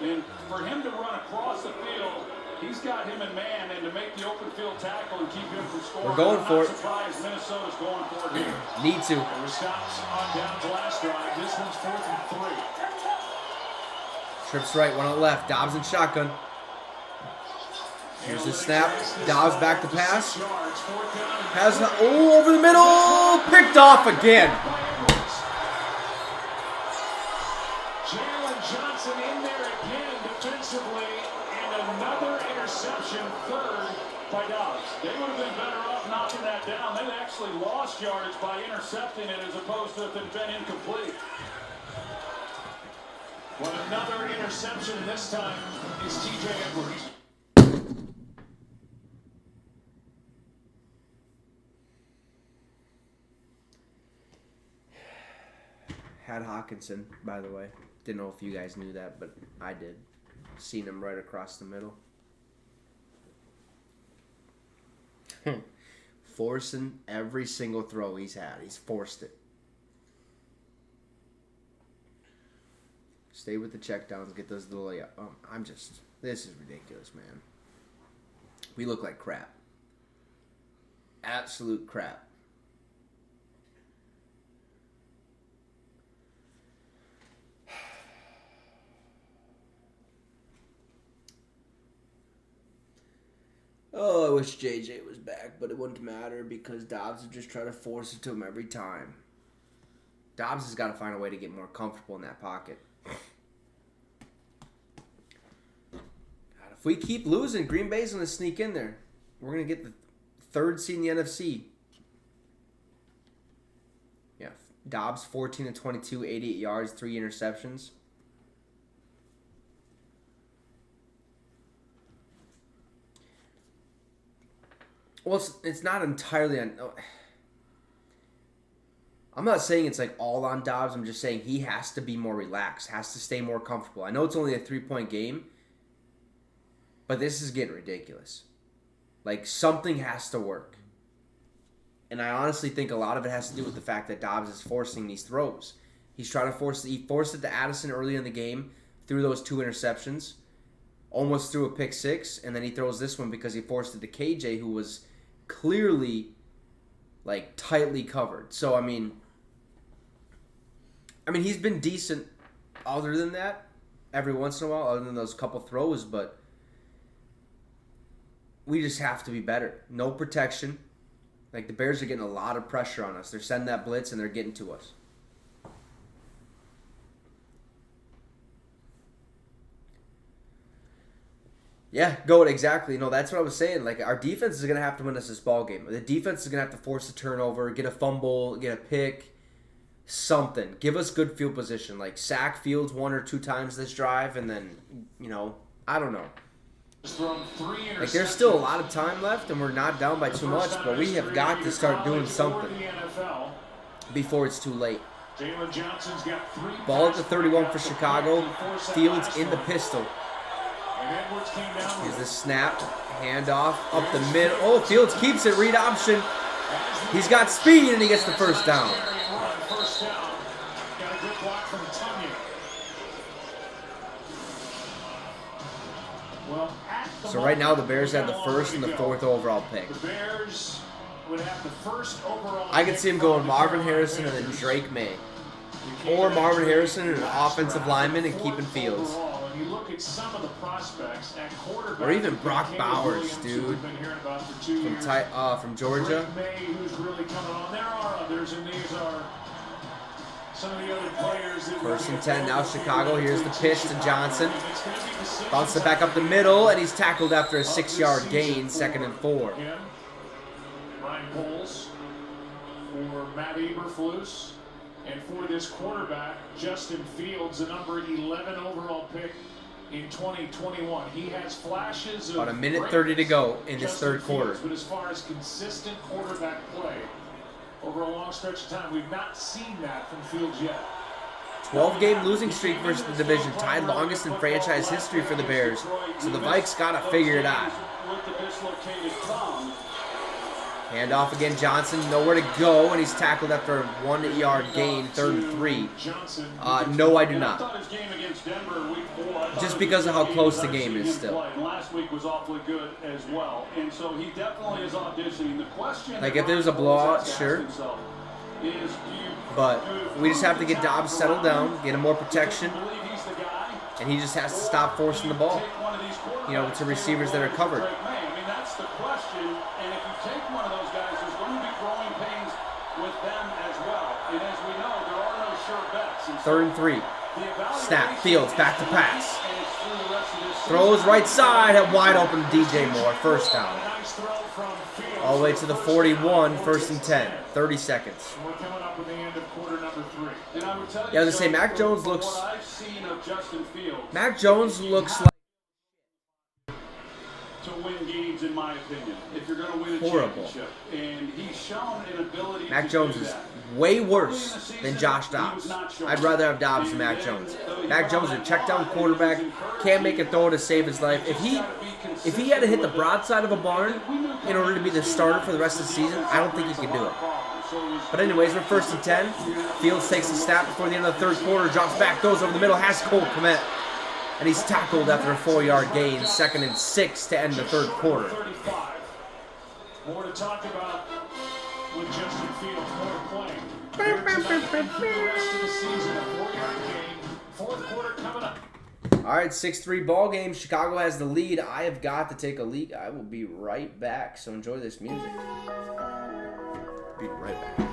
year. And for him to run across the field, he's got him in man, and to make the open field tackle and keep him from scoring. We're going for it. I'm not surprised Minnesota's going for it here. Need to. There were stops on down to last drive. This one's 4th and 3. Trips right, 1 on the left. Dobbs in shotgun. Here's the snap. Dobbs back to pass. Has over the middle. Picked off again. Jalen Johnson in there again defensively, and another interception, 3rd by Dobbs. They would have been better off knocking that down. They actually lost yardage by intercepting it as opposed to if it had been incomplete. But another interception this time is T.J. Edwards. Had Hawkinson, by the way. Didn't know if you guys knew that, but I did. Seen him right across the middle. Forcing every single throw he's had. He's forced it. Stay with the checkdowns. Get those little... This is ridiculous, man. We look like crap. Absolute crap. Oh, I wish JJ was back, but it wouldn't matter because Dobbs would just try to force it to him every time. Dobbs has got to find a way to get more comfortable in that pocket. God, if we keep losing, Green Bay's going to sneak in there. We're going to get the 3rd seed in the NFC. Yeah, Dobbs 14 of 22, 88 yards, 3 interceptions. Well, it's not entirely on... I'm not saying it's like all on Dobbs. I'm just saying he has to be more relaxed, has to stay more comfortable. I know it's only a 3-point game, but this is getting ridiculous. Like, something has to work. And I honestly think a lot of it has to do with the fact that Dobbs is forcing these throws. He's trying to he forced it to Addison early in the game through those 2 interceptions. Almost threw a pick 6, and then he throws this one because he forced it to KJ, who was clearly, like, tightly covered. So, I mean, he's been decent other than that, every once in a while, other than those couple throws, but we just have to be better. No protection. Like, the Bears are getting a lot of pressure on us. They're sending that blitz, and they're getting to us. Yeah, go it exactly. No, that's what I was saying. Like, our defense is going to have to win us this ball game. The defense is going to have to force a turnover, get a fumble, get a pick, something. Give us good field position. Like, sack Fields 1 or 2 times this drive, and then, you know, I don't know. Like, there's still a lot of time left, and we're not down by too much, but we have got to start doing something before it's too late. Ball at the 31 for Chicago. Fields in the pistol. Here's the snap. Handoff up the middle. Oh, Fields keeps it. Read option. He's got speed, and he gets the first down. So right now the Bears have the first and the 4th overall pick. I could see him going Marvin Harrison and then Drake May. Or Marvin Harrison and an offensive lineman and keeping Fields. Or even Brock Bowers, dude. From Georgia. First and 10, now Chicago. Here's the pitch to Johnson. Bounces it back up the middle, and he's tackled after a 6-yard gain, 2nd and 4. Ryan Poles for Matt Eberflus, and for this quarterback, Justin Fields, the number 11 overall pick in 2021. He has flashes of about a minute 30 to go in this third quarter. But as far as consistent quarterback play over a long stretch of time, we've not seen that from Fields yet. 12-game losing streak versus the division, tied longest in franchise history for the Bears. So the Vikes got to figure it out. Handoff again, Johnson, nowhere to go, and he's tackled after a 1-yard gain, 3rd and 3. No, I do not. Just because of how close the game is still. Last week was awfully good as well, and so he definitely is auditioning. The question, like, if there's a blowout, sure. But we just have to get Dobbs settled down, get him more protection, and he just has to stop forcing the ball, you know, to receivers that are covered. I mean, that's the question, and if you take one of those guys, there's going to be growing pains with them as well. And as we know, there are no sure bets. 3rd and 3. Snap, Fields, back to pass. Throws right side at wide open DJ Moore, 1st down. All the way to the 41, 1st and 10, 30 seconds. We're coming up with the end of quarter number 3. And I would tell you, Yeah, I was going to say, Mac Jones looks... what I've seen of Justin Fields, Mac Jones looks like... to win games, in my opinion, if you're going to win a horrible. championship. And he's shown an ability Mac to Jones do is that. way worse than Josh Dobbs. I'd rather have Dobbs than Mac Jones. Mac Jones is a check-down quarterback, can't make a throw to save his life. If he had to hit the broadside of a barn in order to be the starter for the rest of the season, I don't think he can do it. But anyways, we're 1st and 10. Fields takes a snap before the end of the 3rd quarter, drops back, goes over the middle, has Cole Kmet. And he's tackled after a 4-yard gain, 2nd and 6 to end the 3rd quarter. 35. More to talk about with Justin Fields, more playing. Here tonight, for the rest of the season, a 4-yard gain. 4th quarter coming up. All right, 6-3 ball game. Chicago has the lead. I have got to take a leak. I will be right back, so enjoy this music. Be right back.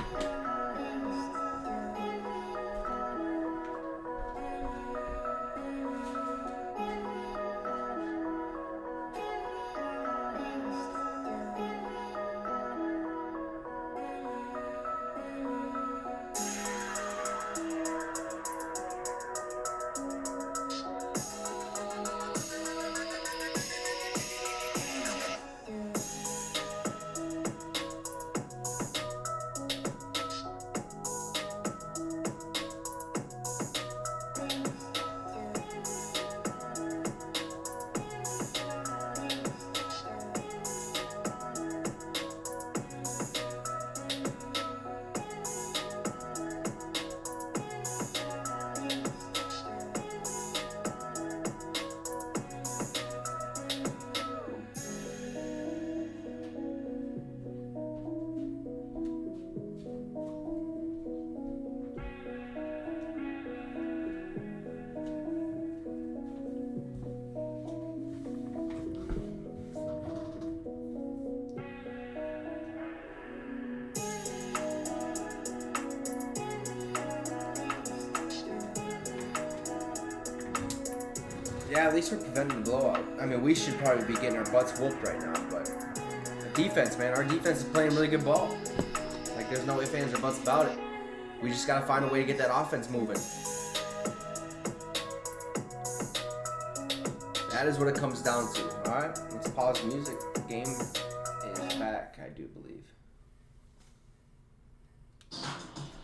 Yeah, at least we're preventing the blowout. I mean, we should probably be getting our butts whooped right now, but the defense, man, our defense is playing really good ball. Like, there's no ifs, ands, or buts about it. We just got to find a way to get that offense moving. That is what it comes down to. All right, let's pause the music. The game is back, I do believe.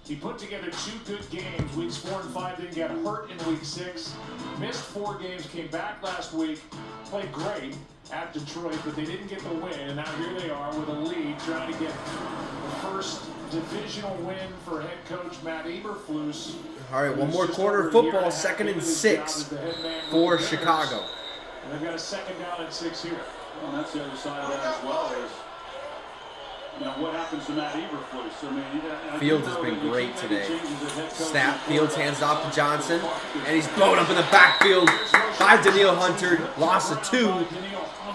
He put together 2 good games. Weeks 4 and 5, then got hurt in week 6. Missed 4 games, came back last week, played great at Detroit, but they didn't get the win. And now here they are with a lead, trying to get the first divisional win for head coach Matt Eberflus. All right, one more quarter of football, 2nd and 6 for Chicago. And they've got a 2nd down and 6 here. Well, that's the other side of that as well is, you know, what happens to Matt Eberflus? I mean, Fields has been great today. Snap, Fields hands off to Johnson, and he's blown up in the backfield by Daniil Hunter. Loss of 2,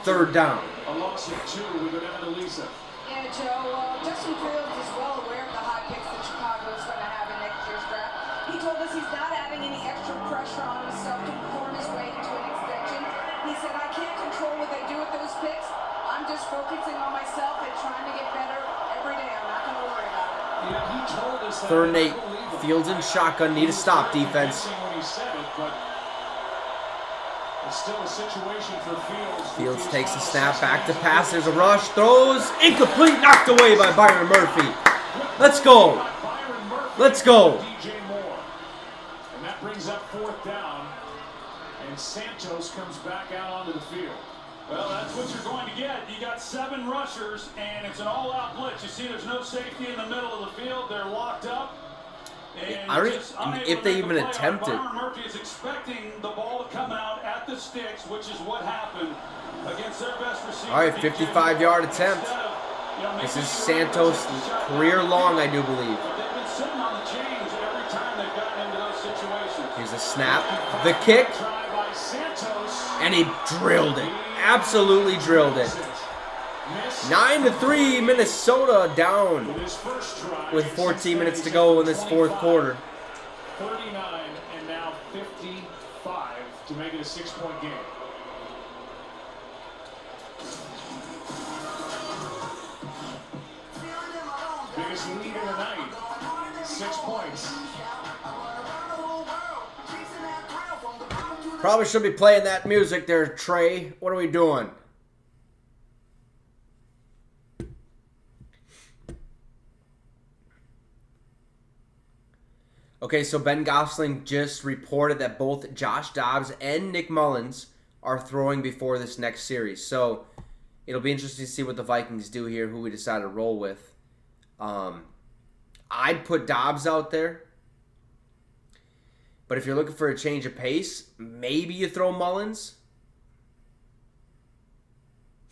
3rd down. A loss of 2, we go down to Lisa. Yeah, Joe, Justin Fields is well aware of the high picks that Chicago is going to have in next year's draft. He told us he's not adding any extra pressure on himself to perform his way into an extension. He said, I can't control what they do with those picks. I'm just focusing on myself and trying to get better every day. I'm not going to worry about it. Yeah, he told us that. 3rd and 8. Fields in shotgun. Need a stop, defense. When he said it, but it's still a situation for Fields. Fields takes the snap, back to pass. There's a rush. Throws. Incomplete. Knocked away by Byron Murphy. Let's go. Let's go. DJ Moore. And that brings up 4th down. And Santos comes back out onto the field. well, that's what you're going to get. You got 7 rushers, and it's an all-out blitz. You see there's no safety in the middle of the field. They're locked up. And I don't just even, unable if to they make even the play. attempt it. Byron Murphy is expecting the ball to come out at the sticks, which is what happened against their best receiver. All right, DJ 55-yard Moore. attempt. Instead of, you know, This making is you Santos' career long, I do believe. But they've been sitting on the chains every time they've gotten into those situations. Here's a snap. The kick. Try by Santos. And he drilled it. Absolutely drilled it. 9-3, Minnesota down His first try with 14 minutes to go in this 4th quarter. 39 and now 55 to make it a 6-point game. Biggest lead of the night. 6 points. Probably should be playing that music there, Trey. What are we doing? Okay, so Ben Gosling just reported that both Josh Dobbs and Nick Mullins are throwing before this next series. So it'll be interesting to see what the Vikings do here, who we decide to roll with. I'd put Dobbs out there. But if you're looking for a change of pace, maybe you throw Mullins.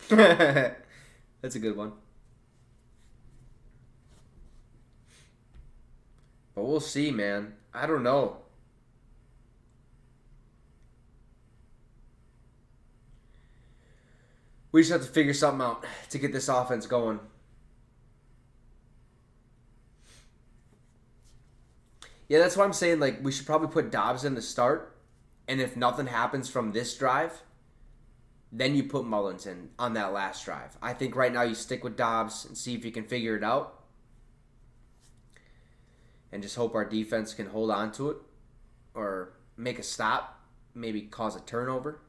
That's a good one. But we'll see, man. I don't know. We just have to figure something out to get this offense going. Yeah, that's why I'm saying, like, we should probably put Dobbs in to start. And if nothing happens from this drive, then you put Mullins in on that last drive. I think right now you stick with Dobbs and see if you can figure it out. And just hope our defense can hold on to it or make a stop, maybe cause a turnover.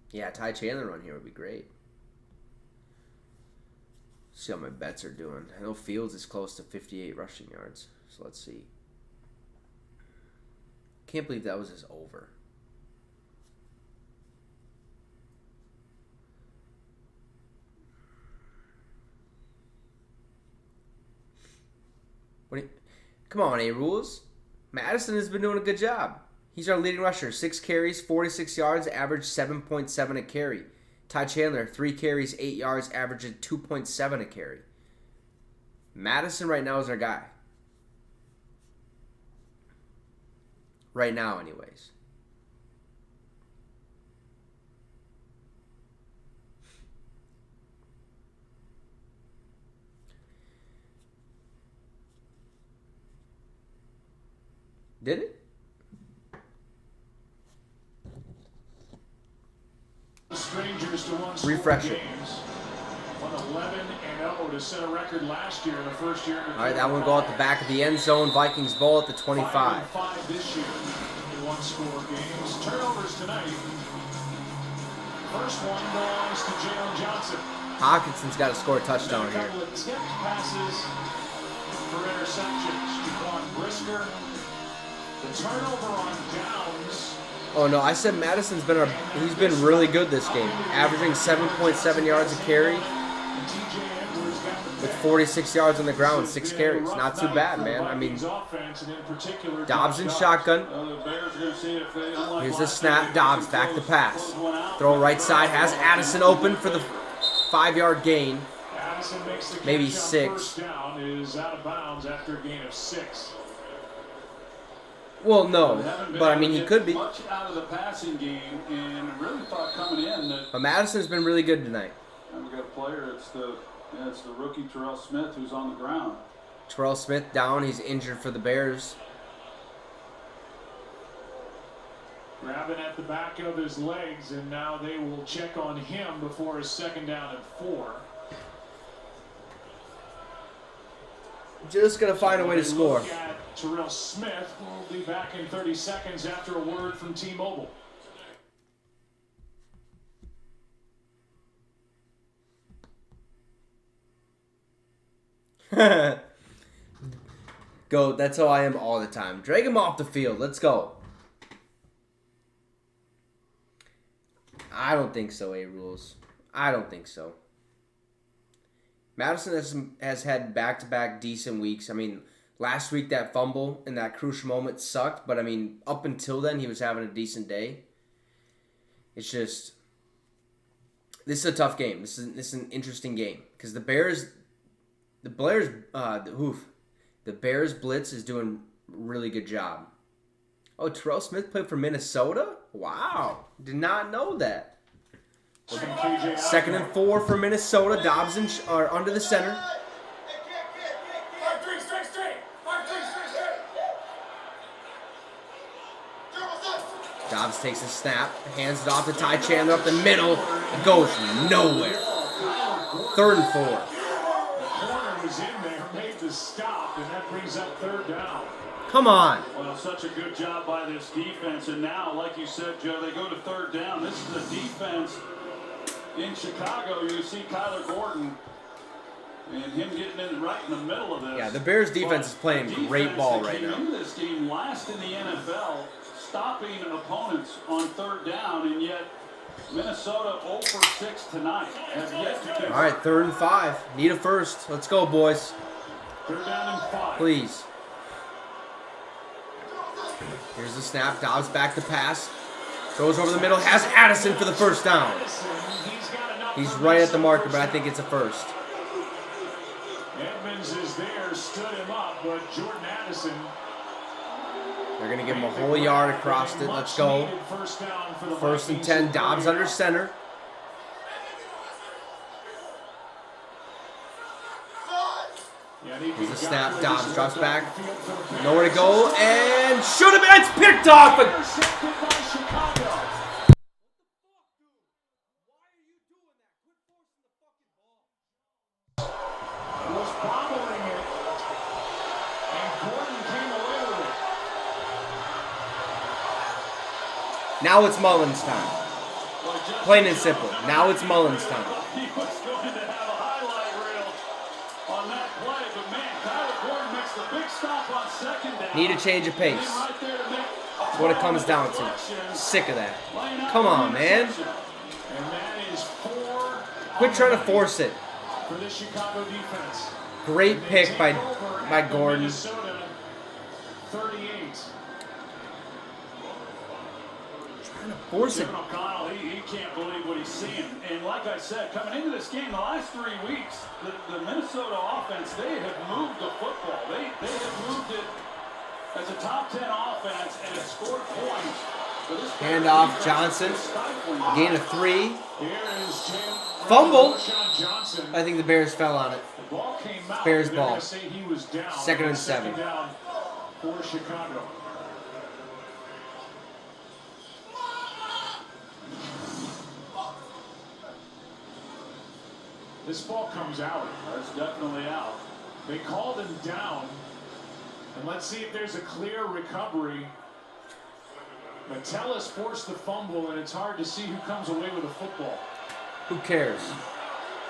Yeah, Ty Chandler run here would be great. See how my bets are doing. I know Fields is close to 58 rushing yards. So let's see. Can't believe that was his over. Come on, A-Rules. Madison has been doing a good job. He's our leading rusher. 6 carries, 46 yards, average 7.7 a carry. Ty Chandler, 3 carries, 8 yards, averaging 2.7 a carry. Madison right now is our guy. Right now, anyways. Did it? Strangers to one Refresh it. games. Won 11-0 to set a record last year in the first year. All right, that one go out the back of the end zone. Vikings ball at the 25. 5-5 this year in one-score games. Turnovers tonight. First one belongs to Jalen Johnson. Hawkinson's got to score a touchdown A here. couple of tipped passes for interceptions. Jaquan Brisker. The turnover on downs. Oh no, I said Madison's been he's been really good this game, averaging 7.7 yards a carry with 46 yards on the ground, 6 carries. Not too bad, man. I mean, Dobbs in shotgun. Here's the snap. Dobbs back to pass. Throw right side, has Addison open for the 5-yard gain. Maybe 6. First down is out of bounds after a gain of 6. Well, no, but I mean, he could be. Much out of the passing game, and really thought coming in that. But Madison's been really good tonight. And we got a player. It's the rookie Terrell Smith who's on the ground. Terrell Smith down. He's injured for the Bears. Grabbing at the back of his legs, and now they will check on him before his second down and 4. Just gonna find a way to score. Look at Terrell Smith will be back in 30 seconds after a word from T-Mobile. Go. That's how I am all the time. Drag him off the field. Let's go. I don't think so, A-Rules. I don't think so. Madison has had back-to-back decent weeks. I mean, last week that fumble in that crucial moment sucked, but I mean, up until then he was having a decent day. It's just, this is a tough game. This is an interesting game because the Bears blitz is doing a really good job. Oh, Terrell Smith played for Minnesota? Wow, did not know that. Second and 4 for Minnesota. Dobbs are under the center. Dobbs takes a snap, hands it off to Ty Chandler up the middle. It goes nowhere. 3rd and 4. The corner was in there, made the stop, and that brings up 3rd down. Come on. Well, such a good job by this defense, and now, like you said, Joe, they go to 3rd down. This is a defense in Chicago. You see Kyler Gordon and him getting in right in the middle of this. Yeah, the Bears defense is playing great ball right now. Into this game last in the NFL, stopping opponents on 3rd down, and yet Minnesota 0 for 6 tonight. Has yet to All right, 3rd and 5. Need a first. Let's go, boys. 3rd down and 5. Please. Here's the snap. Dobbs back to pass. Goes over the middle. Has Addison for the first down. He's right at the marker, but I think it's a first. Edmonds is there, stood him up, but Jordan Addison. They're going to give him a whole yard across it. Let's go. First and 10. Dobbs under center. Here's the snap. Dobbs drops back. Nowhere to go. And should have been. It's picked off. Was bobbling it, and Gordon came away with it. Now it's Mullins time. Plain and simple. Now it's Mullins time. He was going to have a highlight reel on that play, but man, Kyler Gordon makes the big stop on 2nd down. Need a change of pace. Right there to make That's what it comes down to. Sick of that. Come on, man. And that is 4. Quit trying to force it. For the Chicago defense. Great pick by Gordon. Minnesota 38. Force it. Kevin O'Connell, he can't believe what he's seeing. And like I said, coming into this game, the last 3 weeks, the Minnesota offense, they have moved the football. They have moved it as a top 10 offense and have scored points. Handoff, Johnson. Gain of 3. Here is Jim. Fumble. Johnson. I think the Bears fell on it. The ball came out. Bears They're ball. gonna say he was down. 2nd and 7. Second down for Chicago. This ball comes out. That's definitely out. They called him down. And let's see if there's a clear recovery. Metellus forced the fumble, and it's hard to see who comes away with the football. Who cares?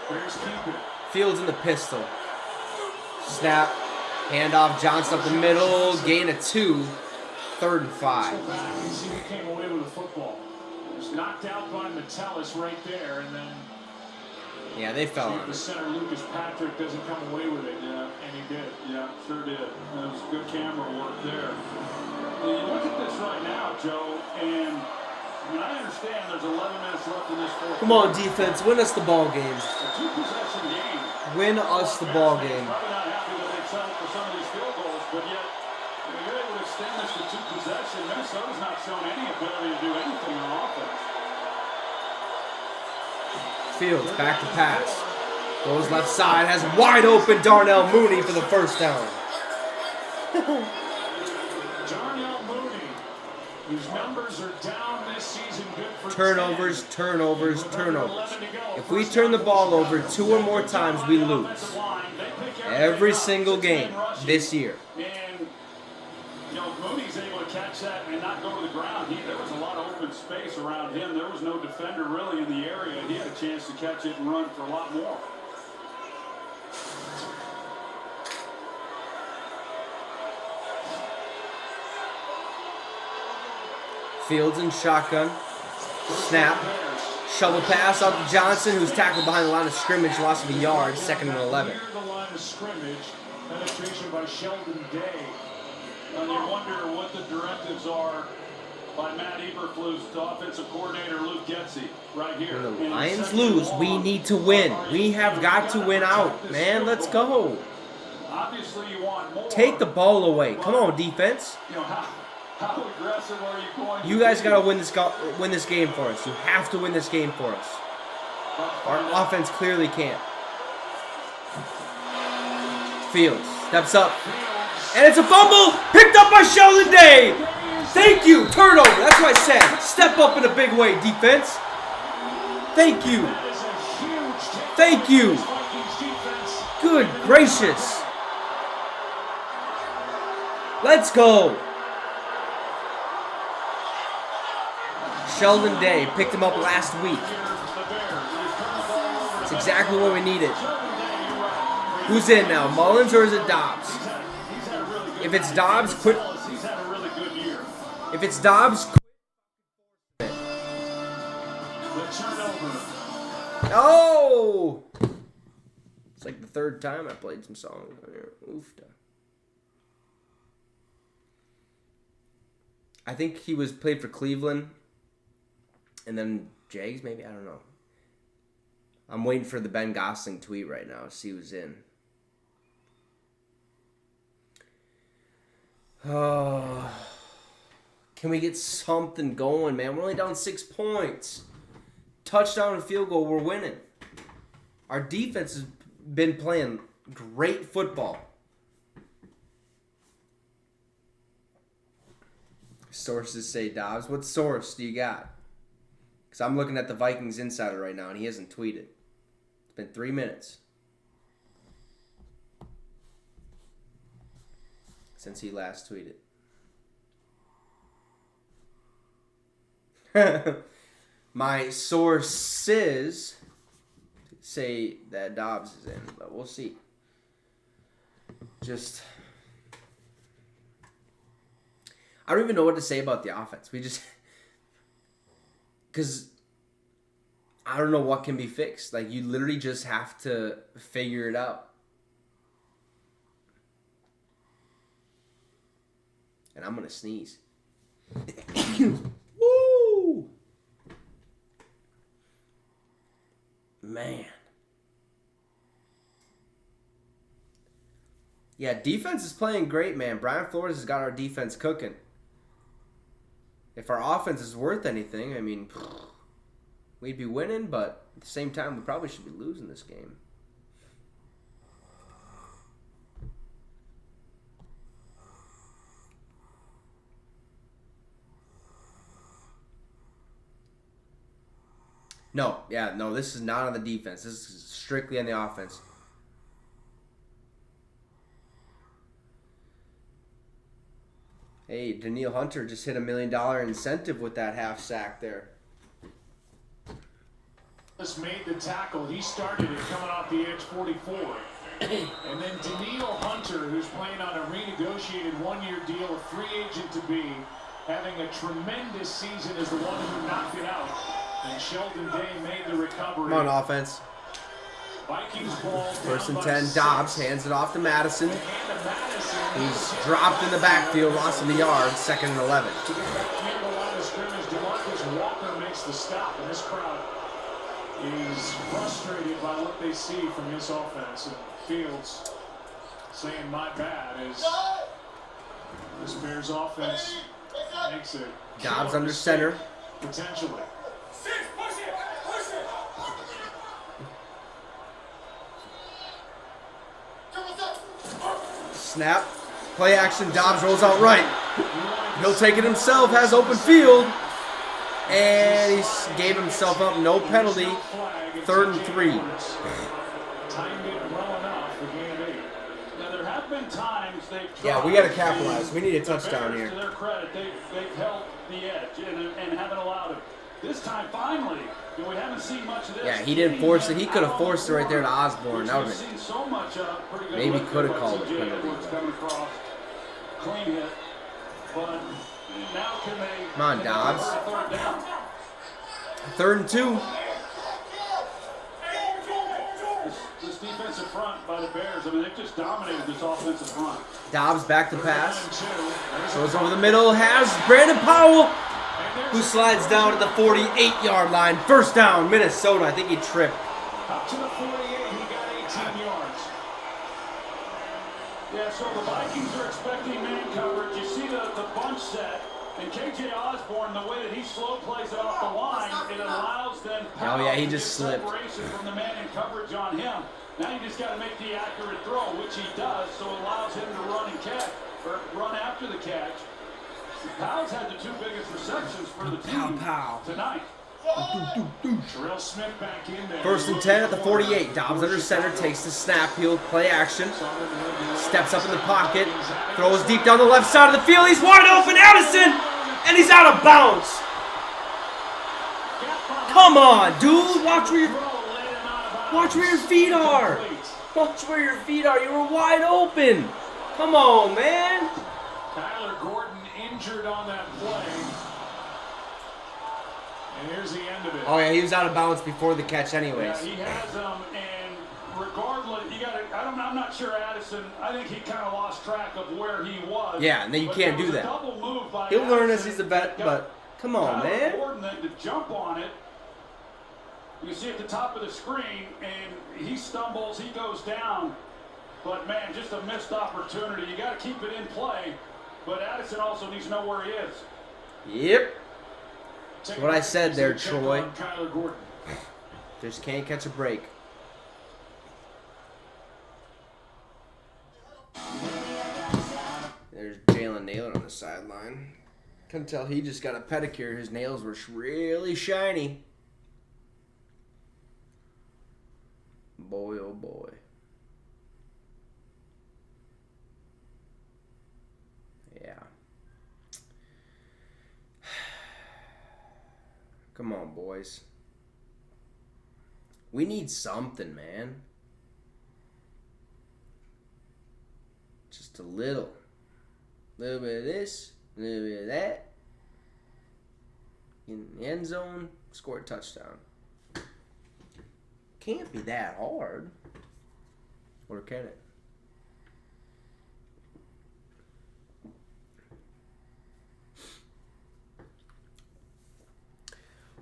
Bears keep it. Fields in the pistol. Snap. Handoff. Johnson up the middle. Gain of 2. 3rd and 5. Go back and see who came away with the football. Just knocked out by Metellus right there, and then Yeah, they fell see if on the it. center Lucas Patrick doesn't come away with it. Yeah. And he did. Yeah, sure did. That was good camera work there. You look at this right now, Joe, and I mean, I understand there's 11 minutes left in this fourth. Come on, defense. Win us the ball game. A two-possession game. Win us the ball game. Probably not happy that they settled for some of these field goals, but yet you're able to extend this to two possession. Minnesota's not shown any ability to do anything on offense. Fields back to pass. Goes left side. Has wide open Darnell Mooney for the first down. Darnell Mooney, whose numbers are down this season, good for Turnovers, 10. turnovers, With turnovers. 11 to go. If we turn the ball over 2 or more times, we lose. Every single game this year. And, you know, Mooney's able to catch that and not go to the ground. There was a lot of open space around him. There was no defender really in the area. He had a chance to catch it and run for a lot more. Fields in shotgun. Snap. Shovel pass out to Johnson, who's tackled behind the line of scrimmage. Loss of a yard. 2nd and 11. Near the line of scrimmage, penetration by Sheldon Day. And you wonder what the directives are by Matt Eberflus to offensive coordinator Luke Getsy right here. When the Lions lose, we need to win. We have got to win out, man. Let's go. Obviously, you want more. Take the ball away. Come on, defense. You know, how aggressive are you going? You guys got to win this game for us. You have to win this game for us. Our offense clearly can't. Fields steps up. And it's a fumble picked up by Sheldon Day. Thank you. Turnover. That's what I said. Step up in a big way, defense. Thank you. Thank you. Good gracious. Let's go. Sheldon Day picked him up last week. It's exactly what we needed. Who's in now? Mullins or is it Dobbs? If it's Dobbs, quit. If it's Dobbs, quit. Oh! It's like the 3rd time I played some songs on here. Oofta. I think he was played for Cleveland. And then Jags, maybe? I don't know. I'm waiting for the Ben Gosling tweet right now to see who's in. Oh, can we get something going, man? We're only down 6 points. Touchdown and field goal, we're winning. Our defense has been playing great football. Sources say Dobbs. What source do you got? Because I'm looking at the Vikings Insider right now, and he hasn't tweeted. It's been 3 minutes since he last tweeted. My sources say that Dobbs is in, but we'll see. I don't even know what to say about the offense. Because I don't know what can be fixed. Like, you literally just have to figure it out. And I'm going to sneeze. Woo! Man. Yeah, defense is playing great, man. Brian Flores has got our defense cooking. If our offense is worth anything, I mean, we'd be winning, but at the same time, we probably should be losing this game. No, yeah, no, this is not on the defense. This is strictly on the offense. Hey, Daniil Hunter just hit $1 million incentive with that half sack there. Just made the tackle. He started it coming off the edge 44. And then Daniil Hunter, who's playing on a renegotiated one-year deal, a free agent to be, having a tremendous season, is the one who knocked it out. And Sheldon Day made the recovery. Come on, offense. Vikings ball. First and 10, Dobbs hands it off to Madison. He's dropped in the backfield, lost in the yard, 2nd and 11. To get back near the line of scrimmage, DeMarcus Walker makes the stop, and this crowd is frustrated by what they see from this offense. And Fields saying, "My bad," as this Bears offense makes it. Dobbs under center. Potentially. Snap. Play action. Dobbs rolls out right. He'll take it himself. Has open field. And he gave himself up. No penalty. 3rd and 3. Timed it well enough for game 8. Now, there have been times they've Yeah, we got to capitalize. We need a touchdown here. To their credit, they've held the edge and haven't allowed it. This time, finally, we haven't seen much of this. Yeah, he didn't force it. He could have forced it right there to Osborne. That would have been. So much, pretty good Maybe look could have by called C.J. it penalty. Edwards coming across. Clean hit. But now can they... Come on, can they Dobbs. convert a 3rd down? 3rd and 2. This defensive front by the Bears, I mean, they've just dominated this offensive front. Dobbs back to pass. Goes over the middle. Has Brandon Powell, who slides down at the 48-yard line. 1st down, Minnesota. I think he tripped. Up to the 48, he got 18 yards. Yeah, so the Vikings are expecting man coverage. You see the bunch set, and K.J. Osborne, the way that he slow plays it off the line, it allows them Oh, yeah, he to just get slipped. separation from the man in coverage on him. Now you just got to make the accurate throw, which he does, so it allows him to run and catch, or run after the catch. Powell's had the 2 biggest receptions for the team tonight. Terrell Smith back in there. 1st and 10 at the 48. Dobbs under center, takes the snap. He'll play action. Steps up in the pocket. Throws deep down the left side of the field. He's wide open. Addison! And he's out of bounds. Come on, dude. Watch where your feet are. Watch where your feet are. You were wide open. Come on, man. Tyler Gordon injured on that play. And here's the end of it. Oh, yeah, he was out of bounds before the catch anyways. Yeah, he has them, and regardless, I'm not sure Addison, I think he kind of lost track of where he was. Yeah, and then you can't do that. Double move by He'll learn as Addison. he's a vet, but come on, Tyler man. Gordon then to jump on it. You see at the top of the screen, and he stumbles, he goes down. But, man, just a missed opportunity. You got to keep it in play, but Addison also needs to know where he is. Yep. That's what I said there, Troy. Tyler Gordon. Just can't catch a break. There's Jalen Naylor on the sideline. Couldn't tell he just got a pedicure. His nails were really shiny. Boy, oh boy. Yeah. Come on, boys. We need something, man. Just a little. A little bit of this, a little bit of that. In the end zone, score a touchdown. Can't be that hard. Or can it?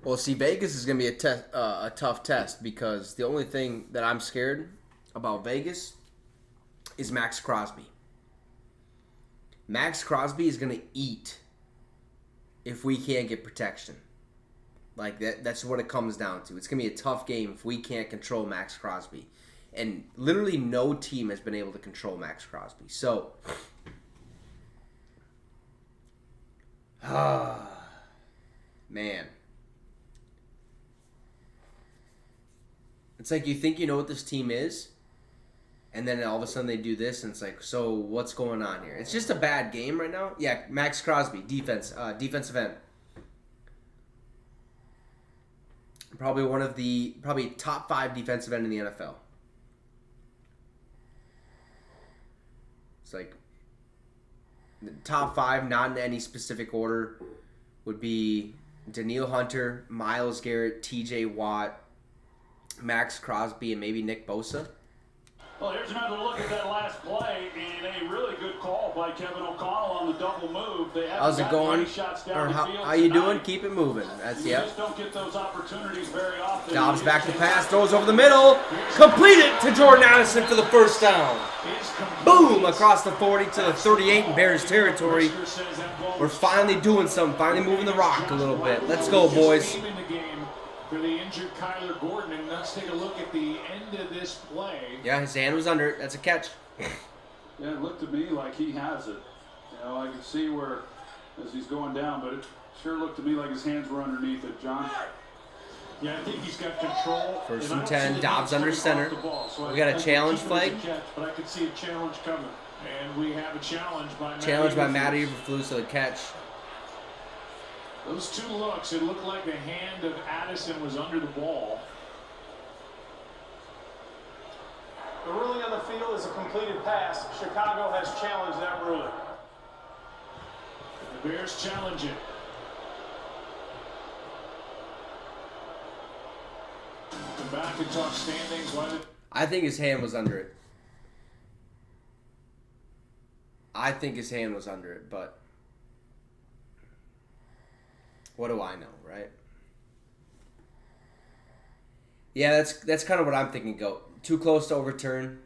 Well, see, Vegas is going to be a tough test because the only thing that I'm scared about Vegas is Max Crosby. Max Crosby is going to eat if we can't get protection. Like, that's what it comes down to. It's going to be a tough game if we can't control Max Crosby. And literally no team has been able to control Max Crosby. So, man. It's like you think you know what this team is, and then all of a sudden they do this, and it's like, so what's going on here? It's just a bad game right now. Yeah, Max Crosby, defensive end. Probably top 5 defensive end in the NFL. It's like the top 5, not in any specific order, would be Danielle Hunter, Myles Garrett, T.J. Watt, Max Crosby, and maybe Nick Bosa. Well, here's another look at that last play, and a really good call by Kevin O'Connell on the double move. How's it going? Or how you doing? Keep it moving. That's You just don't get those opportunities very often. Dobbs back to pass, throws over the middle, complete it to Jordan Addison for the first down. Boom! Across the 40 to the 38 in Bears territory. We're finally doing something, finally moving the rock a little bit. Let's go, boys. For the injured Kyler Gordon, and let's take a look at the end of this play. Yeah, his hand was under it. That's a catch. Yeah, it looked to me like he has it. You know, I could see where as he's going down, but it sure looked to me like his hands were underneath it, John. Yeah, I think he's got control. First and 10, Dobbs under center. We got a challenge flag. But I could see a challenge coming. And we have a challenge by Matt Eberflus to the catch. Those two looks, it looked like the hand of Addison was under the ball. The ruling on the field is a completed pass. Chicago has challenged that ruling. The Bears challenge it. Come back and talk standings. I think his hand was under it. But what do I know, right? Yeah, that's kind of what I'm thinking. Go too close to overturn.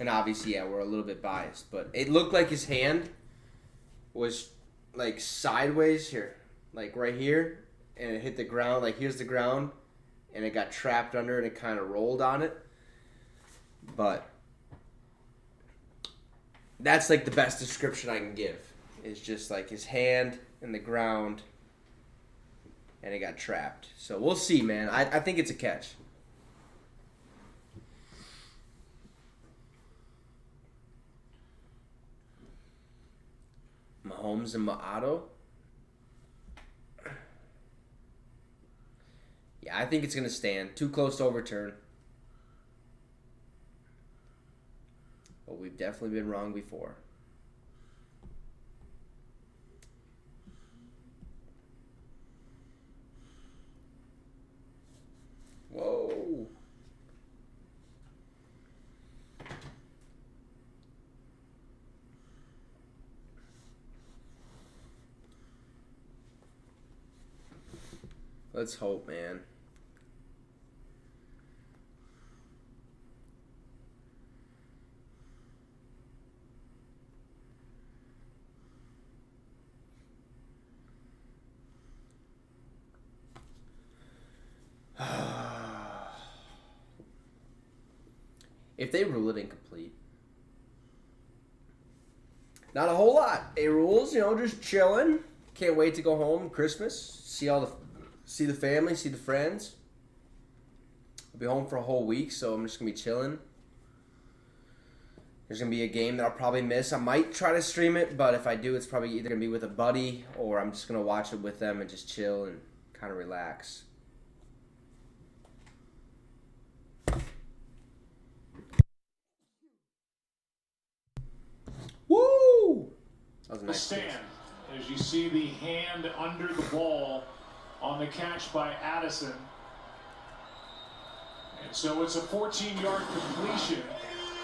And obviously, yeah, we're a little bit biased, but it looked like his hand was like sideways here, like right here, and it hit the ground. Like here's the ground, and it got trapped under, and it kind of rolled on it. But that's like the best description I can give. It's just like his hand in the ground, and it got trapped. So we'll see, man. I think it's a catch. Mahomes and Maato. Yeah, I think it's going to stand. Too close to overturn. But we've definitely been wrong before. Whoa. Let's hope, man. If they rule it incomplete, not a whole lot. A rules, just chilling. Can't wait to go home Christmas. See the family, see the friends. I'll be home for a whole week, so I'm just gonna be chilling. There's gonna be a game that I'll probably miss. I might try to stream it, but if I do, it's probably either gonna be with a buddy or I'm just gonna watch it with them and just chill and kind of relax. Woo! That was a nice stand as you see the hand under the ball on the catch by Addison. And so it's a 14-yard completion.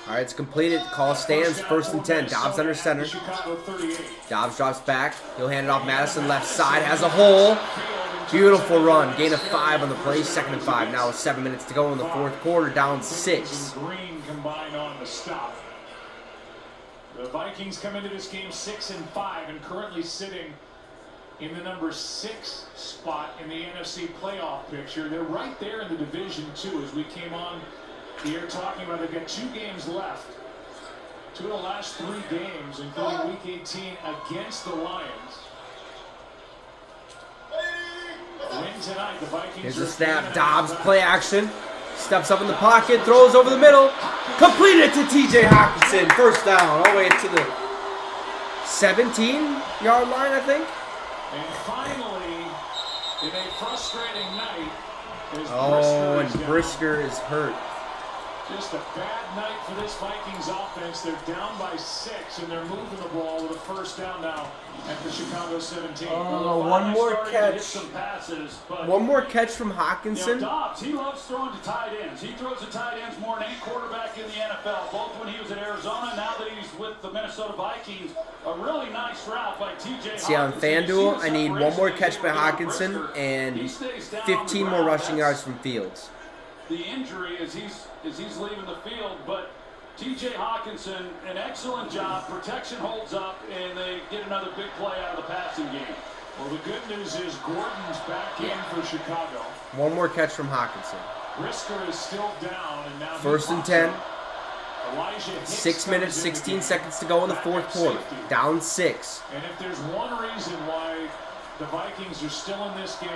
All right, it's completed. Call stands. First and 10. Dobbs under center. Dobbs drops back. He'll hand it off. Madison left side has a hole. Beautiful run. Gain of 5 on the play. 2nd and 5. Now with 7 minutes to go in the fourth quarter. Down 6. Green combined on the stop. The Vikings come into this game 6-5 and currently sitting in the number 6 spot in the NFC playoff picture. They're right there in the division too. As we came on here talking about, they've got 2 games left. 2 of the last 3 games, including Week 18 against the Lions. Win tonight, the Vikings. Here's the snap. Dobbs play action. Steps up in the pocket, throws over the middle. Completed to TJ Hawkinson. First down, all the way to the 17-yard line, I think. And finally, in a frustrating night, Brisker is hurt. Just a bad night for this Vikings offense. They're down by 6, and they're moving the ball with a first down now at the Chicago 17. One more catch. Some passes, but One more catch from Hawkinson. Dobbs, he loves throwing to tight ends. He throws to tight ends more than any quarterback in the NFL, both when he was at Arizona, now that he's with the Minnesota Vikings. A really nice route by TJ. See, on FanDuel, I need one more catch by Hawkinson and 15 more rushing yards from Fields. The injury is he's leaving the field, but TJ Hawkinson, an excellent job. Protection holds up, and they get another big play out of the passing game. Well, the good news is Gordon's back in for Chicago. One more catch from Hawkinson. Brisker is still down, and now First and 10. 6 minutes, 16 seconds to go in the fourth quarter. Down 6. And if there's one reason why the Vikings are still in this game,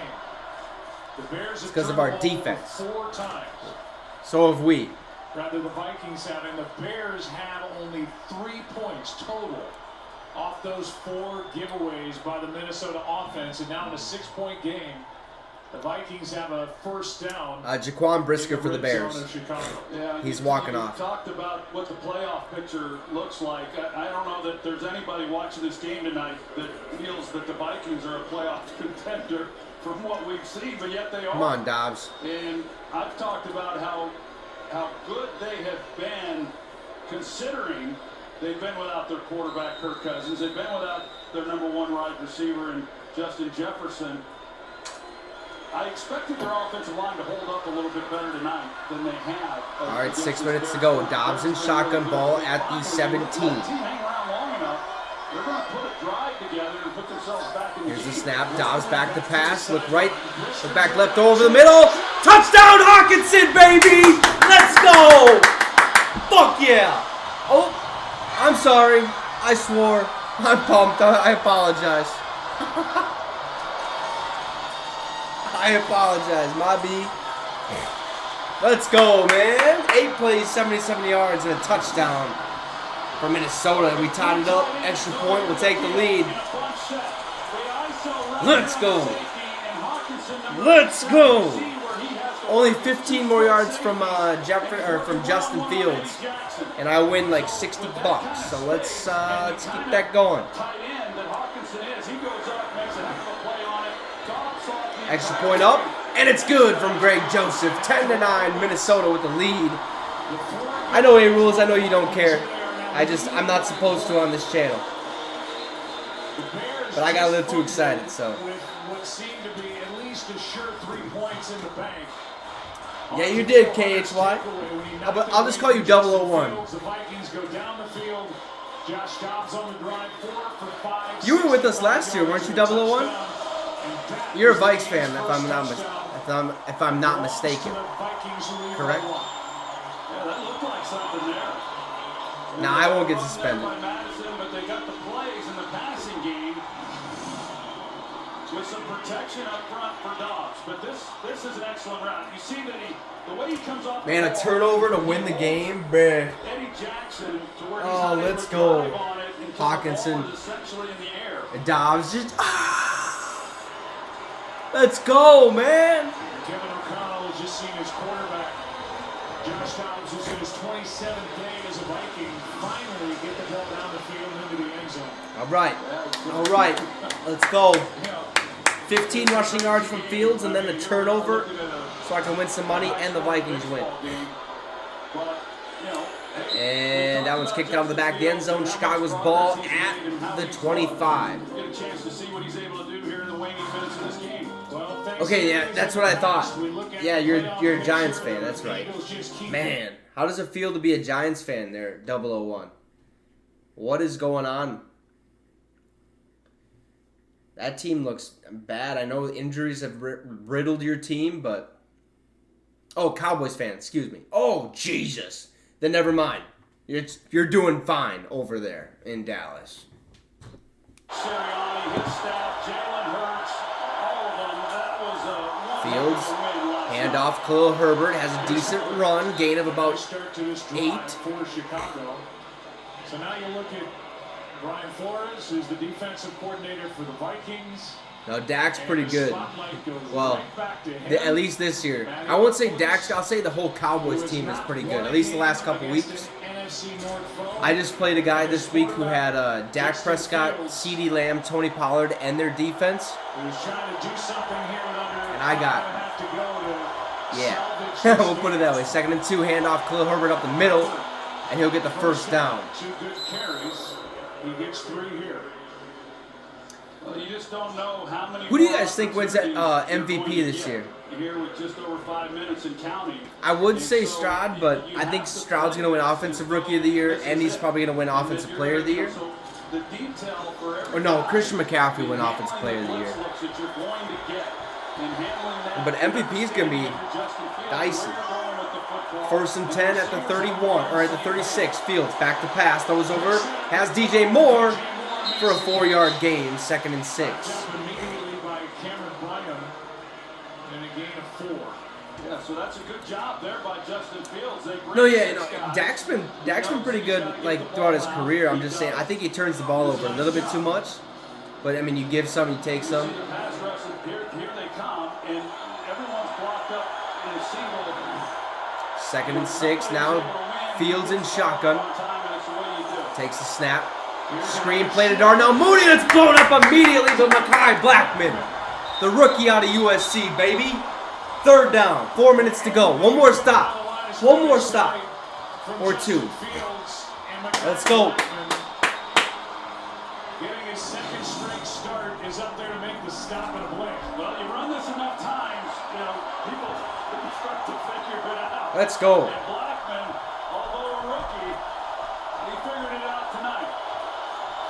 the Bears have because of turned our the ball defense. 4 times. So have we. Rather, the Vikings have, and the Bears had only 3 points total off those 4 giveaways by the Minnesota offense, and now in a 6-point game, the Vikings have a first down. Jaquan Brisker for the Bears. Yeah, He's walking off. Talked about what the playoff picture looks like. I don't know that there's anybody watching this game tonight that feels that the Vikings are a playoff contender from what we've seen, but yet they are. Come on, Dobbs. And I've talked about how good they have been, considering they've been without their quarterback, Kirk Cousins. They've been without their number 1 wide receiver, in Justin Jefferson. I expected their offensive line to hold up a little bit better tonight than they have. All right, 6 minutes to go. Dobbs in shotgun ball at the 17. Here's the snap. Dobbs back to pass. Look right. Look back left over the middle. Touchdown Hawkinson, baby! Let's go! Fuck yeah! Oh, I'm sorry. I swore. I'm pumped. I apologize. I apologize. My B. Let's go, man. 8 plays, 77 yards, and a touchdown for Minnesota. We tied it up. Extra point. We'll take the lead. Let's go. Let's go. Only 15 more yards from Justin Fields, and I win like $60. So let's keep that going. Extra point up, and it's good from Greg Joseph. 10-9, Minnesota with the lead. I know A rules. I know you don't care. I'm not supposed to on this channel. But I got a little too excited, so. With what seemed to be at least a sure 3 points in the bank. Yeah, you did, KHY. I'll just call you 001. The Vikings go down the field. Josh Dobbs on the drive, 4 for 5. You were with us last year, weren't you, 001? You're a Vikes fan, if I'm not mistaken. Correct? Yeah, that looked like something there. Nah, I won't get suspended. But they got the plays in the passing game with some protection up front for Dobbs. But this is an excellent route. You see that the way he comes off. Man, a turnover to win the game, bruh. Eddie Jackson to where Oh, he's let's go. Hawkinson. Hawkinson. Dobbs just. Let's go, man. Kevin O'Connell has just seen his quarterback, Josh Dobbs, who's in his 27th game as a Viking, finally get the ball down the field into the end zone. All right. All right. Let's go. 15 rushing yards from Fields, and then the turnover, so I can win some money, and the Vikings win. And that one's kicked out of the back of the end zone. Chicago's ball at the 25. Get a chance to see what he's able to do here in the waning minutes of this game. Okay, yeah, that's what I thought. Yeah, you're a Giants fan. That's right. Man, how does it feel to be a Giants fan there, 001? What is going on? That team looks bad. I know injuries have riddled your team, but... Oh, Cowboys fan, excuse me. Oh, Jesus. Then never mind. You're doing fine over there in Dallas. Sirianni, his staff, Jalen Hurts, all of them. That was a Fields, Handoff. Khalil Herbert has a decent run, gain of about 8. For Chicago. So now you look at Brian Flores, who's the defensive coordinator for the Vikings. Now Dak's pretty good. Well, at least this year. I won't say Dak's. I'll say the whole Cowboys team is pretty good. At least the last couple weeks. I just played a guy this week who had Dak Prescott, CeeDee Lamb, Tony Pollard, and their defense. And I got, yeah, we'll put it that way. 2nd and 2, handoff, Khalil Herbert up the middle, and he'll get the first down. 2 good carries. He gets 3 here. Well, you just don't know how many. Who do you guys think wins that MVP this year? Here with just over 5 minutes and counting. I would say Stroud, but I think Stroud's going to win Offensive Rookie of the Year, and he's probably going to win Offensive Player of the Year. Or no, Christian McCaffrey win Offensive Player of the Year. But MVP is going to be dicey. 1st and 10 at the 31, or at the 36. Fields back to pass, throws over, has DJ Moore for a 4-yard gain. 2nd and 6. Yeah, so that's a good job there by Justin Fields. No, Dak's been pretty good like throughout his career. I'm just saying, I think he turns the ball over a little bit too much. But I mean, you give some, you take some. Here they come, and everyone's blocked up in a single. 2nd and 6 now. Fields in shotgun. Takes the snap. Screen play to Darnell Mooney. That's blown up immediately to Mekhi Blackman, the rookie out of USC, baby. 3rd down. 4 minutes to go. One more stop. One more stop. Or 2. Let's go. Getting his 2nd straight start is up there to make the stop and a blink. Well, you run this enough times, people start to figure it out. Let's go. And Blackman, although a rookie, he figured it out tonight.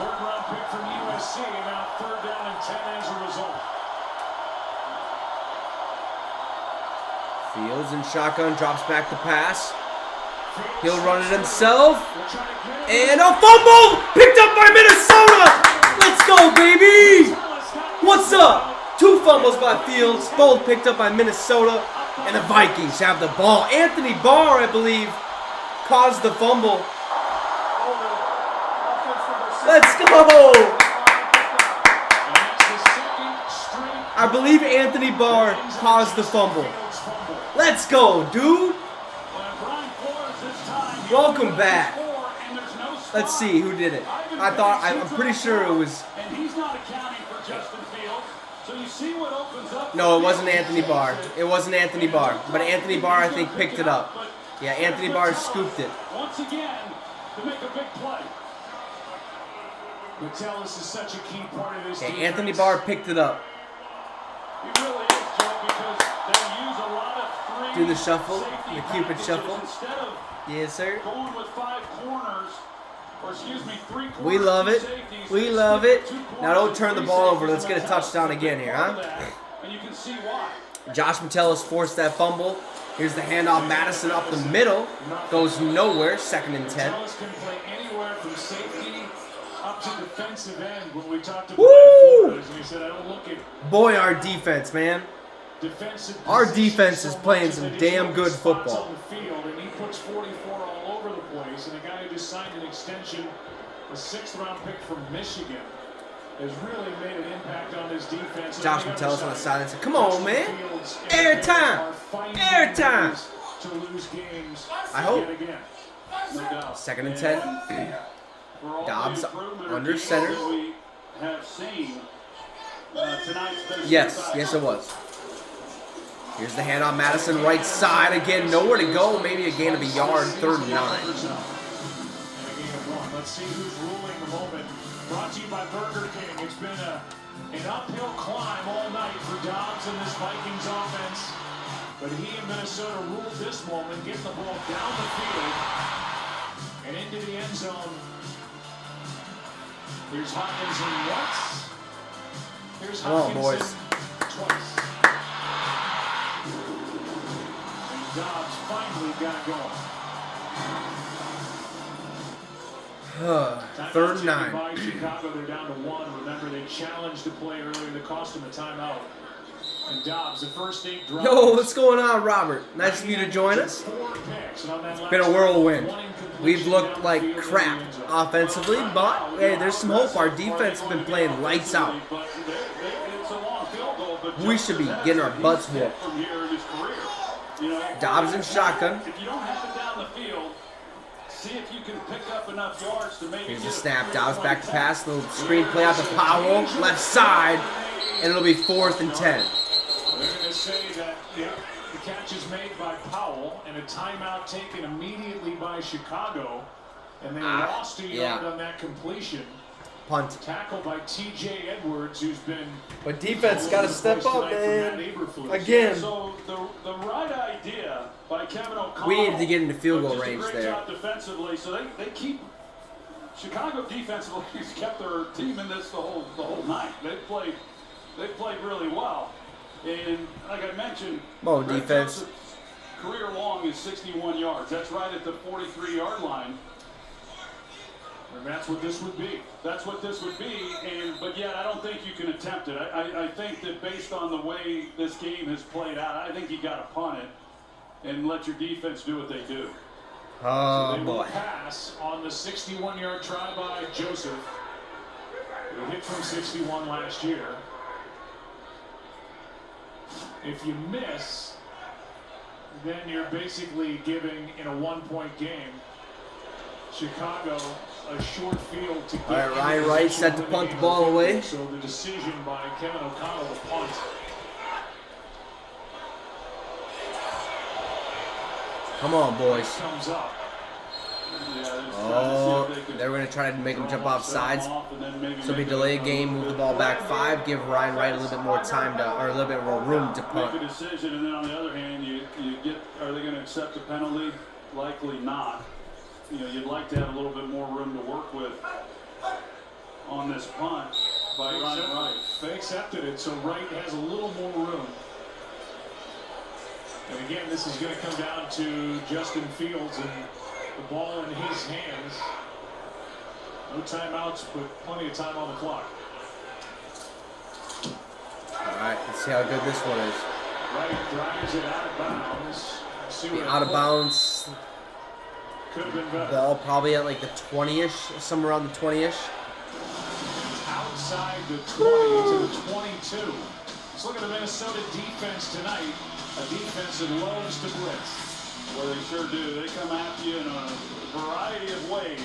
3rd round pick from USC, and now 3rd down and 10 as a result. Fields in shotgun, drops back to pass. He'll run it himself. And a fumble! Picked up by Minnesota! Let's go, baby! What's up? 2 fumbles by Fields, both picked up by Minnesota. And the Vikings have the ball. Anthony Barr, I believe, caused the fumble. Let's go! I believe Anthony Barr caused the fumble. Let's go, dude. Welcome back. Let's see who did it. I'm pretty sure it was. No, it wasn't Anthony Barr. It wasn't Anthony Barr. But Anthony Barr, I think, picked it up. Yeah, Anthony Barr scooped it. Once again, to make a big play. Metellus is such a key part of this defense. Anthony Barr picked it up. He really is, Joe, because they use a lot of 3 Do the shuffle, the Cupid shuffle. Instead of Yes, sir. going with 5 corners, or excuse me, 3 corners. We love it. Safeties, We love it. Now don't turn the ball over. Let's get a touchdown again here, huh? And you can see why. Josh Metellus forced that fumble. Here's the handoff. Madison up the middle. Goes nowhere. 2nd and 10. Metellus can play anywhere from safety up to defensive end. When we talked to Woo! Flores, and he said, I don't look at Boy, our defense, man. defensive Our position defense so is much playing as some they just damn look good at spots football. on the field, and he puts 44 all over the place. And a guy who just signed an extension, a 6th round pick from Michigan, has really made an impact on his defense. Josh Metellus on the sideline said, "Come on, man. Airtime. Airtime." To lose games I hope. yet again. No doubt. 2nd and 10. For all Dobbs the improvement under or center. that we have seen tonight's been Yes, yes it was. Here's the handoff. Madison right side again. Nowhere to go. Maybe a gain of a yard. 3rd and 9. And a gain of 1. Let's see who's ruling the moment. Brought to you by Burger King. It's been an uphill climb all night for Dobbs and this Vikings offense. But he and Minnesota ruled this moment, getting the ball down the field and into the end zone. Here's Hopkinson once. Here's Come on, Hopkinson boys. twice. And Dobbs finally got going. 3rd and 9. By Chicago, they're down to 1. Remember, they challenged the play earlier that cost them a timeout. And Dobbs, the first 8 drives. Yo, what's going on, Robert? Nice of you to join us. It's been a whirlwind. We've looked like crap offensively, but hey, there's some hope. Our defense has been playing lights out. We should be getting our butts whooped. Dobbs in shotgun. If you don't have it down the field, see if you can pick up enough yards to maybe. Here's the snap. Dobbs back to pass. Little screen play out to Powell, left side, and it'll be 4th and 10. They're going to say that the catch is made by Powell and a timeout taken immediately by Chicago, and they lost a yard on that completion. Punt. Tackle by T.J. Edwards, who's been. But defense got to step up, man. Again. So the right idea by Kevin O'Connell. We needed to get into field goal range great there. Job defensively, so they keep Chicago defensively has kept their team in this the whole night. They've played really well, and like I mentioned, Defense. Joseph's career long is 61 yards. That's right at the 43-yard line. And that's what this would be. That's what this would be, but yet I don't think you can attempt it. I think that based on the way this game has played out, I think you got to punt it and let your defense do what they do. Oh, so they will boy. pass on the 61-yard try by Joseph. It hit from 61 last year. If you miss, then you're basically giving, in a 1-point game, Chicago a short field to get. All right, Ryan Wright set to punt the ball away. So the decision by Kevin O'Connell to punt. Come on, boys. Comes up. They're going to try to make him jump off sides. So it'll be delayed game, move the ball back 5, give Ryan Wright a little bit more time to, or a little bit more room to punt. Make a decision, and then on the other hand, you get. Are they going to accept the penalty? Likely not. You'd like to have a little bit more room to work with on this punt by Ryan Wright. They accepted it, so Wright has a little more room. And again, this is going to come down to Justin Fields and the ball in his hands. No timeouts, but plenty of time on the clock. All right, let's see how good this one is. Wright drives it out of bounds. Be out of bounds. Could have been better. Ball probably at like the 20-ish, somewhere around the 20-ish. Outside the 20 to the 22. Let's look at the Minnesota defense tonight. A defense that loves to blitz. Well, they sure do. They come after you in a variety of ways.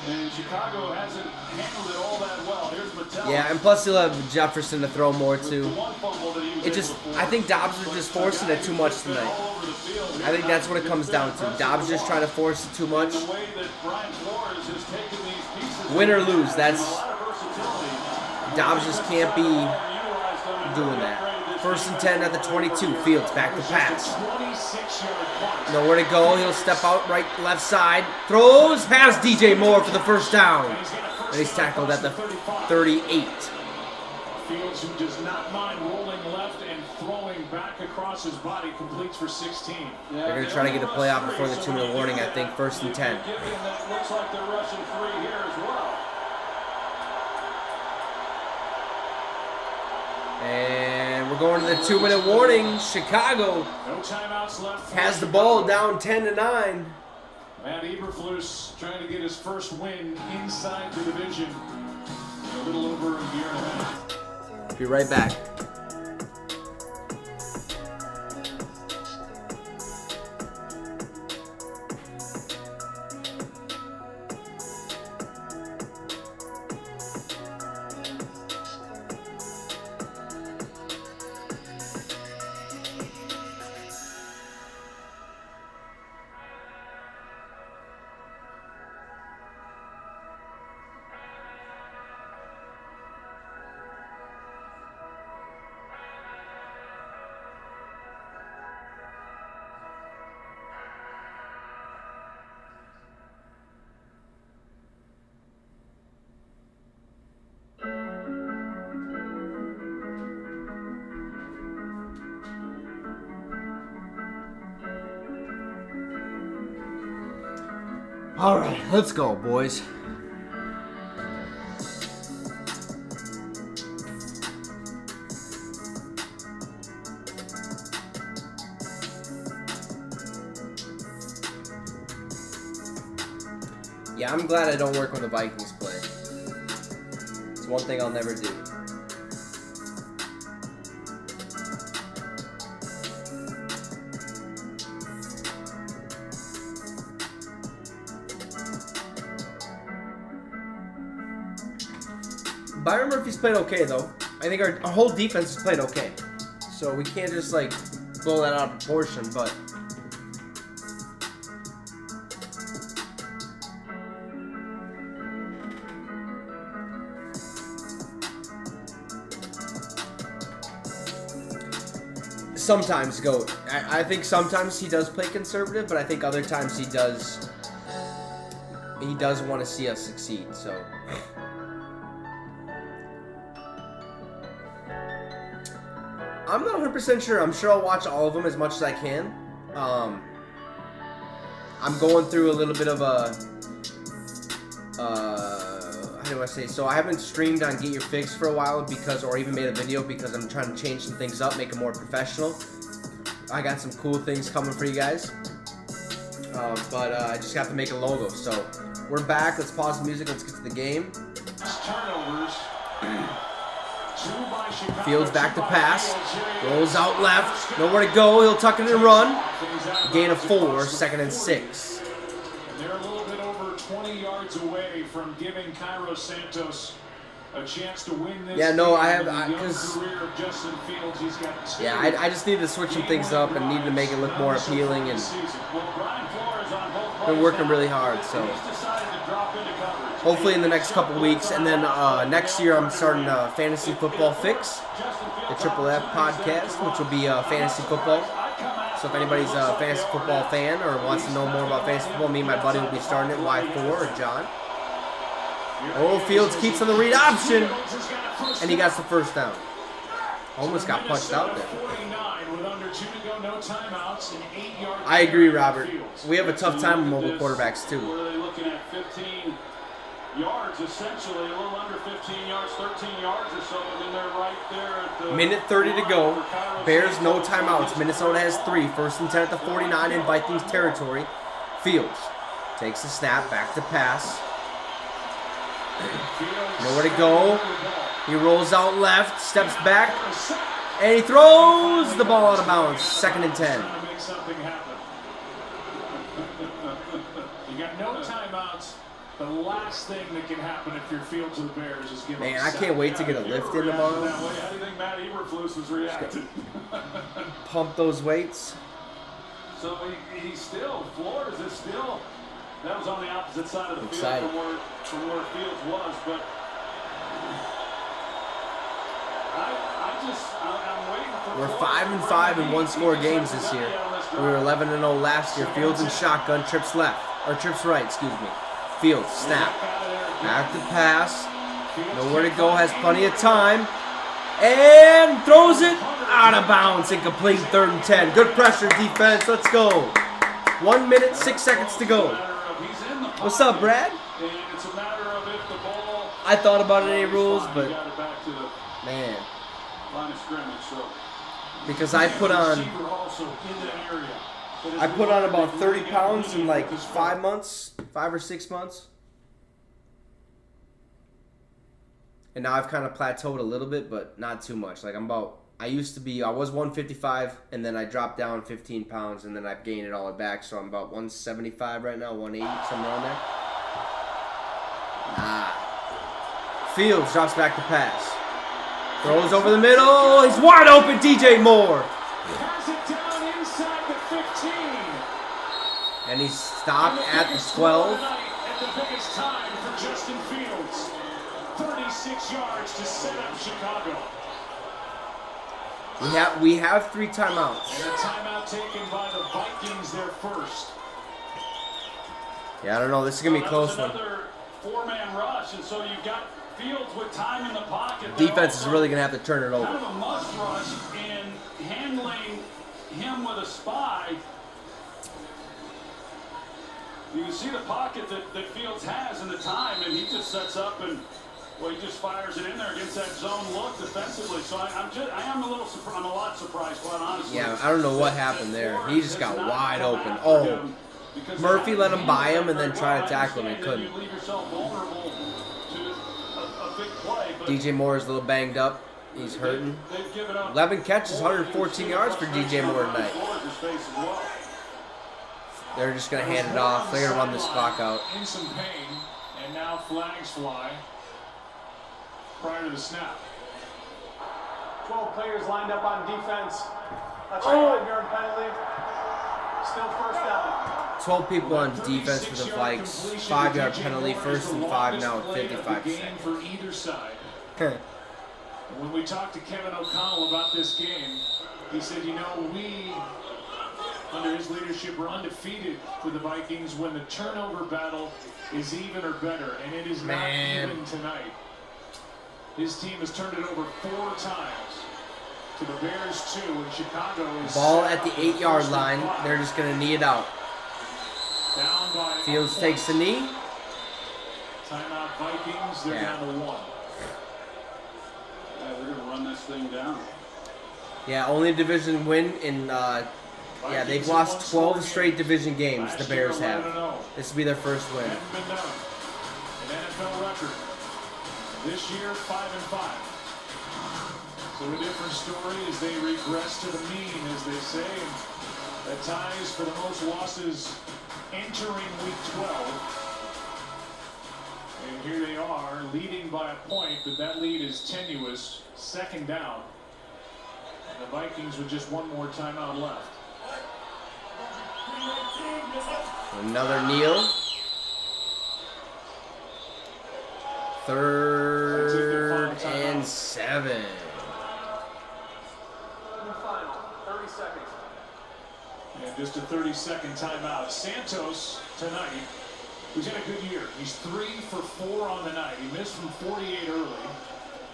And Chicago hasn't handled it all that well. Here's Mattel. Yeah, and plus he'll have Jefferson to throw more too. I think Dobbs was just forcing it too much tonight. I think that's what it comes down to. Dobbs just trying to force it too much. Win or lose, that's Dobbs just can't be doing that. 1st and 10 at the 22. Fields back to pass. Nowhere to go. He'll step out right, left side. Throws. Has DJ Moore for the first down. And he's tackled at the 38. Fields, who does not mind rolling left and throwing back across his body, completes for 16. They're going to try to get a play out before the 2-minute warning, I think. 1st and 10. Looks like they're rushing 3 here as well. And we're going to the 2-minute warning. Chicago No timeouts left. has the ball down 10-9. Matt Eberflus trying to get his first win inside the division in a little over a year and a half. Be right back. All right, let's go, boys. Yeah, I'm glad I don't work when the Vikings play. It's one thing I'll never do. Byron Murphy's played okay, though. I think our whole defense has played okay. So we can't just, like, blow that out of proportion, but... Sometimes, GOAT. I think sometimes he does play conservative, but I think other times he does want to see us succeed, so... I'm not 100% sure. I'm sure I'll watch all of them as much as I can. I'm going through a little bit of a... how do I say? So I haven't streamed on Get Your Fix for a while because, or even made a video because I'm trying to change some things up, make it more professional. I got some cool things coming for you guys. But I just have to make a logo. So we're back. Let's pause the music. Let's get to the game. Turnovers. Fields back to pass. Rolls out left. Nowhere to go. He'll tuck it and run. Gain of 4. 2nd and 6. They're a little bit over 20 yards away from giving Cairo Santos a chance to win this. Yeah, no, I have. I just need to switch some things up and need to make it look more appealing, and been working really hard. So hopefully in the next couple weeks, and then next year I'm starting a Fantasy Football Fix, the Triple F podcast, which will be fantasy football. So if anybody's a fantasy football fan or wants to know more about fantasy football, me and my buddy will be starting it. Y4 or John. Oh, Fields keeps on the read option, and he got the first down. Almost got punched out there. I agree, Robert. We have a tough time with mobile quarterbacks too. Yards, essentially, a little under 15 yards, 13 yards or so, and then they're right there at the... Minute 30 to go. Bears, no timeouts. Minnesota has 3. 1st and 10 at the 49 in Vikings territory. Fields takes the snap, back to pass. Nowhere to go. He rolls out left, steps back, and he throws the ball out of bounds. 2nd and 10. You got no timeouts. The last thing that can happen if you're Fields of the Bears is give. Man, I can't wait to get a lift in tomorrow. How do you think Matt Eberflus was reacting? Pump those weights. So he's still, Flores is still, that was on the opposite side of the field from where Fields was, but I'm waiting for... We're 5-5 in one-score games this year. We were 11-0 last year. Fields and shotgun, trips left, or trips right, excuse me. Fields, snap, back to pass, nowhere to go, has plenty of time, and throws it out of bounds, incomplete, 3rd and 10. Good pressure defense, let's go. 1 minute, 6 seconds to go. What's up, Brad? I thought about it, any rules, but man, because I put on about 30 pounds in like 5 months, 5 or 6 months. And now I've kind of plateaued a little bit, but not too much. Like I was 155, and then I dropped down 15 pounds, and then I've gained it all back. So I'm about 175 right now, 180, somewhere around there. Fields drops back to pass. Throws over the middle. He's wide open, DJ Moore. And he's stopped at the 12. At the biggest time for Justin Fields. 36 yards to set up Chicago. We have 3 timeouts. And a timeout taken by the Vikings, their first. Yeah, I don't know. This is gonna be a close one. Another 4-man rush, and so you've got Fields with time in the pocket. Defense is really gonna have to turn it over. Kind of a must rush in handling him with a spy. You can see the pocket that Fields has and the time, and he just sets up and, well, he just fires it in there against that zone look defensively. So I'm a lot surprised, quite honestly. Yeah, I don't know what happened there. He just got wide open. Oh, Murphy let him buy him and then try to tackle him. He couldn't. DJ Moore is a little banged up. He's hurting. 11 catches, 114 yards for DJ Moore tonight. They're just going to hand it off. They're going to run this clock out. In some pain, and now flags fly prior to the snap. 12 players lined up on defense. That's a 5-yard penalty. Still first down. 12 people on defense for the Vikes. 5-yard penalty, 1st and 5 now at 55 seconds. For either side. When we talked to Kevin O'Connell about this game, he said, you know, we, under his leadership, we're undefeated with the Vikings when the turnover battle is even or better, and it is not even tonight. His team has turned it over 4 times to the Bears 2, and Chicago is ball at the 8-yard line. They're just going to knee it out. Down by Fields takes the knee. Timeout Vikings, they're down to 1. Yeah, they're going to run this thing down. Yeah, only division win in, yeah, they've lost 12 straight division games, the Bears have. This will be their first win. Hadn't been done. An NFL record. This year, 5-5. So a different story as they regress to the mean, as they say. And that ties for the most losses entering week 12. And here they are, leading by a point, but that lead is tenuous. 2nd down. And the Vikings with just one more timeout left. Another kneel. 3rd and 7. Final, 30 seconds. And just a 30-second timeout. Santos tonight, who's had a good year. He's 3 for 4 on the night. He missed from 48 early.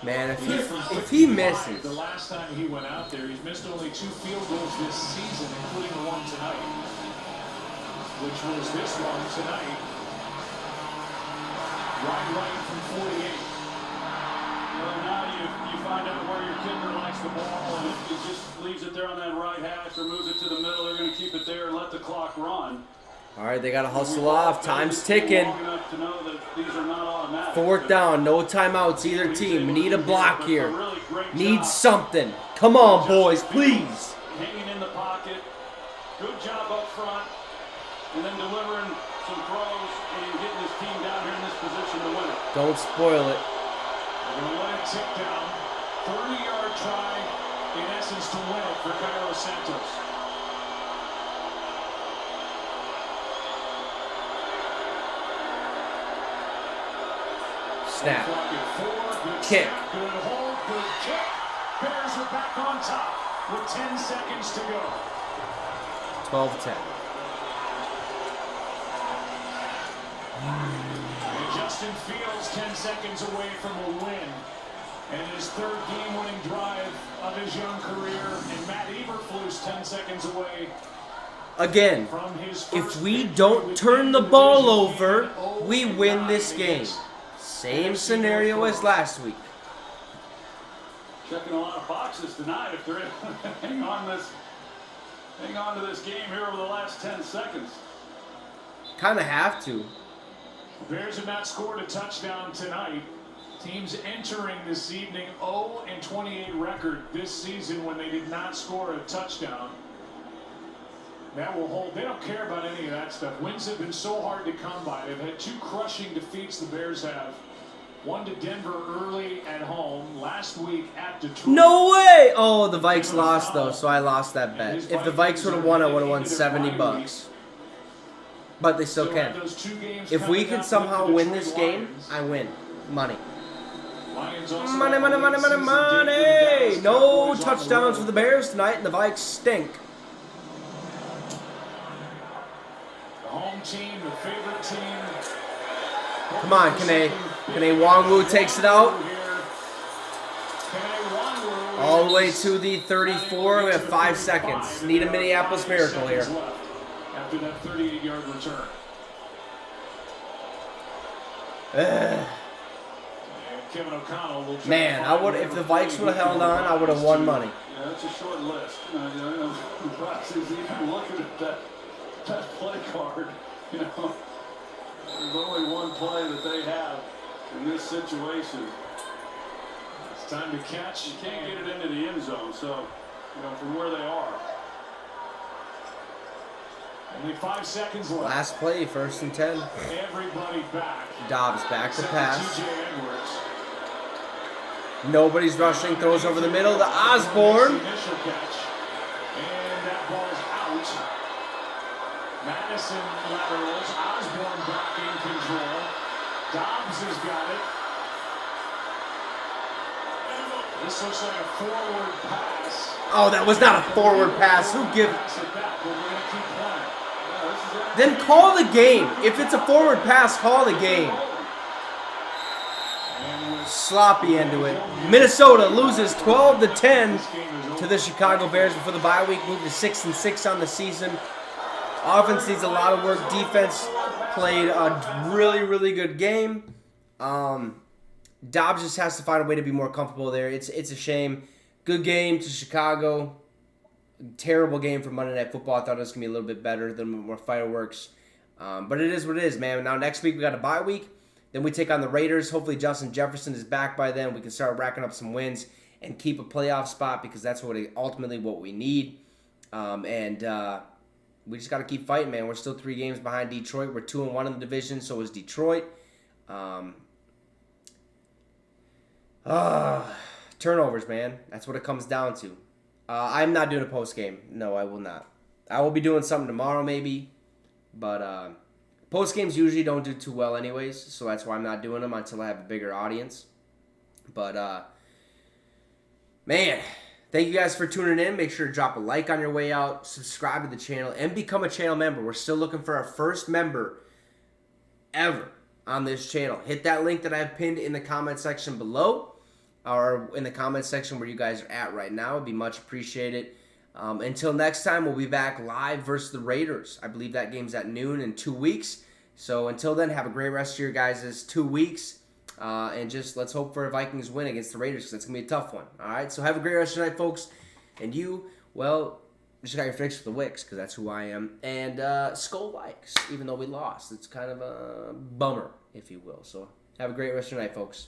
Man, if he misses. The last time he went out there, he's missed only 2 field goals this season, including the one tonight, which was this one tonight. Right from 48. Well, now you find out where your kicker likes the ball, and if he just leaves it there on that right hash or moves it to the middle, they're going to keep it there and let the clock run. All right, they got to hustle off. Time's ticking. Long enough to know that these are not automatic. 4th down, no timeouts either team. We need a block here. Need something. Come on, boys, please. Hanging in the pocket. Good job up front. And then delivering some throws and getting his team down here in this position to win it. Don't spoil it. They're going to let it tick down. 30-yard try, in essence, to win it for Carlos Santos. Snap. Good Kick. snap, good hold, good kick. Bears are back on top with 10 seconds to go. 12-10. And Justin Fields 10 seconds away from a win. And his 3rd game-winning drive of his young career. And Matt Eberflus 10 seconds away. Again, From his if we don't turn the ball over, we win this game. Same scenario as last week. Checking a lot of boxes tonight if they're hang on to this game here over the last 10 seconds. Kind of have to. Bears have not scored a touchdown tonight. Teams entering this evening 0-28 record this season when they did not score a touchdown. That will hold. They don't care about any of that stuff. Wins have been so hard to come by. They've had 2 crushing defeats, the Bears have. One to Denver early at home. Last week at Detroit. No way! Oh, the Vikes lost, though, so I lost that bet. If the Vikes would have won, I would have won $70. But they still can. If we can somehow win this game, I win. Money. Money, money, money, money, money! No touchdowns for the Bears tonight, and the Vikes stink. The home team, the favorite team. Come on, Kane Wongwu takes it out. All the way to the 34. We have 5 seconds. Need a Minneapolis miracle here. After that 38-yard return. Kevin O'Connell will try. Man, I would if the Vikes would have held on, I would have won money. Yeah, that's a short list. The boxes even looking at that that play card. You know, there's only one play that they have in this situation. It's time to catch. You can't get it into the end zone, so, you know, from where they are. Only 5 seconds left. Last play, 1st and 10. Everybody back. Dobbs back to Except pass. TJ Edwards. Nobody's rushing. Throws over the middle to Osborne. Initial catch. And that ball's out. Madison laterals. Osborne back in control. Dobbs has got it. This looks like a forward pass. Oh, that was not a forward pass. Who gives? Pass it back, but we're going to keep playing. Then call the game. If it's a forward pass, call the game. Sloppy end to it. Minnesota loses 12-10 to the Chicago Bears before the bye week. Moved to 6-6 on the season. Offense needs a lot of work. Defense played a really, really good game. Dobbs just has to find a way to be more comfortable there. It's a shame. Good game to Chicago. Terrible game for Monday Night Football. I thought it was going to be a little bit better, than more fireworks. But it is what it is, man. Now next week we got a bye week. Then we take on the Raiders. Hopefully Justin Jefferson is back by then. We can start racking up some wins and keep a playoff spot because that's ultimately what we need. We just got to keep fighting, man. We're still 3 games behind Detroit. We're 2-1 in the division. So is Detroit. Turnovers, man. That's what it comes down to. I'm not doing a post game. No, I will not. I will be doing something tomorrow, maybe. But post games usually don't do too well, anyways. So that's why I'm not doing them until I have a bigger audience. But man, thank you guys for tuning in. Make sure to drop a like on your way out, subscribe to the channel, and become a channel member. We're still looking for our first member ever on this channel. Hit that link that I've pinned in the comment section below, or in the comment section where you guys are at right now. It'd be much appreciated. Until next time, we'll be back live versus the Raiders. I believe that game's at noon in 2 weeks. So until then, have a great rest of your guys' 2 weeks. And just let's hope for a Vikings win against the Raiders because that's going to be a tough one. All right, so have a great rest of your night, folks. And you, well, just got your fix with the Wicks because that's who I am. And Skull likes, even though we lost. It's kind of a bummer, if you will. So have a great rest of your night, folks.